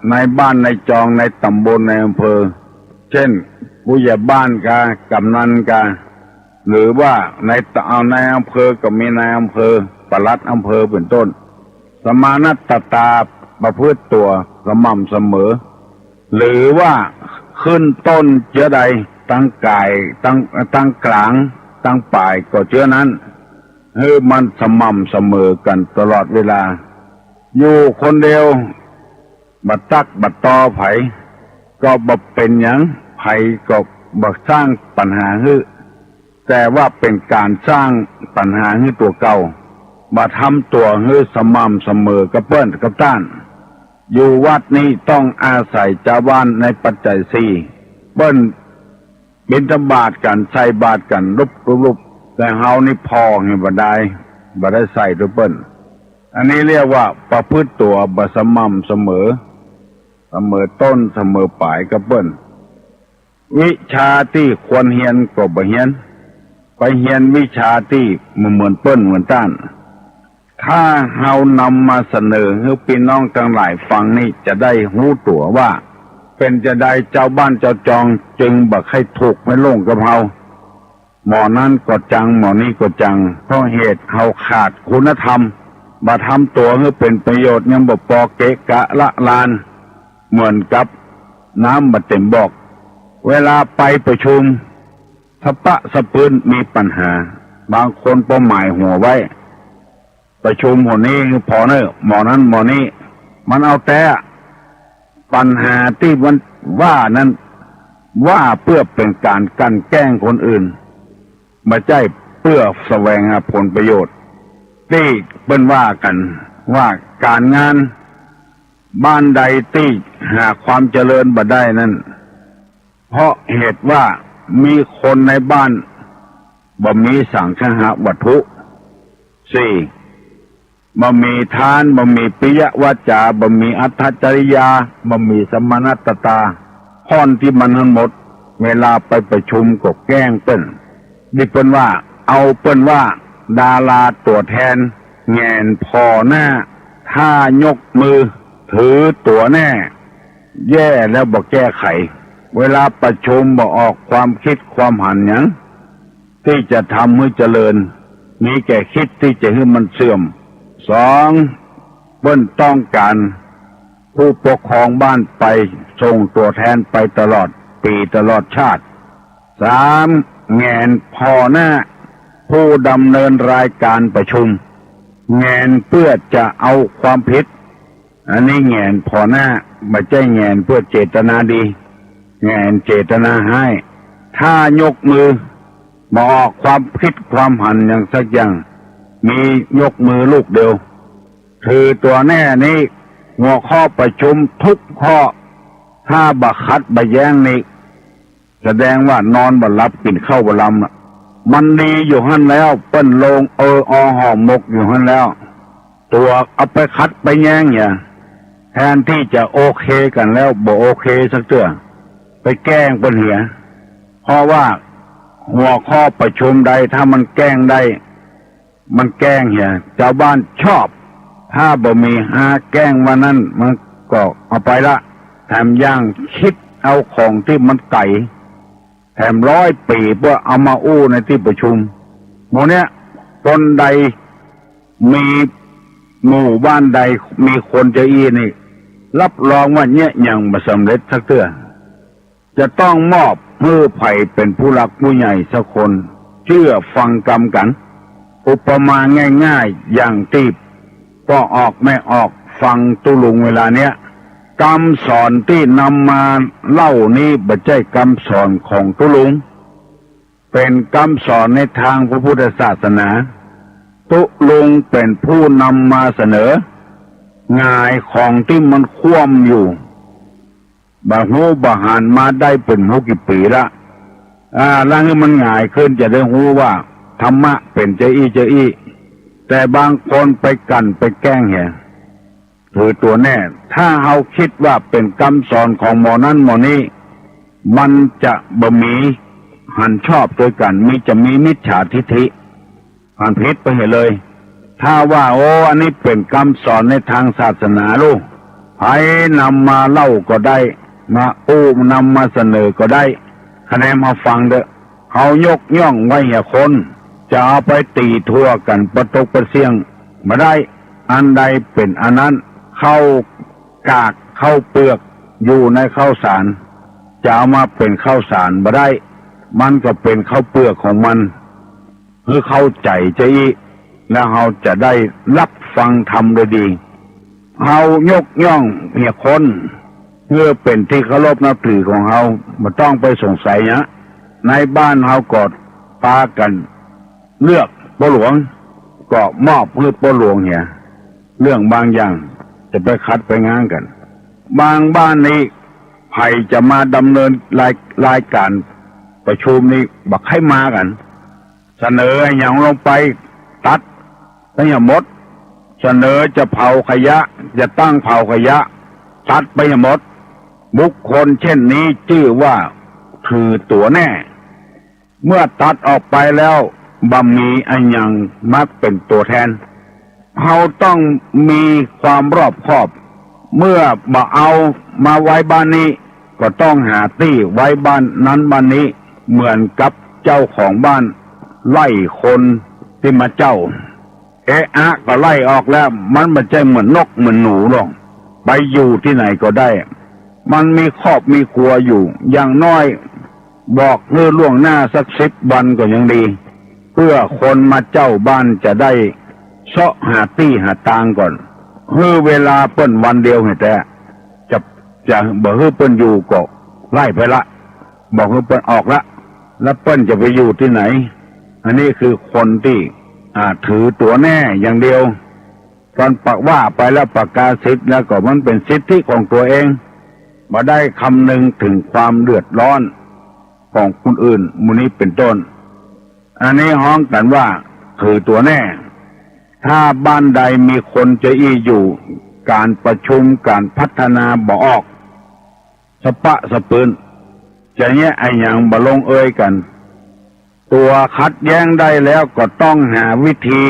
ในบ้านในจองในตำบลในอำเภอเช่นผู้ใหญ่บ้านกากำนันกาหรือว่าในอำเภอก็มีนายอำเภอปลัดอำเภอเป็นต้นสมานัตตาประพฤติตัวสม่ำเสมอหรือว่าขึ้นต้นเชื้อใดตั้งกายตั้งกลางตั้งปลายก็เชื้อนั้นให้มันสม่ำเสมอกันตลอดเวลาอยู่คนเดียวบัดตักบัดตอไผก็บ่เป็นหยังไผก็บ่สร้างปัญหาให้แต่ว่าเป็นการสร้างปัญหาให้ตัวเก่ามาทำตัวให้สม่ำเสมอกับเปิ้นกับต้านอยู่วัดนี้ต้องอาศัยชาวบ้านในปัจจัย4เปิ้นบิณฑบาตกันใส่บาตรกันรุบแต่เฮานี่พอให้บ่ได้ใส่ด้วยเปิ้นอันนี้เรียกว่าประพฤติตัวบ่สม่ำเสมอต้นเสมอปลายกับเปิ้นวิชาที่ควรเรียนก็บ่เรียนไปเรียนวิชาที่เหมือนเปิ้นเหมือนต้านถ้าเฮานำมาเสนอให้พี่น้องทั้งหลายฟังนี่จะได้รู้ตัวว่าเป็นจะได้เจ้าบ้านเจ้าจองจึงบ่ให้ถูกไม่ลงกับเฮาหมอนั้นก็จังหมอนี้ก็จังเพราะเหตุเฮาขาดคุณธรรมบ่ทำตัวให้เป็นประโยชน์ยังบ่พอเกะกะละลานเหมือนกับน้ำบ่เต็มบอกเวลาไปประชุมสะปะสะปืนมีปัญหาบางคนเป้าหมายหัวไว้ประชุมหัวนี้คือพอเนอะหมอนั้นหมอนี้มันเอาแต่ปัญหาที่มันว่านั้นว่าเพื่อเป็นการกั้นแกล้งคนอื่นไม่ใช่เพื่อแสวงหาผลประโยชน์ที่เป็นว่ากันว่าการงานบ้านใดที่หาความเจริญบ่ได้นั้นเพราะเหตุว่ามีคนในบ้าน บ่มีสังฆะวัตถุ 4. บ่มีทานบ่มีปิยวาจาบ่มีอัตถจริยาบ่มีสมณัตตาพรที่มันทั้งหมดเวลาไปประชุมก็แกล้งเปิ้นนี่เปิ้นว่าเอาเปิ้นว่าดาราตัวแทนแงนพอหน้าถ้ายกมือถือตัวแน่แย่แล้วบ่แก้ไขเวลาประชุมบ่ออกความคิดความหันหยังที่จะทำให้เจริญมีแก่คิดที่จะให้มันเสื่อม 2. เปิ้นต้องการผู้ปกครองบ้านไปส่งตัวแทนไปตลอดปีตลอดชาติ 3. แงนพอหน้าผู้ดำเนินรายการประชุมแงนเพื่อจะเอาความผิดอันนี้แงนพอหน้าไม่ใช่แงนเพื่อเจตนาดีแงนเจตนาให้ถ้ายกมือมาออกความคิดความหันอย่างสักอย่างมียกมือลูกเดียวคือตัวแน่นี้หัวข้อประชุมทุกข้อถ้าบักคัดบักแย้งนี้แสดงว่านอนบ่หลับกินข้าวบ่ลำน่ะมันดีอยู่หั่นแล้วเปิ้นลงห่อหมกอยู่หั่นแล้วตัวเอาไปคัดไปแย้งเนี่ยแทนที่จะโอเคกันแล้วบ่โอเคสักเตื้อไปแกล้งเปิ้นเหียเพราะว่าหัวข้อประชุมใดถ้ามันแกล้งได้มันแกล้งเหียชาวบ้านชอบถ้าบ่มีหาแกล้งวันนั้นมันก็เอาไปละแถมย่างคิดเอาของที่มันไก่แถม100 ปีเพื่อเอามาอู้ในที่ประชุมโมเนี้ยคนใดมีหมู่บ้านใดมีคนจะอี้นี่รับรองว่าเนี่ยยังบ่สำเร็จสักเตื้อจะต้องมอบมือไผ่เป็นผู้หลักผู้ใหญ่สักคนเชื่อฟังกรรมกันอุปมาง่ายๆอย่างที่ก็ออกไม่ออกฟังตุลุงเวลาเนี้ยคำสอนที่นำมาเล่านี้ไม่ใช่คำสอนของตุลุงเป็นคำสอนในทางพระพุทธศาสนาตุลุงเป็นผู้นำมาเสนอหงายของที่มันคว่ำอยู่บางหูบางหันมาได้เป็นหูกี่ปีละแล้วให้มันหงายขึ้นจะได้หูว่าธรรมะเป็นเจอี้แต่บางคนไปกันไปแกล้งเหี้ยถือตัวแน่ถ้าเอาคิดว่าเป็นคำสอนของหมอนั้นหมอนี้มันจะบ่มีหันชอบด้วยกันจะมีมิจฉาทิฐิหันผิดไปเลยถ้าว่าโอ้อันนี้เป็นคำสอนในทางศาสนาลูกให้นำมาเล่าก็ได้มานำมาเสนอก็ได้คะแนนมาฟังเด้อเขายกย่องไว้อย่าคนจะเอาไปตีทั่วกันประตกประเสียงมาได้อันใดเป็นอันนั้นเข้ากากเข้าเปลือกอยู่ในข้าวสารจะเอามาเป็นข้าวสารมาได้มันก็เป็นข้าวเปลือกของมันเพื่อเข้าใจจะอีแล้วเราจะได้รับฟังธรรมโดยดีเรายกย่องเพียคนเพื่อเป็นที่เคารพนับถือของเราไม่ต้องไปสงสัยนะในบ้านเรากอดปากันเลือกพ่อหลวงก็มอบเพื่อพ่อหลวงเหียเรื่องบางอย่างจะไปคัดไปง้างกันบางบ้านนี้ใครจะมาดำเนินรายการประชุมนี้บักให้มากันเสนออย่างลงไปตัดทั้งหมดเสนอจะเผาขยะจะตั้งเผาขยะตัดไปหมดบุคคลเช่นนี้ชื่อว่าคือตัวแน่เมื่อตัดออกไปแล้วบ่มีอันยังมักเป็นตัวแทนเราต้องมีความรอบคอบเมื่อบ่เอามาไว้บ้านนี้ก็ต้องหาที่ไว้บ้านนั้นบ้านนี้เหมือนกับเจ้าของบ้านไล่คนที่มาเจ้าก็ไล่ออกแล้วมันไม่ใช่เหมือนนกเหมือนหนูหรอกไปอยู่ที่ไหนก็ได้มันมีครอบมีครัวอยู่อย่างน้อยบอกเมื่อล่วงหน้าสัก10 วันก็ยังดีเพื่อคนมาเจ้าบ้านจะได้เสาะหาตี้หาตางก่อนเวลาเปิ้นวันเดียวแต่จะบอกเปิ้นอยู่ก็ไล่ไปละบอกเปิ้นออกละแล้วเปิ้นจะไปอยู่ที่ไหนอันนี้คือคนที่ถือตัวแน่อย่างเดียวตอนปักว่าไปแล้วประกาศสิทธิ์แล้วก็มันเป็นสิทธิของตัวเองมาได้คำนึงถึงความเดือดร้อนของคนอื่นมูนี้เป็นต้น อันนี้ฮ้องกันว่าคือตัวแน่ถ้าบ้านใดมีคนจะอี้อยู่การประชุมการพัฒนาบ่ออกสะปะสะปืนจะแย่ไอ้อย่างบ่ลงเอ่ยกันตัวคัดแย้งได้แล้วก็ต้องหาวิธี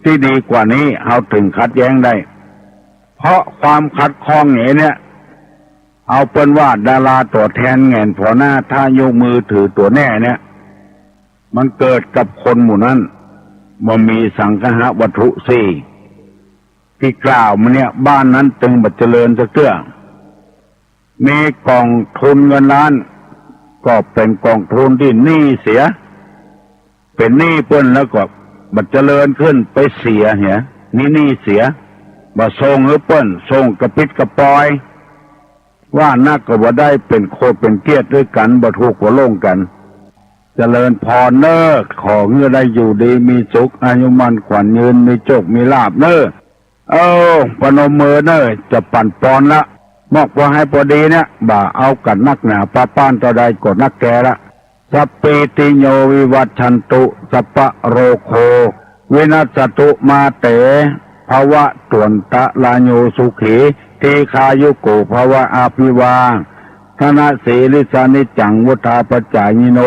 ที่ดีกว่านี้เอาถึงคัดแย้งได้เพราะความขัดข้องเนี่ยเอาเป็นว่าดาราตัวแทนแง่นพอหน้าถ้ายกมือถือตัวแน่เนี่ยมันเกิดกับคนหมู่นั้นมันมีสังคหวัตถุสี่ที่กล่าวมาเนี่ยบ้านนั้นตึงบัดเจริญสักเตื้อมีกองทุนเงินล้านก็เป็นกองทุนที่หนี้เสียเป็นหนี้เปิ้นแล้วก็บัดเจริญขึ้นไปเสียเหี้ยนี่เสียบ่ทรงหรือเปิ้นทรงกระปิดกระปอยว่านักก็บ่ได้เป็นโคตรเป็นเกียรติด้วยกันบ่ถูกบ่ลงกันเจริญพรเน้อขอเงื่อได้อยู่ดีมีสุขอายุมันขวัญยืนมีโชคมีลาภเน้อปนมมือเน้อจะปั่นปอนละมอกว่าให้พอดีเนี่ยบ่าเอากันนักหนาป้านต่อใดกดนักแกละสัพปิติโยวิวัชชันตุสัพพะโรโควินัสตุมาเตภวะตวนตะลาโยสุขีทีคายุโกภวะอาภิวาธนะสีลิสานิจังวุธาปจายโน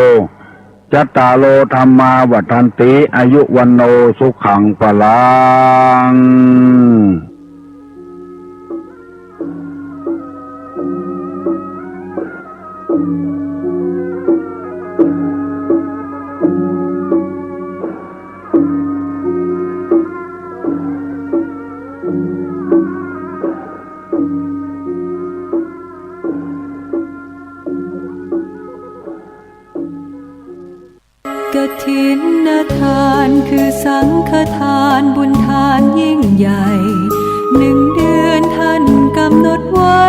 จัตตาโลธรรมาวัฏันติอายุวันโนสุขังพลังกฐินทานคือสังฆทานบุญทานยิ่งใหญ่1 เดือนท่านกำหนดไว้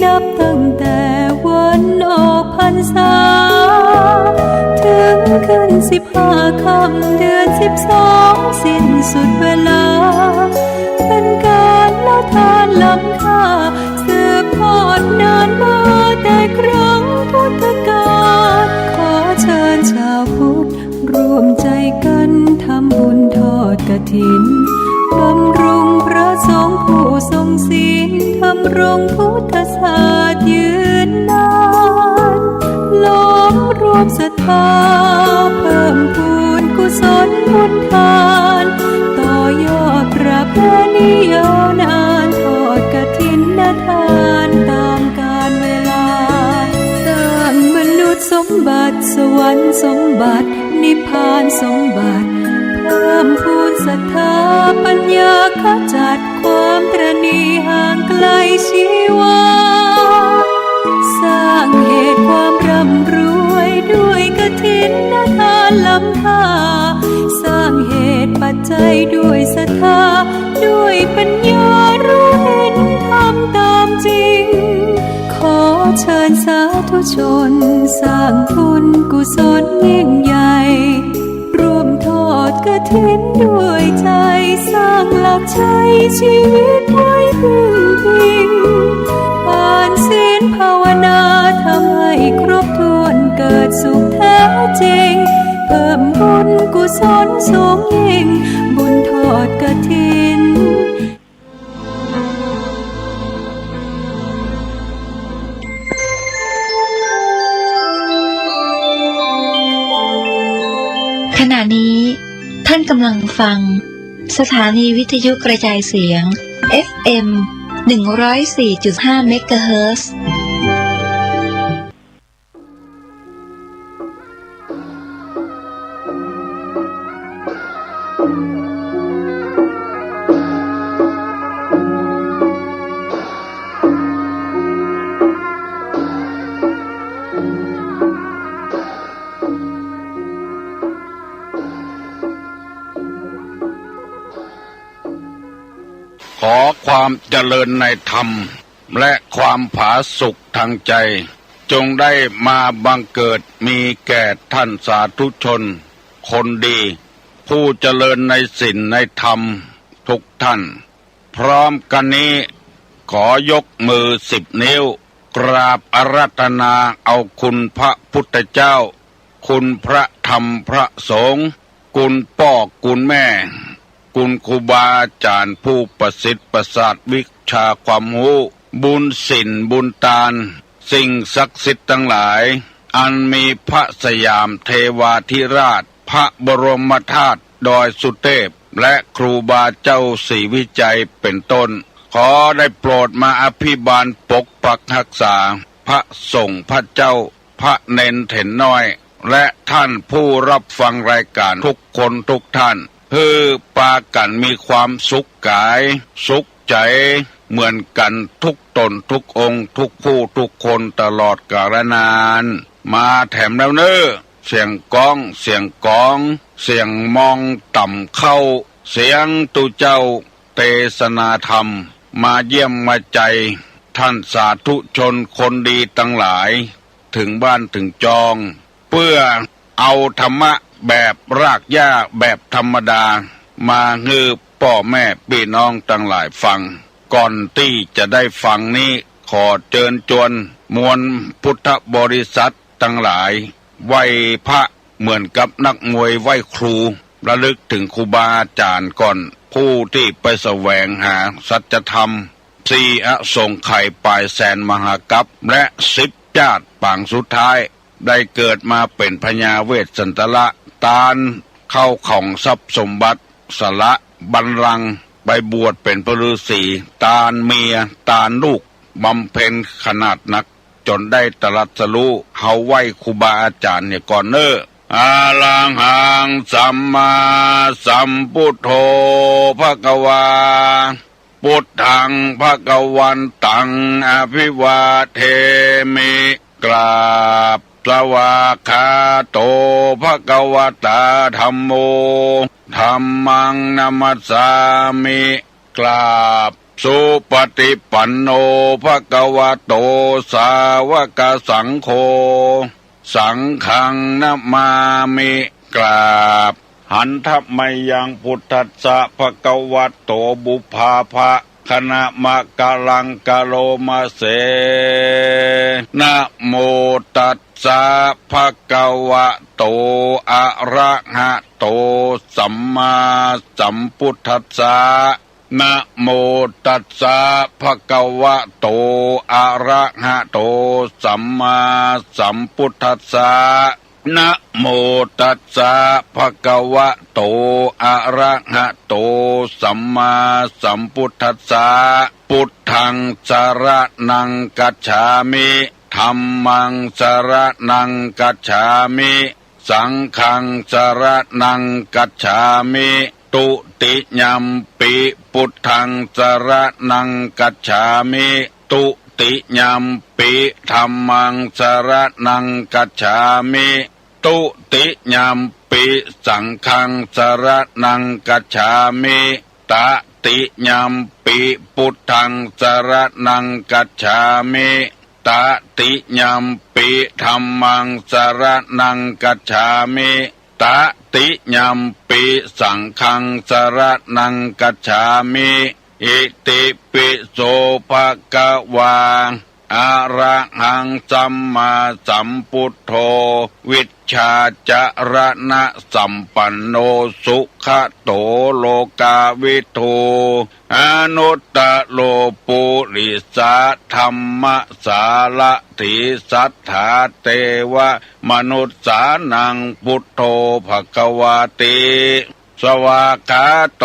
นับตั้งแต่วันออกพรรษาถึงขึ้น15 ค่ำเดือน12สิ้นสุดเวลาเป็นการละทานล้ำค่าสืบทอดนานมาแต่ครั้งพุทธกาลขอเชิญชาวพุทธร่วมใจกันทำบุญทอดกฐินบำรุงพระสงฆ์ผู้ทรงศีลทำรงพุทธศาสนายืนนานล้อมรวมศรัทธาเพิ่มพูนกุศลบุญทานต่อยอดประเพณียาวนานทอดกฐินทานตามกาลเวลาสร้างมนุษย์สมบัติสวรรค์สมบัตินิพพานสมบัติเพิ่มพูนศรัทธาปัญญาขจัดความตระหนี่ห่างไกลชีวาสร้างเหตุความร่ำรวยด้วยกฐินทานล้ำค่าสร้างเหตุปัจจัยด้วยศรัทธาด้วยปัญญารู้เห็นทำตามจริงขอเชิญสาธุชนสร้างบุญกุศลยิ่งใหญ่ร่วมทอดกฐินด้วยใจสร้างหลักชัยชีวิตไว้พึ่งพิงผ่านศีลภาวนาทำให้ครบถ้วนเกิดสุขแท้จริงเพิ่มบุญกุศลสูงยิ่งบุญทอดกฐินขณะนี้ท่านกำลังฟังสถานีวิทยุกระจายเสียง FM 104.5 เมกะเฮิรตซ์ ขอความเจริญในธรรมและความผาสุกทางใจจงได้มาบังเกิดมีแก่ท่านสาธุชนคนดีผู้เจริญในศีลในธรรมทุกท่านพร้อมกันนี้ขอยกมือ10 นิ้วกราบอาราธนาเอาคุณพระพุทธเจ้า คุณพระธรรมพระสงฆ์คุณพ่อคุณแม่คุณครูบาอาจารย์ผู้ประสิทธิ์ประสาทวิชาความรู้บุญศีลบุญทานสิ่งศักดิ์สิทธิ์ทั้งหลายอันมีพระสยามเทวาธิราชพระบรมธาตุดอยสุเทพและครูบาเจ้าศรีวิจัยเป็นต้นขอได้โปรดมาอภิบาลปกปักรักษาพระสงฆ์พระเจ้าพระเนนเถนน้อยและท่านผู้รับฟังรายการทุกคนทุกท่านเพื่อปากันมีความสุขกายสุขใจเหมือนกันทุกตนทุกองค์ทุกผู้ทุกคนตลอดกาลนานมาแถมแล้วเน้อเสียงก้องเสียงกองเสียงมองต่ำเข้าเสียงตุเจ้าเทศนาธรรมมาเยี่ยมมาใจท่านสาธุชนคนดีตั้งหลายถึงบ้านถึงจองเพื่อเอาธรรมะแบบรากหญ้าแบบธรรมดามาฮือพ่อแม่พี่น้องตั้งหลายฟังก่อนที่จะได้ฟังนี้ขอเชิญชวนมวลพุทธบริษัททั้งหลายไหว้พระเหมือนกับนักมวยไหว้ครูระลึกถึงครูบาอาจารย์ก่อนผู้ที่ไปแสวงหาสัจธรรมสี่อสงไขยปลายแสนมหากัปและ10 ชาติปางสุดท้ายได้เกิดมาเป็นพญาเวสสันตละตาลเข้าของทรัพย์สมบัติสละบัลลังก์ไปบวชเป็นพระฤาษีตาลเมียตาลลูกบำเพ็ญขนาดหนักจนได้ตรัสรู้เฮาไหว้ครูบาอาจารย์เนี่ยก่อนเน้ออาลังหังสัมมาสัมพุทโธภควาพุทธังภควันตังอภิวาเทมิกราบสวากขาโตภควตาธัมโมธัมมังนัมสสามิกราบสุปฏิปันโนภควโตสาวกสังโฆสังฆังนะมามิกราบหันทัพไมยังพุทธัสสะภควโตบุพาภะคณะมะกะลังกะโลมาเสนะโมตัสสะภะคะวะโตอะระหะโตสัมมาสัมพุทธัสสะนะโมตัสสะภะคะวะโตอะระหะโตสัมมาสัมพุทธัสสะนะโมตัสสะภะคะวะโตอะระหะโตสัมมาสัมพุทธัสสะพุทธังสรณังกัจฉามิธัมมังสรณังกัจฉามิสังฆังสรณังกัจฉามิตุติยัมปิพุทธังสรณังกัจฉามิตุติยัมปิธัมมังสรณังกัจฉามิตุติยัมปิสังฆังสรณังกัจฉามิตติยัมปิพุทธังสรณังกัจฉามิตติยัมปิธัมมังสรณังกัจฉามิตติยัมปิสังฆังสรณังกัจฉามิอิติปิโสภะคะวาอะระหังสัมมาสัมพุทโธวิชชาจรณะสัมปันโนสุขโตโลกาวิทูอนุตตโลปุริสาธัมมสาละถิสัทธาเตวะมนุสสานังพุทโธภควาติสวากขาโต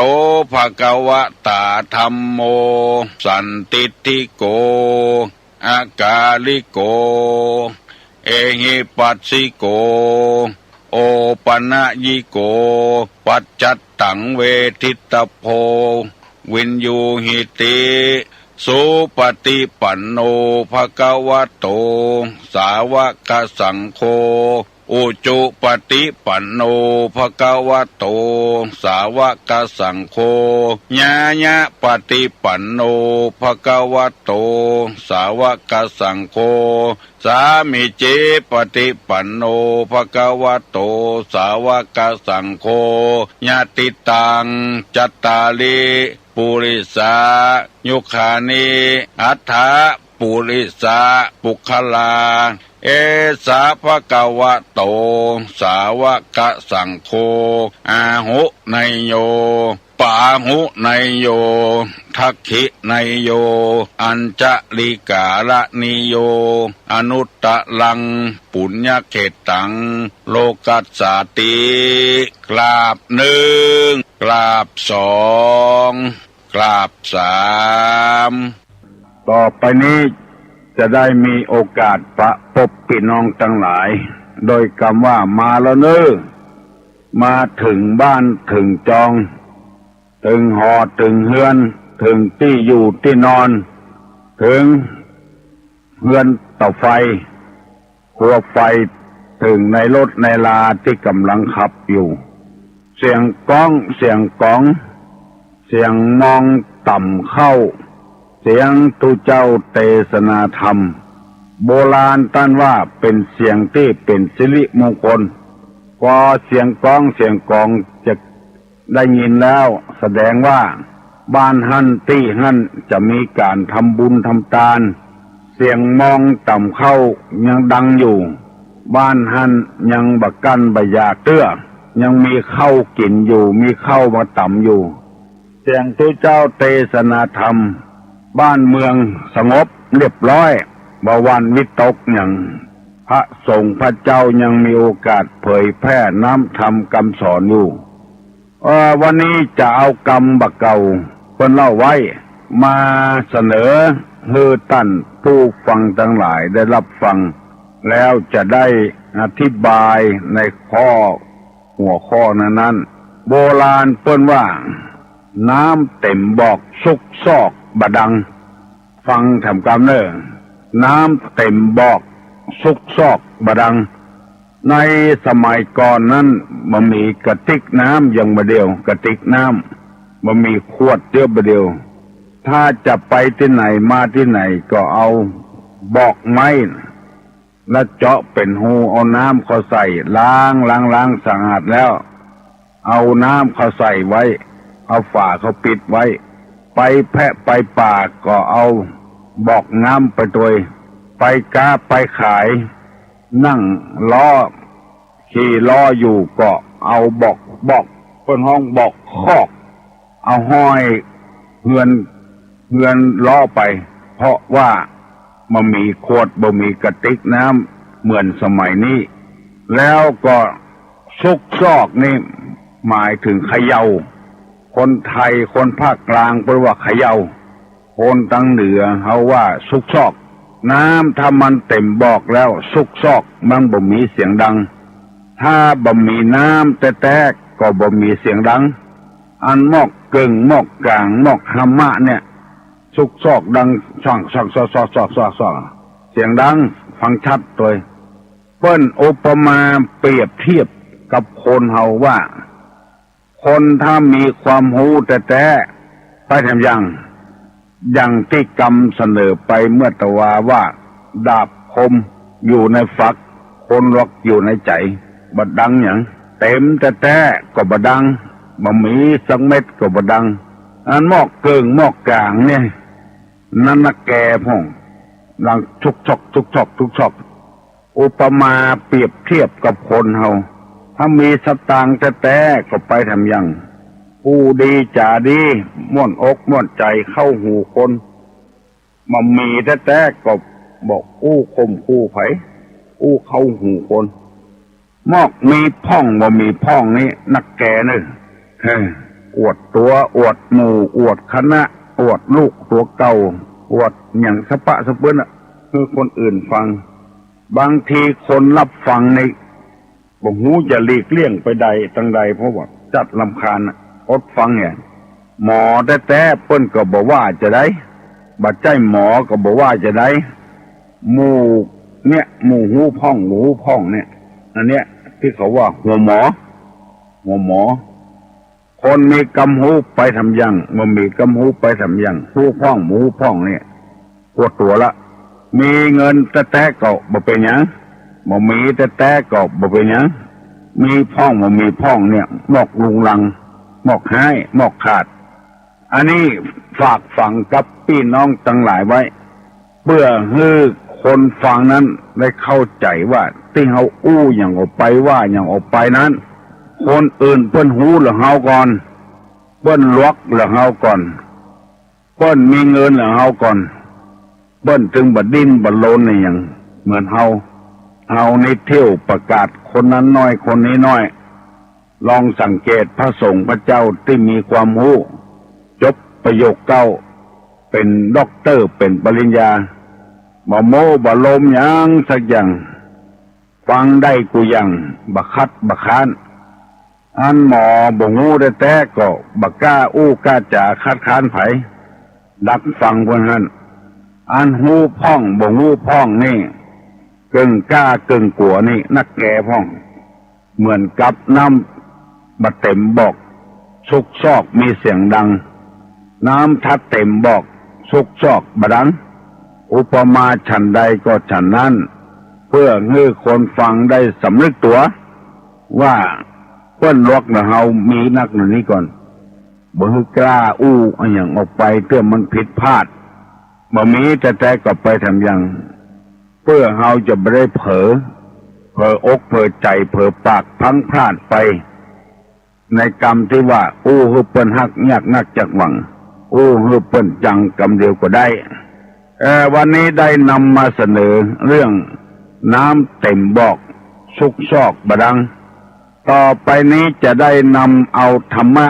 ภควตาธัมโมสันติติโกอากาลิโกเอหิปัสสิโกโอปนะยิโกปัจจัตตังเวทิตโพวินยูหิติสุปฏิปันโนภควโตสาวกสังโฆอุจุปฏิปันโนภควโตสาวกสังโฆญาญะปฏิปันโนภควโตสาวกสังโฆสามิเจปฏิปันโนภควโตสาวกสังโฆญาติตังจัตตาลิปุริสายุคานิอัฏฐป ปุริสาปุคลาเอสาภะคะวะโตสาวกสังโฆอาหุไนโยปาหุไนโยทักขิไนโยอัญจลิกาละนิโยอนุตตะลังปุญญเขตังโลกัสสาติกราบหนึ่งกราบสองกราบสามต่อไปนี้จะได้มีโอกาสประพบพี่น้องทั้งหลายโดยคำว่ามาแล้วเนอมาถึงบ้านถึงจองถึงหอถึงเฮือนถึงที่อยู่ที่นอนถึงเฮือนเตาไฟครัวไฟถึงในรถในลาที่กำลังขับอยู่เสียงก้องเสียงก้องเสียงมองต่ำเข้าเสียงตุเจ้าเทศนาธรรมโบราณท่านว่าเป็นเสียงที่เป็นสิริมงคลพอเสียงก้องเสียงกองจะได้ยินแล้วแสดงว่าบ้านหั่นที่หั่นจะมีการทำบุญทำทานเสียงมองต่ำเข้ายังดังอยู่บ้านหั่นยังบักกันบะยาเตื้อยังมีข้าวกินอยู่มีข้าวมาต่ำอยู่เสียงตุเจ้าเทศนาธรรมบ้านเมืองสงบเรียบร้อยบ่วันวิตกอย่างพระสงฆ์พระเจ้ายังมีโอกาสเผยแพร่น้ำธรรมคำสอนอยู่วันนี้จะเอากรรมบักเก่าคนเล่าไว้มาเสนอให้ท่านผู้ฟังทั้งหลายได้รับฟังแล้วจะได้อธิบายในหัวข้อนั้นโบราณเปิ้นว่าน้ำเต็มบอกซุกซอกบะดังฟังทำกรรมเนอน้ำเต็มบอกซุกซอกบะดังในสมัยก่อนนั้นมันมีกระติกน้ำอย่างบะเดียวกระติกน้ำมันมีขวดเดียวบะเดียวถ้าจะไปที่ไหนมาที่ไหนก็เอาบอกไม้แล้วเจาะเป็นหูเอาน้ำเขาใส่ล้างสะอาดแล้วเอาน้ำเขาใส่ไว้เอาฝาเขาปิดไว้ไปแพะไปป่าก็เอาบอกน้ำไปตัวไปกาไปขายนั่งล้อขี่ล้ออยู่ก็เอาบอกเพิ่นห้องบอกคอกเอาห้อยเฮือนล้อไปเพราะว่ามันมีขวดบ่มีกระติกน้ำเหมือนสมัยนี้แล้วก็ซุกซอกนี่หมายถึงเขย่าคนไทยคนภาคกลางเรียกว่าเขย่าคนทางเหนือเขาว่าซุกซอกน้ำถ้ามันเต็มบอกแล้วซุกซอกมันบ่มีเสียงดังถ้าบ่มีน้ำแต๊กก็บ่มีเสียงดังอันมอกเกิงมอกกลางมอกหามะเนี่ยซุกซอกดังช่องซอกเสียงดังฟังชัดตัวเปิ้นอุปมาเปรียบเทียบกับคนเฮาว่าคนถ้ามีความหูแต่ไปทำอย่างที่กรรมเสนอไปเมื่อตะวาว่าดาบคมอยู่ในฝักคนล็อกอยู่ในใจบดดังอย่างเต็มแต่ก็บดดังบ่มีสักเม็ดก็บดดังอันมอกเกิงมอกกลางเนี่ยนั่นนักแก่พ่องดังทุกชอกอุปมาเปรียบเทียบกับคนเฮาถ้ามีสตางค์แต่ก็ไปทำอย่างผู้ดีจ่าดีม่วนอกม่วนใจเข้าหูคนมันมีแต่ก็บอกอู้คมคู่ไผอู้เข้าหูคนมอกมีพ่องบ่มีพ่องนี่นักแก่นึอวดตัวอวดหมู่อวดคณะอวดลูกตัวเก่าอวดอย่างสะปะสะเปิ้นคือคนอื่นฟังบางทีคนรับฟังในบ่ฮู้จะหลีกเลี่ยงไปใดตั้งใดเพราะว่าจัดรำคาญอดฟังเนี่ยหมอแต่เปิ้นก็บอกว่าจะได้บัดใจหมอก็บอกว่าจะได้หมู่หูพ่องเนี่ยอันเนี้ยที่เขาว่าหัวหมอคนมีกำหูไปทำยังมันมีกำหูไปทำยังหูพ่องเนี่ยปวดตัวละมีเงินแต่ก็บ่เป็นหยังบ่มีแต่ก็บ่เป็นหยังมีพ่องบ่มีพ่องเนี่ยหมอกลุงลังหมอกหายหมอกขาดอันนี้ฝากฝังกับพี่น้องทั้งหลายไว้ เพื่อให้คนฟังนั้นได้เข้าใจว่าที่เฮาอู้อย่างออกไปว่าอย่างออกไปนั้นคนอื่นเพิ่นหูหรือเฮาก่อนเพิ่นลวกหรือเฮาก่อนเพิ่นมีเงินหรือเฮาก่อนเพิ่นถึงบัดดิ้นบัดโลนนี่อย่างเหมือนเฮาในเที่ยวประกาศคนนั้นน้อยคนนี้น้อยลองสังเกตพระสงฆ์พระเจ้าที่มีความรู้จบประโยคเก้าเป็นด็อกเตอร์เป็นปริญญาบ่โม้บ่ลมหยังสักอย่างฟังได้กูยังบักคัดบักค้านอันหมอบ่งูได้แต่ก็บักกล้าอู้กล้าจ่าคัดค้านไผดักฟังคนนั้นอันหูพ่องบ่งูพ่องนี่กึ่งกล้ากึ่งกลัวนี่นักแก่พ่องเหมือนกับน้ำบัดเต็มบอกซุกซอกมีเสียงดังน้ำทัดเต็มบอกซุกซอกบดังอุปมาฉันใดก็ฉันนั้นเพื่อให้คนฟังได้สำนึกตัวว่าเพิ่นลวกนะเฮามีนักหนึ่งนี้ก่อนบ่ฮึกล้าอู้อันอย่างออกไปเพื่อมันผิดพลาดบ่มีแต่ก็ไปทำอย่างเพื่อเฮาจะไม่ได้เผลออกเผลอใจเผลอปากพังพลาดไปในกรรมที่ว่าอู้ฮึเปิ้นฮักยากนักจักหวังอู้ฮึเปิ้นจังกรรมเดียวก็ได้วันนี้ได้นำมาเสนอเรื่องน้ำเต็มบอกซุกซอกบดังต่อไปนี้จะได้นำเอาธรรมะ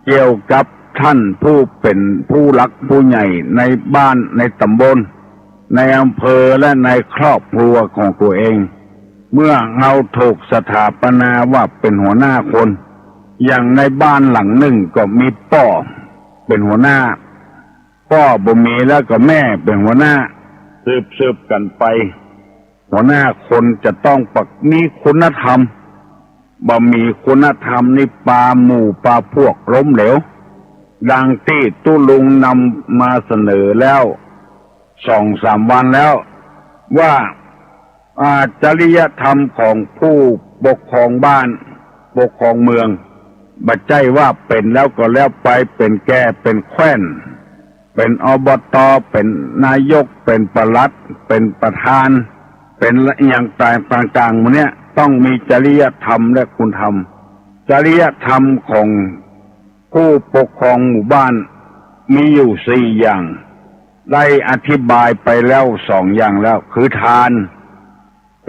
เกี่ยวกับท่านผู้เป็นผู้หลักผู้ใหญ่ในบ้านในตำบลในอำเภอและในครอบครัวของตัวเองเมื่อเราถูกสถาปนาว่าเป็นหัวหน้าคนอย่างในบ้านหลังหนึ่งก็มีพ่อเป็นหัวหน้าพ่อบ่มีแล้วก็แม่เป็นหัวหน้าสืบกันไปหัวหน้าคนจะต้องมีคุณธรรมบ่มีคุณธรรมนี่ปาหมู่ปาพวกล้มเหลวดังที่ตู้ลุงนำมาเสนอแล้ว2-3 วันแล้วว่าจริยธรรมของผู้ปกครองบ้านปกครองเมืองบัดใจว่าเป็นแล้วก็แล้วไปเป็นแก่เป็นแคว้นเป็นอบต.เป็นนายกเป็นปลัดเป็นประธานเป็นอย่างต่างๆหมดเนี้ยต้องมีจริยธรรมและคุณธรรมจริยธรรมของผู้ปกครองหมู่บ้านมีอยู่4 อย่างได้อธิบายไปแล้ว2 อย่างแล้วคือทาน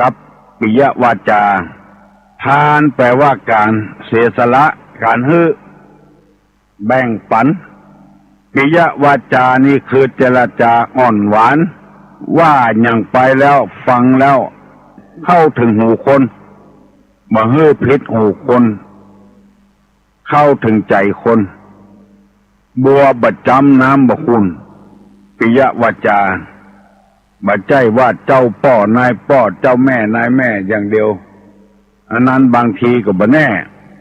กับปิยวาจาทานแปลว่าการเสียสละการให้แบ่งปันปิยวาจานี่คือเจรจาอ่อนหวานว่าอย่างไปแล้วฟังแล้วเข้าถึงหูคนบ่ให้ผิดหูคนเข้าถึงใจคนบัวบัดจำน้ำบ่คุณปิยวาจาบ่ใจว่าเจ้าพ่อนายพ่อเจ้าแม่นายแม่อย่างเดียวอันนั้นบางทีก็บ่แน่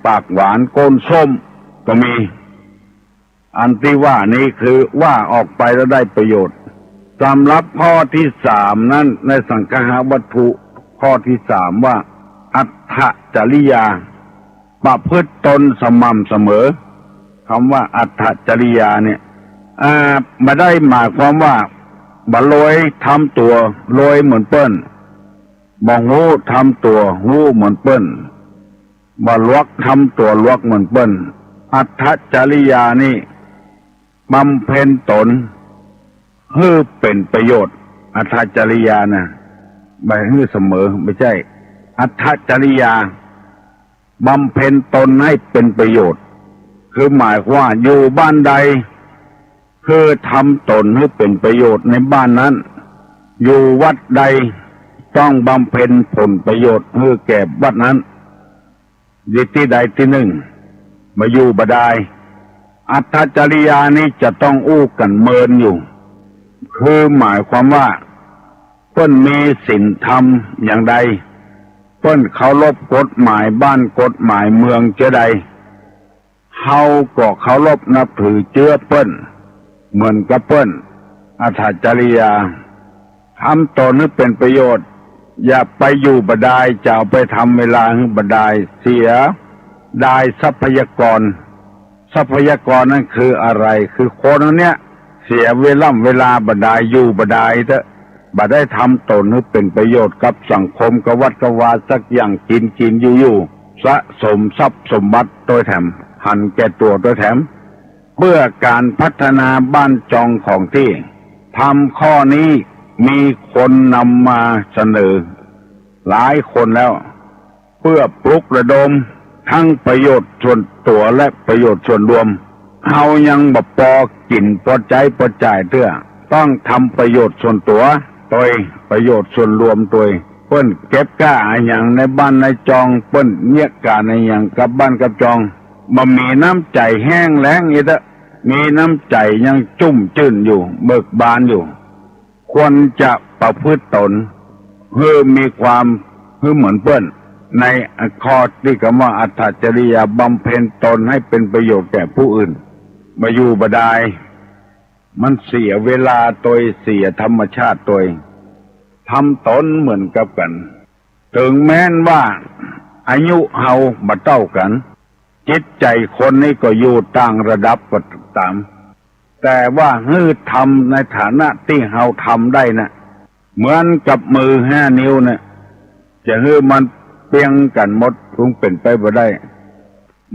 ปากหวานโกนส้มก็มีอันที่ว่านี้คือว่าออกไปแล้วได้ประโยชน์สำหรับข้อที่ 3นั้นในสังคหวัตถุข้อที่ 3ว่าอัตถจริยาประพฤติตนสม่ำเสมอคำว่าอัตถจริยาเนี่ยไม่ได้หมายความว่าบ่ลอยทำตัวลอยเหมือนเปิ้นบ่ฮู้ทำตัวฮู้เหมือนเปิ้นบ่ลวกทำตัวลวกเหมือนเปิ้นอัตถจริยานี่บำเพ็ญตนให้เป็นประโยชน์อัตถจริยานะไม่ให้เสมอไม่ใช่อัตถจริยาบำเพ็ญตนให้เป็นประโยชน์คือหมายว่าอยู่บ้านใดคือทำตนให้เป็นประโยชน์ในบ้านนั้นอยู่วัดใดต้องบำเพ็ญผลประโยชน์ให้แก่วัดนั้นที่ใดที่หนึ่งมาอยู่บ่ได้อัตถจริยานี้จะต้องอู้กันเมินอยู่คือหมายความว่าเพิ่นมีศีลธรรมอย่างใดเพิ่นเคารพกฎหมายบ้านกฎหมายเมืองเจใดเฮาก็เคารพนับถือเจือเปิ้นเหมือนกับเปิ้นอัตถจริยาทำตนให้เป็นประโยชน์อย่าไปอยู่บ่ได้จะเอาไปทำเวลาให้บ่ได้เสียได้ทรัพยากรนั้นคืออะไรคือคนเนี้ย เสียเวลาบดายอยู่บดายเถอะบ่ได้ทำตนให้เป็นประโยชน์กับสังคมกวัดกวาสักอย่างกินอยู่สะสมทรัพย์สมบัติโดยแถมหันแก่ตัวโดยแถมเพื่อการพัฒนาบ้านจองของที่ทำข้อนี้มีคนนำมาเสนอหลายคนแล้วเพื่อปลุกระดมทั้งประโยชน์ส่วนตัวและประโยชน์ส่วนรวมเฮายังบ่พอกินพอใจพอจ่ายเตื้อต้องทำประโยชน์ส่วนตัวโดยประโยชน์ส่วนรวมโดยเปิ้นเก็บก้าอย่างในบ้านในจองเปิ้นเนียกกาในอย่างกับบ้านกับจองบ่มีน้ำใจแห้งแล้งอีกแล้วมีน้ำใจยังจุ่มจื่นอยู่เบิกบานอยู่ควรจะประพฤติตนให้มีความให้เหมือนเปิ้นในข้อที่คำว่าอัตถจริยาบำเพ็ญตนให้เป็นประโยชน์แก่ผู้อื่นมาอยู่บ่ได้มันเสียเวลาตัวเสียธรรมชาติตัวทำตนเหมือนกับกันถึงแม้นว่าอายุเฮาบ่เท่ากันจิตใจคนนี้ก็อยู่ต่างระดับก็ตามแต่ว่าฮื้อทำในฐานะที่เฮาทำได้นะเหมือนกับมือ5 นิ้วนะจะฮื้อมันเปียงกันหมดคงเป็นไปบ่ได้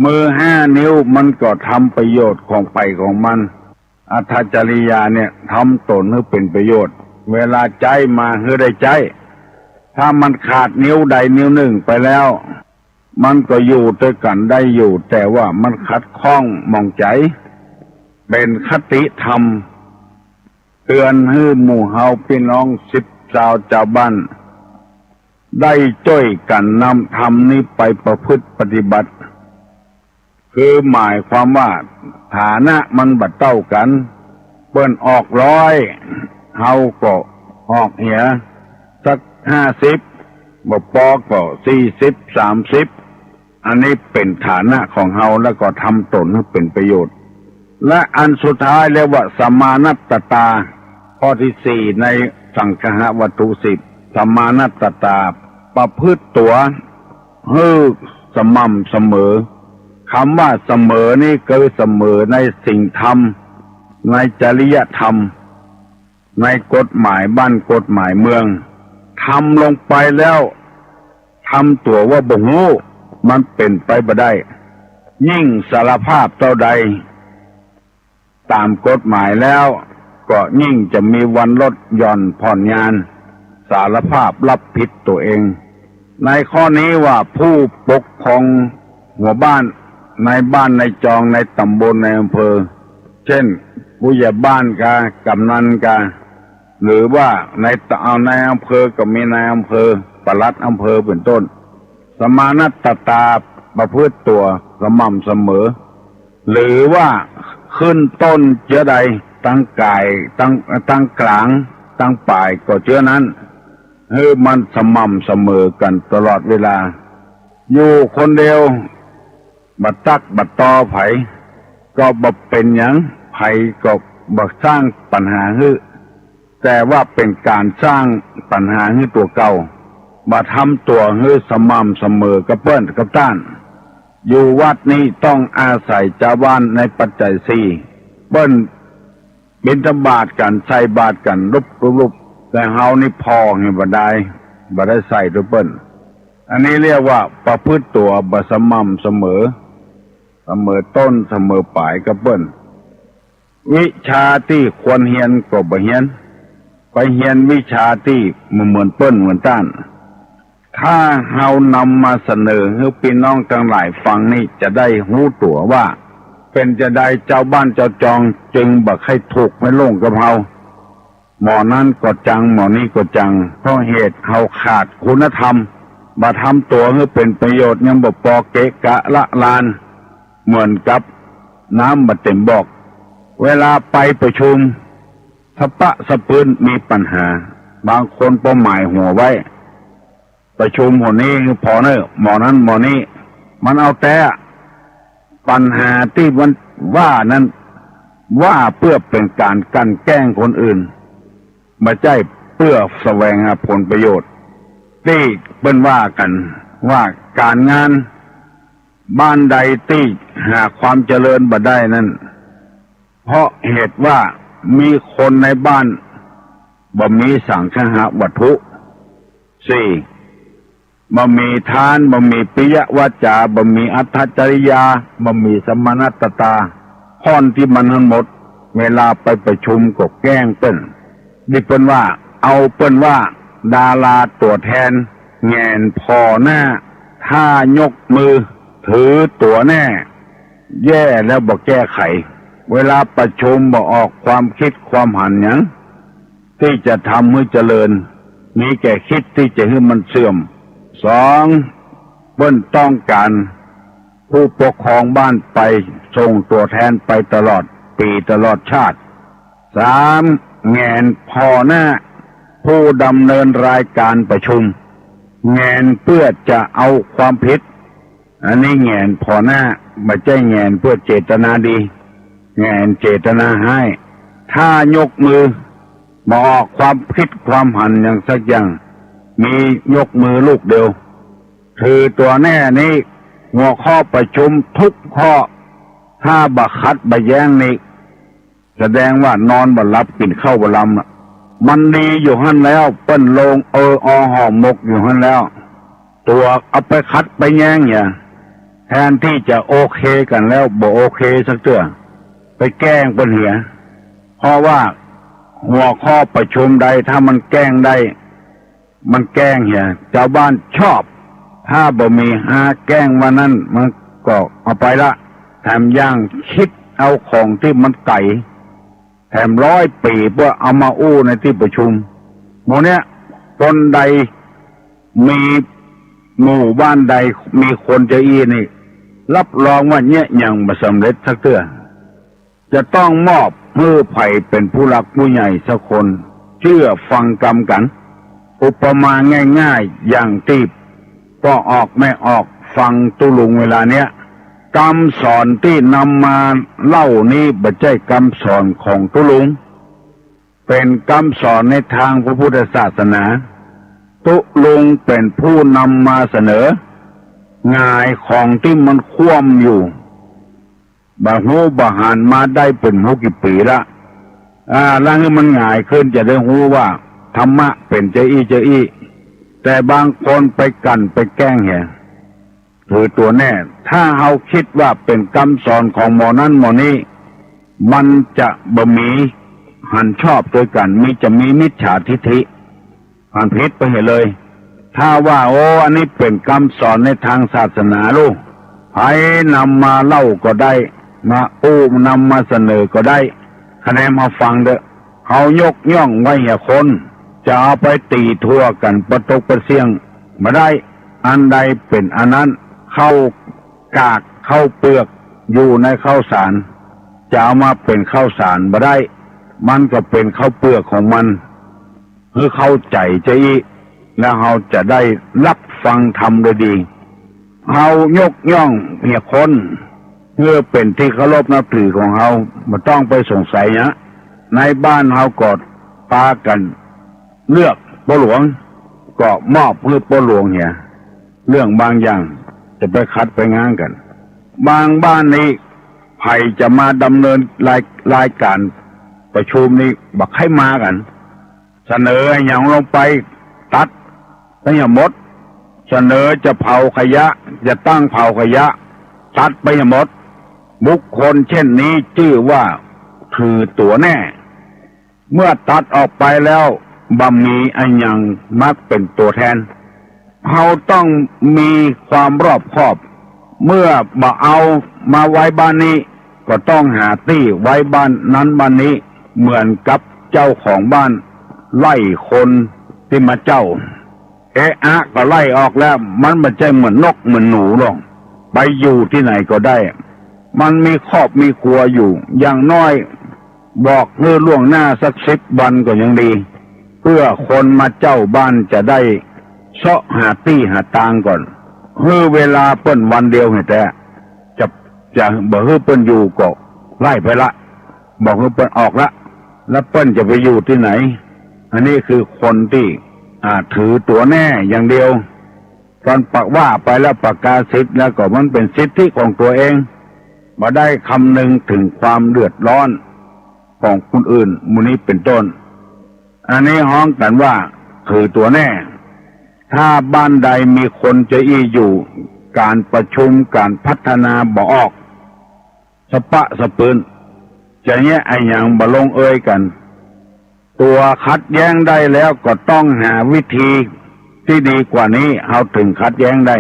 มือ5 นิ้วมันก็ทำประโยชน์ของไปของมันอัตถจริยาเนี่ยทำตนให้เป็นประโยชน์เวลาใจมาให้ได้ใจถ้ามันขาดนิ้วใดนิ้วหนึ่งไปแล้วมันก็อยู่ด้วยกันได้อยู่แต่ว่ามันขัดข้องมองใจเป็นคติธรรมเตือนให้หมู่เฮาพี่น้อง10 ชาวชาวบ้านได้ช่วยกันนำธรรมนี้ไปประพฤติปฏิบัติคือหมายความว่าฐานะมันบัดเท่ากันเปิ้นออก100เฮาก็ออกเหียสัก50บ่พอก็40 30อันนี้เป็นฐานะของเฮาแล้วก็ทำตนให้เป็นประโยชน์และอันสุดท้ายเรียกว่าสมานัตตาข้อที่4ในสังคหวัตถุ10สมานัตตาประพฤติตัวให้สม่ำเสมอคำว่าเสมอนี่คือเสมอในสิ่งธรรมในจริยธรรมในกฎหมายบ้านกฎหมายเมืองทำลงไปแล้วทำตัวว่าบ่ฮู้มันเป็นไปบ่ได้ยิ่งสารภาพเท่าใดตามกฎหมายแล้วก็ยิ่งจะมีวันลดหย่อนผ่อนงานสารภาพรับผิดตัวเองในข้อนี้ว่าผู้ปกครองหัวบ้านในบ้านในจองในตำบลในอำเภอเช่นผู้ใหญ่บ้านกากำนันกาหรือว่าในอำเภอก็มีในอำเภอปลัดอำเภอเป็นต้นสมานัตตาประพฤติตัวสม่ำเสมอหรือว่าขึ้นต้นเชื้อใดตั้งกายตั้งกลางตั้งปลายก็เชื้อนั้นให้มันสม่ำเสมอกันตลอดเวลาอยู่คนเดียวบัดตักบัดตอไผก็บ่เป็นหยังไผก็บ่สร้างปัญหาให้แต่ว่าเป็นการสร้างปัญหาให้ตัวเก่ามาทำตัวให้สม่ำเสมอกับเปิ้นกับต้านอยู่วัดนี้ต้องอาศัยชาวบ้านในปัจจัย4เปิ้นบิณฑบาตกันใส่บาตรกันรุบแต่เฮานี่พอให้บ่ได้ใส่ด้วยเปิ้นอันนี้เรียกว่าประพฤติตัวบ่สม่ำเสมอต้นเสมอปลายกับเปิ้นวิชาที่ควรเรียนก็บ่เรียนไปเรียนวิชาที่เหมือนเปิ้นเหมือนต้านถ้าเฮานำมาเสนอให้พี่น้องทั้งหลายฟังนี่จะได้รู้ตัวว่าเป็นจะได้เจ้าบ้านเจ้าจองจึงบ่ให้ถูกไม่ลงกับเฮาหมอนั้นก็จังหมอนี้ก็จังเพราะเหตุเฮาขาดคุณธรรมบ่ทำตัวให้เป็นประโยชน์ยังบ่พอเกะกะละลานเหมือนกับน้ำบ่เต็มบอกเวลาไปประชุมสปะสปืนมีปัญหาบางคนเป้าหมายหัวไว้ประชุมหัวนี้พอเนอะหมอนั้นหมอนี้มันเอาแต่ปัญหาที่มันว่านั้นว่าเพื่อเป็นการกั้นแกล้งคนอื่นไม่ใช่เพื่อแสวงหาผลประโยชน์ที่เป็นว่ากันว่าการงานบ้านใดที่หาความเจริญบ่ได้นั้นเพราะเหตุว่า มีคนในบ้านบ่มีสังฆะวัตถุ 4. บ่มีทานบ่มีปิยวาจาบ่มีอัตถจริยาบ่มีสมณัตตาข้อนที่มันทั้งหมดเวลาไปประชุมก็แกล้งเปิ้นนี่เปิ้นว่าเอาเปิ้นว่าดาราตัวแทนแงนพอหน้าถ้ายกมือถือตัวแน่แย่แล้วบ่แก้ไขเวลาประชุมบ่ออกความคิดความหันหยังที่จะทำให้เจริญมีแก่คิดที่จะให้มันเสื่อม 2. เปิ้นต้องการผู้ปกครองบ้านไปส่งตัวแทนไปตลอดปีตลอดชาติ 3. แงนพอหน้าผู้ดำเนินรายการประชุมแงนเพื่อจะเอาความผิดอันนี้แงนพอหน้าไม่ใช่แงนเพื่อเจตนาดีแงนเจตนาให้ถ้ายกมือมาออกความคิดความหันอย่างสักอย่างมียกมือลูกเดียวคือตัวแน่นี้หัวข้อประชุมทุกข้อถ้าบักคัดบะแย้งนี้แสดงว่านอนบ่หลับกินข้าวบ่ลำมันดีอยู่หั่นแล้วเปิ้นลงห่อหมกอยู่หั่นแล้วตัวเอาไปคัดไปแย้งอย่าแทนที่จะโอเคกันแล้วบ่โอเคสักเตื้อไปแกล้งเปิ้นเหียเพราะว่าหัวข้อประชุมใดถ้ามันแกล้งได้มันแกล้งเหียชาวบ้านชอบถ้าบ่มีหาแกล้งวันนั้นมันก็เอาไปละแถมย่างคิดเอาของที่มันไก่แถม100 ปีเพื่อเอามาอู้ในที่ประชุมโมเนี้ยคนใดมีหมู่บ้านใดมีคนจะอีนี่รับรองว่าเนี่ยยังบ่สำเร็จสักเตื้อจะต้องมอบมือไผ่เป็นผู้หลักผู้ใหญ่สักคนเชื่อฟังกรรมกันอุปมาง่ายๆอย่างที่ก็ออกไม่ออกฟังตุลุงเวลาเนี้ยคำสอนที่นำมาเล่านี้ไม่ใช่คำสอนของตุลุงเป็นคำสอนในทางพระพุทธศาสนาตุลุงเป็นผู้นำมาเสนอหงายของที่มันคว่ำอยู่บาหูบาหานมาได้เป็นกี่ปีละแล้วให้มันหงายขึ้นจะได้รู้ว่าธรรมะเป็นเจอี้แต่บางคนไปกันไปแกล้งเหี้ยถือตัวแน่ถ้าเอาคิดว่าเป็นคำสอนของหมอนั้นหมอนี้มันจะบ่มีหันชอบด้วยกันจะมีมิจฉาทิฐิหันผิดไปเห็นเลยถ้าว่าอันนี้เป็นคำสอนในทางศาสนาลูกให้นำมาเล่าก็ได้มานำมาเสนอก็ได้คะแนนมาฟังเด้อเขายกย่องไว้อย่าคนจะเอาไปตีทั่วกันประตกประเสียงมาได้อันใดเป็นอันนั้นเข้ากากเข้าเปลือกอยู่ในข้าวสารจะเอามาเป็นข้าวสารมาได้มันก็เป็นข้าวเปลือกของมันคือเข้าใจจะอีแล้วเราจะได้รับฟังธรรมโดยดีเรายกย่องเหี่ยคนเพื่อเป็นที่เคารพนับถือของเราไม่ต้องไปสงสัยนะในบ้านเรากอดปากันเลือกพ่อหลวงก็มอบเพื่อพ่อหลวงเหี่ยเรื่องบางอย่างจะไปคัดไปง้างกันบางบ้านนี้ใครจะมาดำเนินรายการประชุมนี้บักให้มากันเสนออย่างลงไปตัดทั้งหมดเสนอจะเผาขยะจะตั้งเผาขยะตัดไปหมดบุคคลเช่นนี้ชื่อว่าคือตัวแน่เมื่อตัดออกไปแล้วบ่มีอันยังมักเป็นตัวแทนเราต้องมีความรอบคอบเมื่อบ่เอามาไว้บ้านนี้ก็ต้องหาที่ไว้บ้านนั้นบ้านนี้เหมือนกับเจ้าของบ้านไล่คนที่มาเจ้าก็ไล่ออกแล้วมันไม่ใช่เหมือนนกเหมือนหนูหรอกไปอยู่ที่ไหนก็ได้มันมีครอบมีครัวอยู่อย่างน้อยบอกเมื่อล่วงหน้าสัก10 วันก็ยังดีเพื่อคนมาเจ้าบ้านจะได้เสาะหาตี้หาตางก่อนเวลาเปิ้นวันเดียวให้แต่จะบอกเปิ้นอยู่ก็ไล่ไปละบอกเปิ้นออกละแล้วเปิ้นจะไปอยู่ที่ไหนอันนี้คือคนที่ถือตัวแน่อย่างเดียวตอนปักว่าไปแล้วประกาศสิทธิ์แล้วก็มันเป็นสิทธิของตัวเองมาได้คำนึงถึงความเดือดร้อน ของคนอื่นมูนี้เป็นต้นอันนี้ฮ้องกันว่าคือตัวแน่ถ้าบ้านใดมีคนจะอี้อยู่การประชุมการพัฒนาบ่ออกสปะสปืนจะแย่ไอ้อย่างบ่ลงเอยกันตัวคัดแย้งได้แล้วก็ต้องหาวิธีที่ดีกว่านี้เอาถึงคัดแย้งได้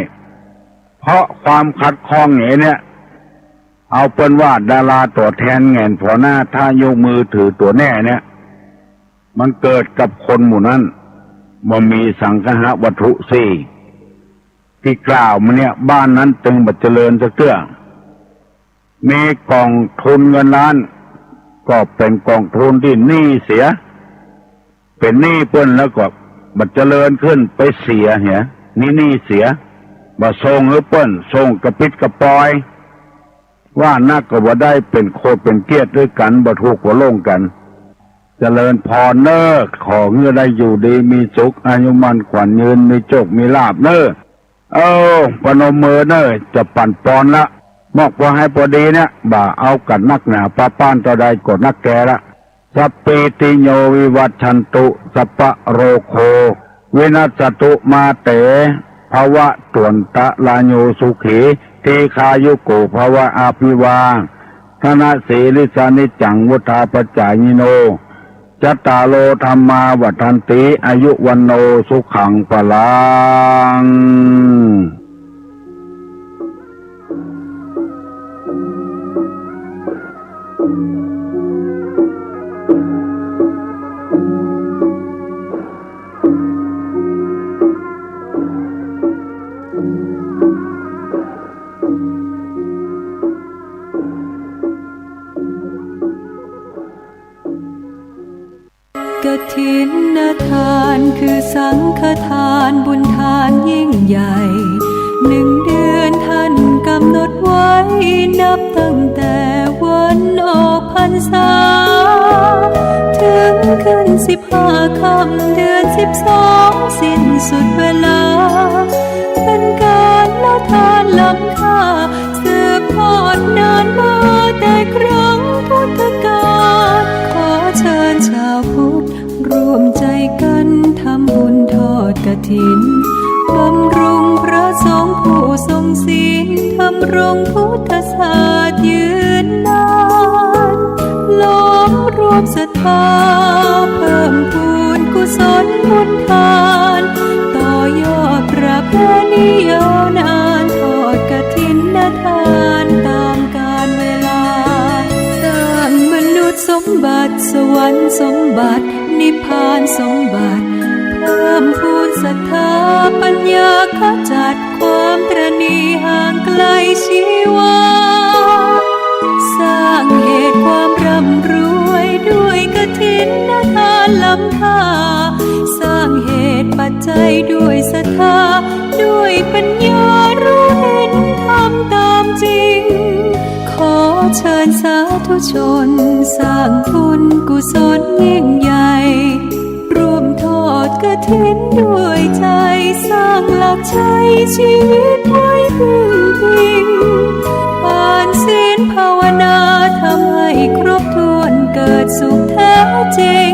เพราะความขัดข้องเนี่ยเอาเป็นว่าดาราตัวแทนแง่นพอหน้าถ้ายกมือถือตัวแน่เนี่ยมันเกิดกับคนหมู่นั้นบ่มีสังฆะวัตถุสี่ที่กล่าวมาเนี่ยบ้านนั้นตึงบัดเจริญสักเตื้อมีกองทุนเงินล้านก็เป็นกองทุนที่หนี้เสียเป็นหนี้เปิ้นแล้วก็บัดเจริญขึ้นไปเสียเหียนี่เสียบ่ส่งหรือเปิ้นส่งกระปิดกระปอยว่านักก็บ่ได้เป็นโคตรเป็นเกียรติด้วยกันบ่ถูกบ่ลงกันเจริญพรเน้อขอเงื่อได้อยู่ดีมีสุขอายุมั่นขวัญยืนมีโชคมีลาภเน้อปนมมือเน้อจะปั่นปอนละมอกพอให้พอดีเนี่ยบ่าเอากันนักหนาป้าป้านต่อใดกดนักแกละสัพพิติโยวิวัชชันตุสัพพะโรโควินัสสตุมาเตภวะตวนตะลาโยสุขีทีคายุโกภวะอาภิวาธนะสีลิสานิจังวุธาปจายนิโนจัตตาโลธรรมาวัฏันติอายุวันโนสุขังปลังกฐินทานคือสังฆทานบุญทานยิ่งใหญ่1 เดือนท่านกำหนดไว้นับตั้งแต่วันออกพรรษาถึงขึ้น15 ค่ำเดือน 12สิ้นสุดเวลาเป็นการละทานล้ำค่าสืบทอดนานมาแต่ครั้งพุทธกาลขอเชิญชาวพุทธร่วมใจกันทำบุญทอดกฐินบำรุงพระสงฆ์ผู้ทรงศีลทำรงพุทธศาสตร์ยืนนานล้อมรวมศรัทธาเพิ่มพูนกุศลบุญทานต่อยอดประเพณียาวนานทอดกฐินทานตามกาลเวลาสร้างมนุษย์สมบัติสวรรค์สมบัตินิพพานสมบัติเพิ่มพูนศรัทธาปัญญาขจัดความตระหนี่ห่างไกลชีวาสร้างเหตุความร่ำรวยด้วยกฐินทานล้ำค่าสร้างเหตุปัจจัยด้วยศรัทธาด้วยปัญญารู้เห็นทำตามจริงขอเชิญสาธุชนสร้างบุญกุศลยิ่งใหญ่ร่วมทอดกฐินด้วยใจสร้างหลักชัยชีวิตไว้พึ่งพิงอ่านศีลภาวนาทำให้ครบถ้วนเกิดสุขแท้จริง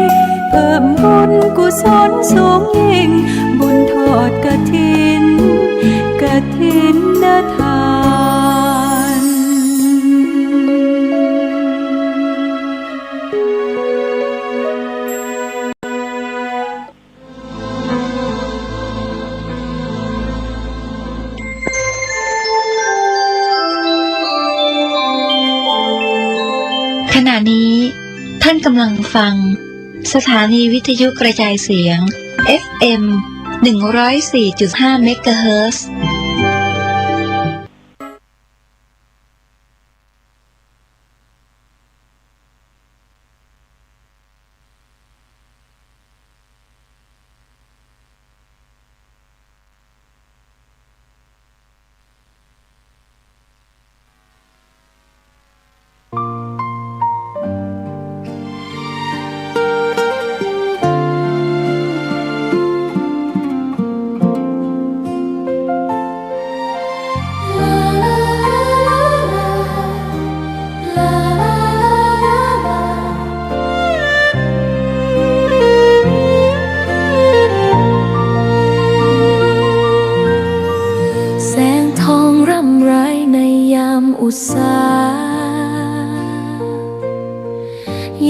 เพิ่มบุญกุศลสูงยิ่งบุญทอดกฐินทาน ขณะนี้ท่านกำลังฟังสถานีวิทยุกระจายเสียง FM 104.5 เมกะเฮิรตซ์ อุตสา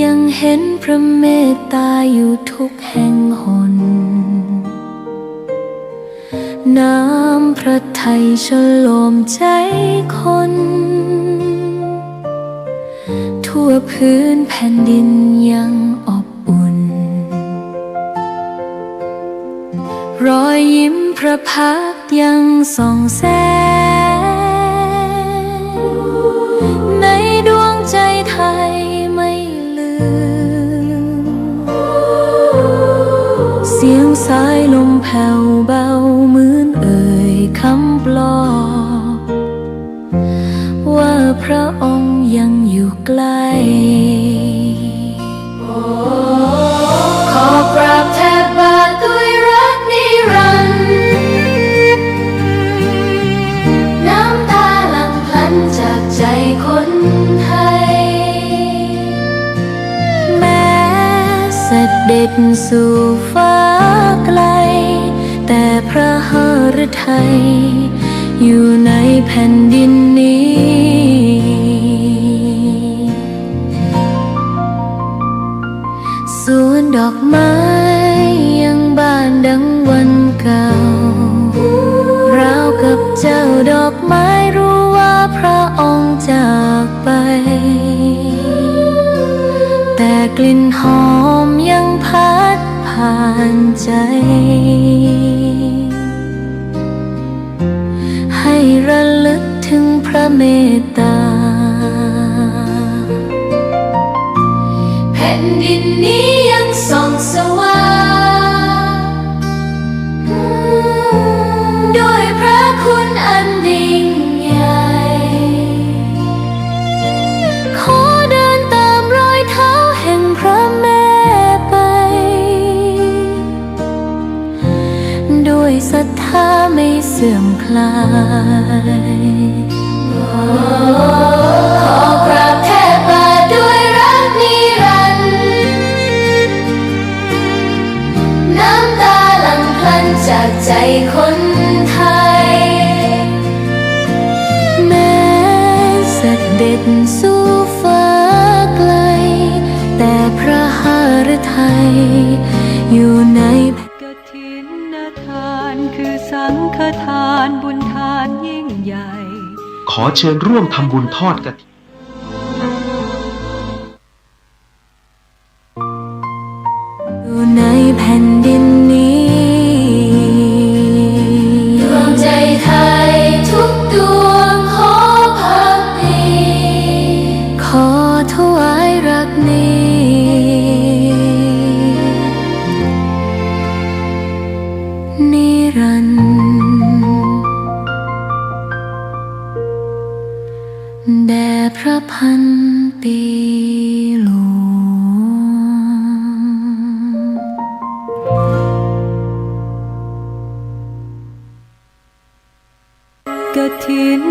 ยังเห็นพระเมตตาอยู่ทุกแห่งหนน้ำพระทัยฉโลมใจคนทั่วพื้นแผ่นดินยังอบอุ่นรอยยิ้มพระพักตร์ยังส่องแสงในดวงใจไทยไม่ลืมเสียงสายลมแผ่วเบาเหมือนเอ่ยคำปลอบว่าพระองค์ยังอยู่ใกล้ขอกราบแทบบาทด้วยรักนิรันดร์น้ำตาหลั่งพลันจากใจคนไทยแม้เสด็จสู่ฟ้าไกลแต่พระหฤทัยอยู่ในแผ่นดินนี้สวนดอกไม้ยังบานดังวันเก่าราวกับเจ้าดอกไม้รู้ว่าพระองค์จากไปแต่กลิ่นหอมยังพัดผ่านใจให้ระลึกถึงพระเมตตาแผ่นดินนี้ยังส่องสว่างด้วยพระคุณอันยิ่งใหญ่ขอเดินตามรอยเท้าแห่งพระแม่ไปด้วยศรัทธาไม่เสื่อมคลายขอกราบแทบบาทด้วยรักนิรันดร์น้ำตาหลั่งพลันจากใจคนไทยแม้เสด็จสู่ฟ้าไกลแต่พระหฤทัยอยู่ในกฐินทานคือสังฆทานบุญทานยิ่งใหญ่ขอเชิญร่วมทำบุญทอดกฐินอยู่ในแผ่นดินนี้ดวงใจไทยทุกดวงขอพักดีขอถวายรักนี้นิรันดร์แด่พระพันปีหลวงกฐิน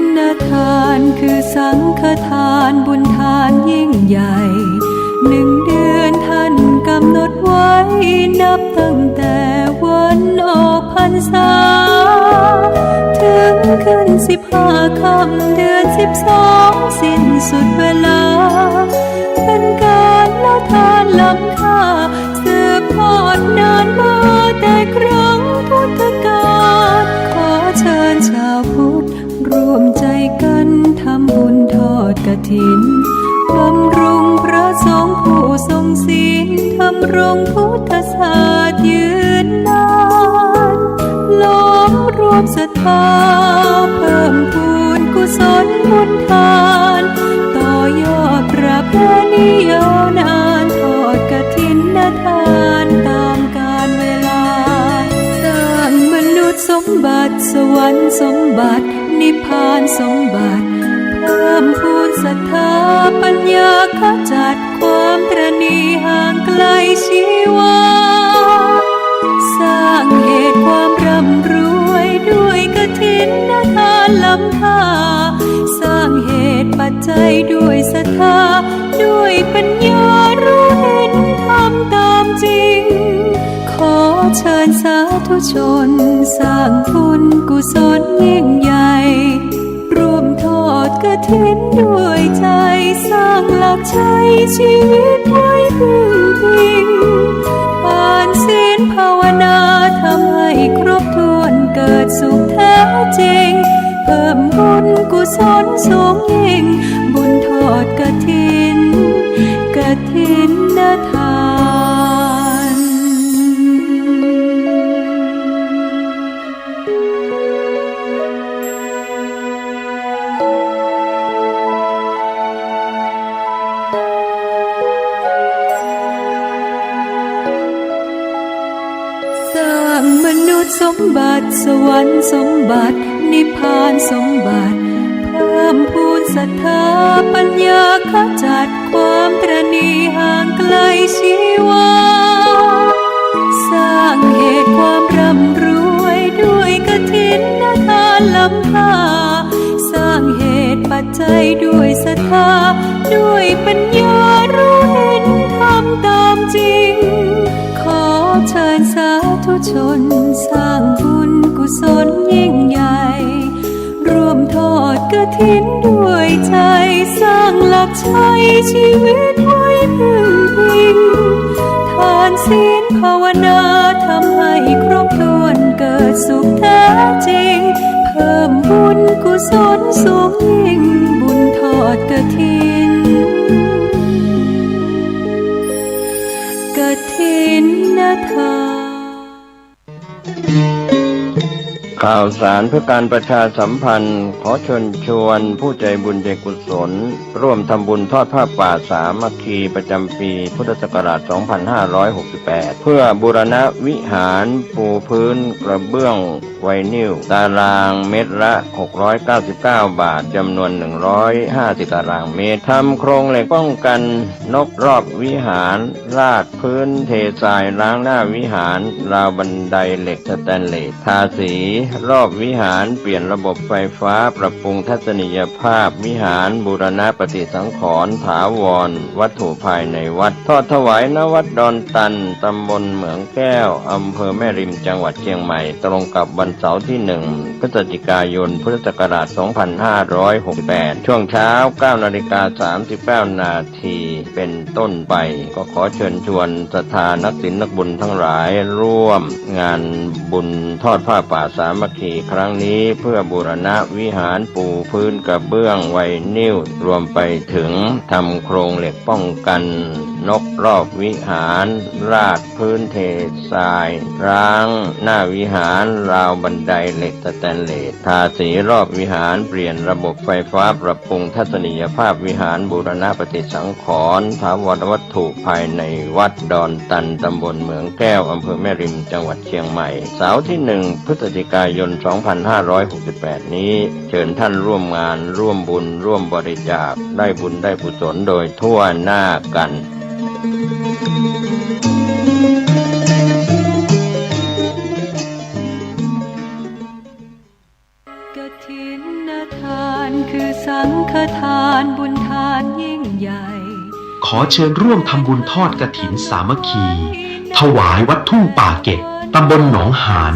ทานคือสังฆทานบุญทานยิ่งใหญ่1 เดือนท่านกำหนดไว้นับตั้งแต่วันออกพรรษาถึงขึ้น15 ค่ำเดือน 12สิ้นสุดเวลาเป็นการละทานล้ำค่าสืบทอดนานมาแต่ครั้งพุทธกาลขอเชิญชาวพุทธร่วมใจกันทำบุญทอดกฐินบำรุงพระสงฆ์ผู้ทรงศีลทำรงพุทธศาสตร์ยืนนานล้อมรวมศรัทธาเพิ่มพูนกุศลบุญทานต่อยอดประเพณียาวนานทอดกฐินทานตามกาลเวลาสร้างมนุษย์สมบัติสวรรค์สมบัตินิพพานสมบัติเพิ่มพูนศรัทธาปัญญาขจัดความตระหนี่ห่างไกลชีวาสร้างเหตุความร่ำรวยด้วยกฐินทานล้ำค่าสร้างเหตุปัจจัยด้วยศรัทธาด้วยปัญญารู้เห็นทำตามจริงขอเชิญสาธุชนสร้างบุญกุศลยิ่งใหญ่ร่วมทอดก กฐินด้วยใจสร้างหลักใช้ชีวิตไว้พึ่งพิงทานศีลภาวนาทำให้ครบถ้วนเกิดสุขแท้จริงเพิ่มบุญกุศลสูงยิ่งบุญทอดกฐินทาน สร้างมนุษย์สมบัติสวรรค์สมบัตินิพพานสมบัติเพิ่มพูนศรัทธาปัญญาขจัดความตระหนี่ห่างไกลชีวาสร้างเหตุความร่ำรวยด้วยกฐินทานล้ำค่าสร้างเหตุปัจจัยด้วยศรัทธาด้วยปัญญารู้เห็นทำตามจริงขอเชิญสาธุชนสร้างบุญกุศลยิ่งใหญ่ร่วมทอดกฐินด้วยใจสร้างหลักใช้ชีวิตไว้พึ่งพิงทานศีลภาวนาทำให้ครบถ้วนเกิดสุขแท้จริงเพิ่มบุญกุศลสูงยิ่งบุญทอดกฐินทาน ข่าวสารเพื่อการประชาสัมพันธ์ขอเชิญชวนผู้ใจบุญใจกุศลร่วมทำบุญทอดผ้าป่าสามัคคีประจำปีพุทธศักราช 2568 เพื่อบูรณะวิหารปูพื้นกระเบื้องไวนิลตารางเมตรละ699 บาทจำนวน150ตารางเมตรทำโครงเหล็กป้องกันนกรอบวิหารราดพื้นเททรายล้างหน้าวิหารราวบันไดเหล็กสแตนเลสทาสีรอบวิหารเปลี่ยนระบบไฟฟ้าปรับปรุงทัศนียภาพวิหารบูรณะปฏิสังขรณ์ถาวรวัตถุภายในวัดทอดถวายณวัดดอนตันตำบลเหมืองแก้วอำเภอแม่ริมจังหวัดเชียงใหม่ตรงกับวันเสาร์ที่1พฤศจิกายนพุทธศักราช 2568 ช่วงเช้า 9:39 นาทีเป็นต้นไปก็ขอเชิญชวนศรัทธานักศีลนักบุญทั้งหลายร่วมงานบุญทอดผ้าป่าสามัคคีครั้งนี้เพื่อบูรณะวิหารปูพื้นกระเบื้องไวนิลรวมไปถึงทำโครงเหล็กป้องกันนกรอบวิหารราดพื้นเททรายร้างหน้าวิหารราวบันไดเหล็กสแตนเลสทาสีรอบวิหารเปลี่ยนระบบไฟฟ้าปรับปรุงทัศนียภาพวิหารบูรณะปฏิสังขรณ์ถาวรวัตถุภายในวัดดอนตันตำบลเหมืองแก้วอำเภอแม่ริมจังหวัดเชียงใหม่เสาร์ที่1พฤศจิกายน 2568 นี้เชิญท่านร่วมงานร่วมบุญร่วมบริจาคได้บุญได้กุศลโดยทั่วหน้ากันกฐินทานคือสังฆทานบุญทานยิ่งใหญ่ขอเชิญร่วมทำบุญทอดกฐินสามัคคีถวายวัดทุ่งป่าเก็บตำบลหนองหาน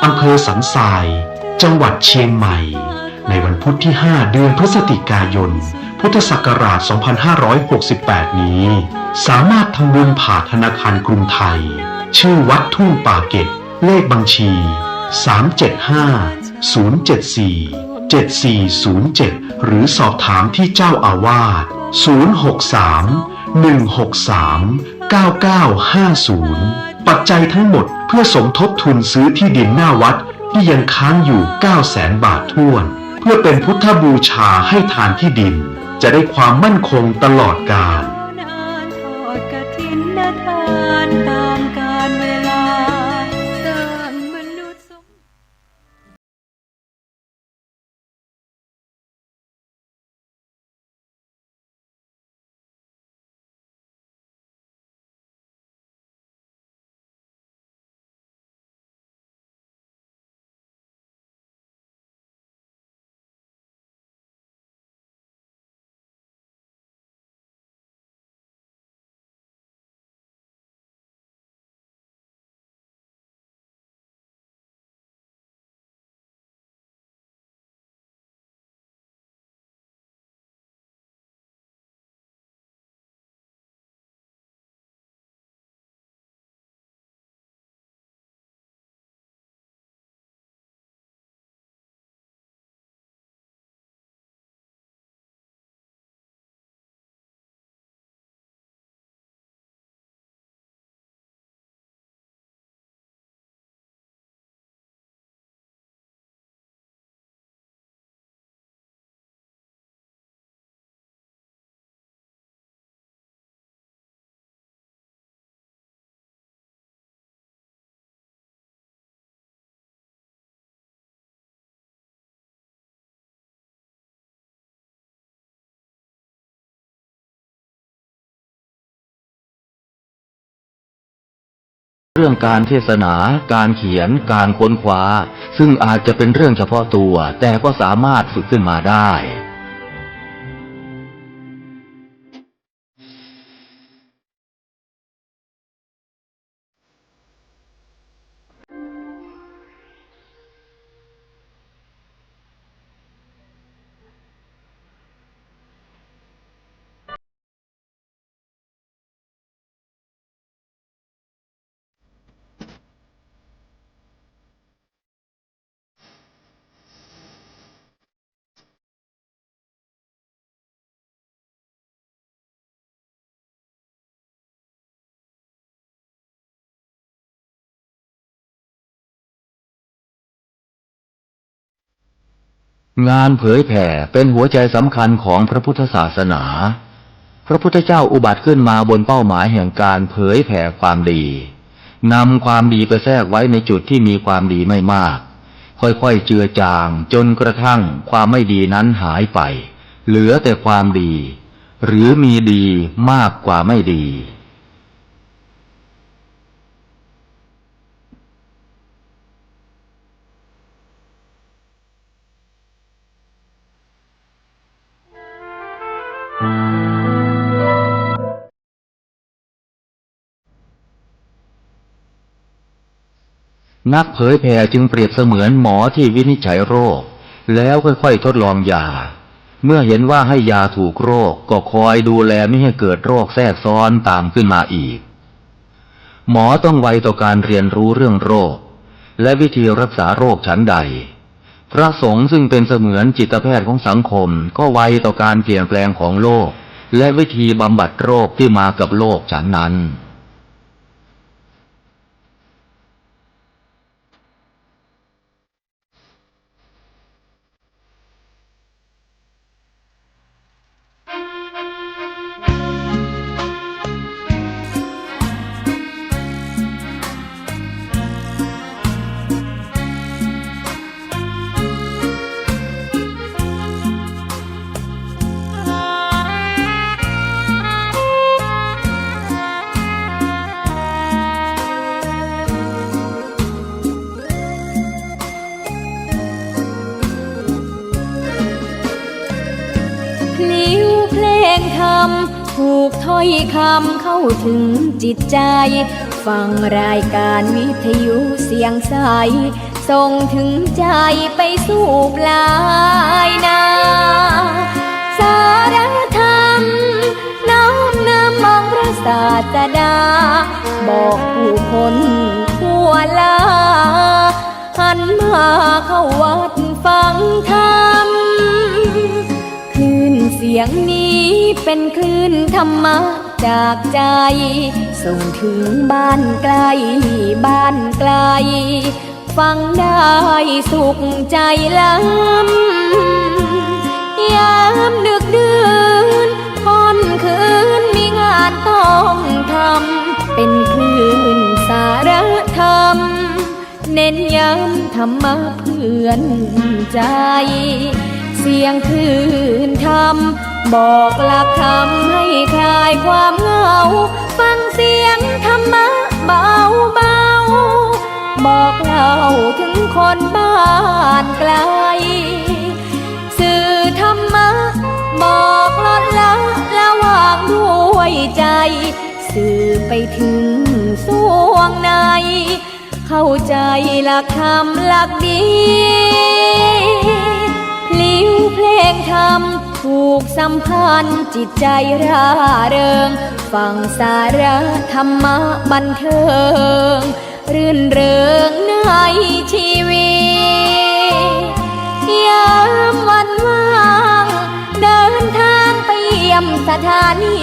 อำเภอสันทรายจังหวัดเชียงใหม่ในวันพุธที่ 5 เดือนพฤศจิกายนพุทธศักราช 2568 นี้สามารถทำบุญผ่านธนาคารกรุงไทยชื่อวัดทุ่งป่าเก็บเลขบัญชี 375-074-7407 หรือสอบถามที่เจ้าอาวาส 063-163-9950 ปัจจัยทั้งหมดเพื่อสมทบทุนซื้อที่ดินหน้าวัดที่ยังค้างอยู่ 900,000 บาทถ้วนเพื่อเป็นพุทธบูชาให้ทานที่ดินจะได้ความมั่นคงตลอดกาล เรื่องการเทศนาการเขียนการค้นคว้าซึ่งอาจจะเป็นเรื่องเฉพาะตัวแต่ก็สามารถฝึกขึ้นมาได้งานเผยแผ่เป็นหัวใจสำคัญของพระพุทธศาสนาพระพุทธเจ้าอุบัติขึ้นมาบนเป้าหมายแห่งการเผยแผ่ความดีนำความดีไปแทรกไว้ในจุดที่มีความดีไม่มากค่อยๆเจือจางจนกระทั่งความไม่ดีนั้นหายไปเหลือแต่ความดีหรือมีดีมากกว่าไม่ดีนักเผยแผ่จึงเปรียบเสมือนหมอที่วินิจฉัยโรคแล้วค่อยๆทดลองยาเมื่อเห็นว่าให้ยาถูกโรคก็คอยดูแลไม่ให้เกิดโรคแทรกซ้อนตามขึ้นมาอีกหมอต้องไวต่อการเรียนรู้เรื่องโรคและวิธีรักษาโรคฉันใดพระสงฆ์ซึ่งเป็นเสมือนจิตแพทย์ของสังคมก็ไวต่อการเปลี่ยนแปลงของโลกและวิธีบำบัดโรคที่มากับโลกฉันนั้นถูกถ้อยคำเข้าถึงจิตใจฟังรายการวิทยุเสียงใสส่งถึงใจไปสู่ปลายนาสารธรรมน้อมนำมองพระศาสดาบอกผู้คนทั่วลาหันมาเข้าวัดฟังธรรมคลื่นเสียงนี้เป็นคลื่นธรรมะจากใจส่งถึงบ้านไกลบ้านไกลฟังได้สุขใจล้ำยามดึกดื่นค่ำคืนมีงานต้องทำเป็นคลื่นสารธรรมเน้นย้ำธรรมะเพื่อนใจเสียงคลื่นธรรมบอกหลักธรรมให้คลายความเหงาฟังเสียงธรรมะเบาเบาบอกเล่าถึงคนบ้านไกลสื่อธรรมะบอกลดละละวางด้วยใจสื่อไปถึงสวงในเข้าใจหลักธรรมหลักดีลิ้วเพลงธรรมผูกสัมพันธ์จิตใจร่าเริงฟังสาระธรรมะบันเทิงรื่นเริงในชีวิตยามวันว่างเดินทางไปเยี่ยมสถานี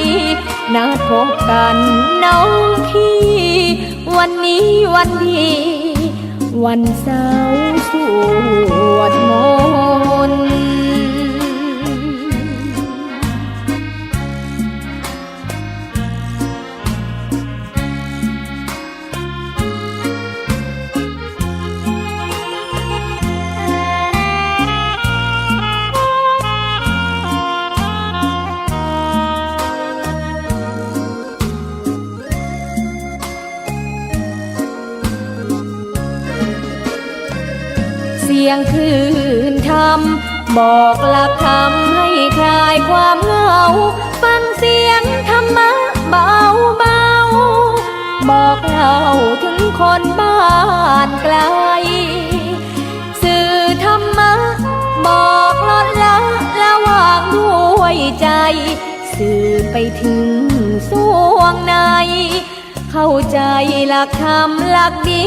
นัดพบกันน้องพี่วันนี้วันดีวันเสาร์สวดมนต์ สียงคลื่นธรรมบอกหลักธรรมให้คลายความเหงาฟังเสียงธรรมะเบาเบาบอกเล่าถึงคนบ้านไกลสื่อธรรมะบอกลดละละวางด้วยใจสื่อไปถึงสวงในเข้าใจหลักธรรมหลักดี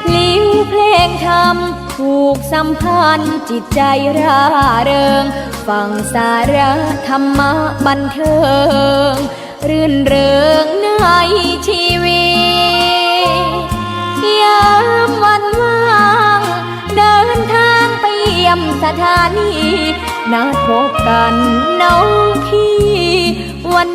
พลิ้วเพลงธรรมถูกสัมพันธ์จิตใจร่าเริงฟังสาระธรรมะบันเทิงรื่นเริงในชีวิตยามวันว่างเดินทางไปเยี่ยมสถานีนัดพบกันน้องพี่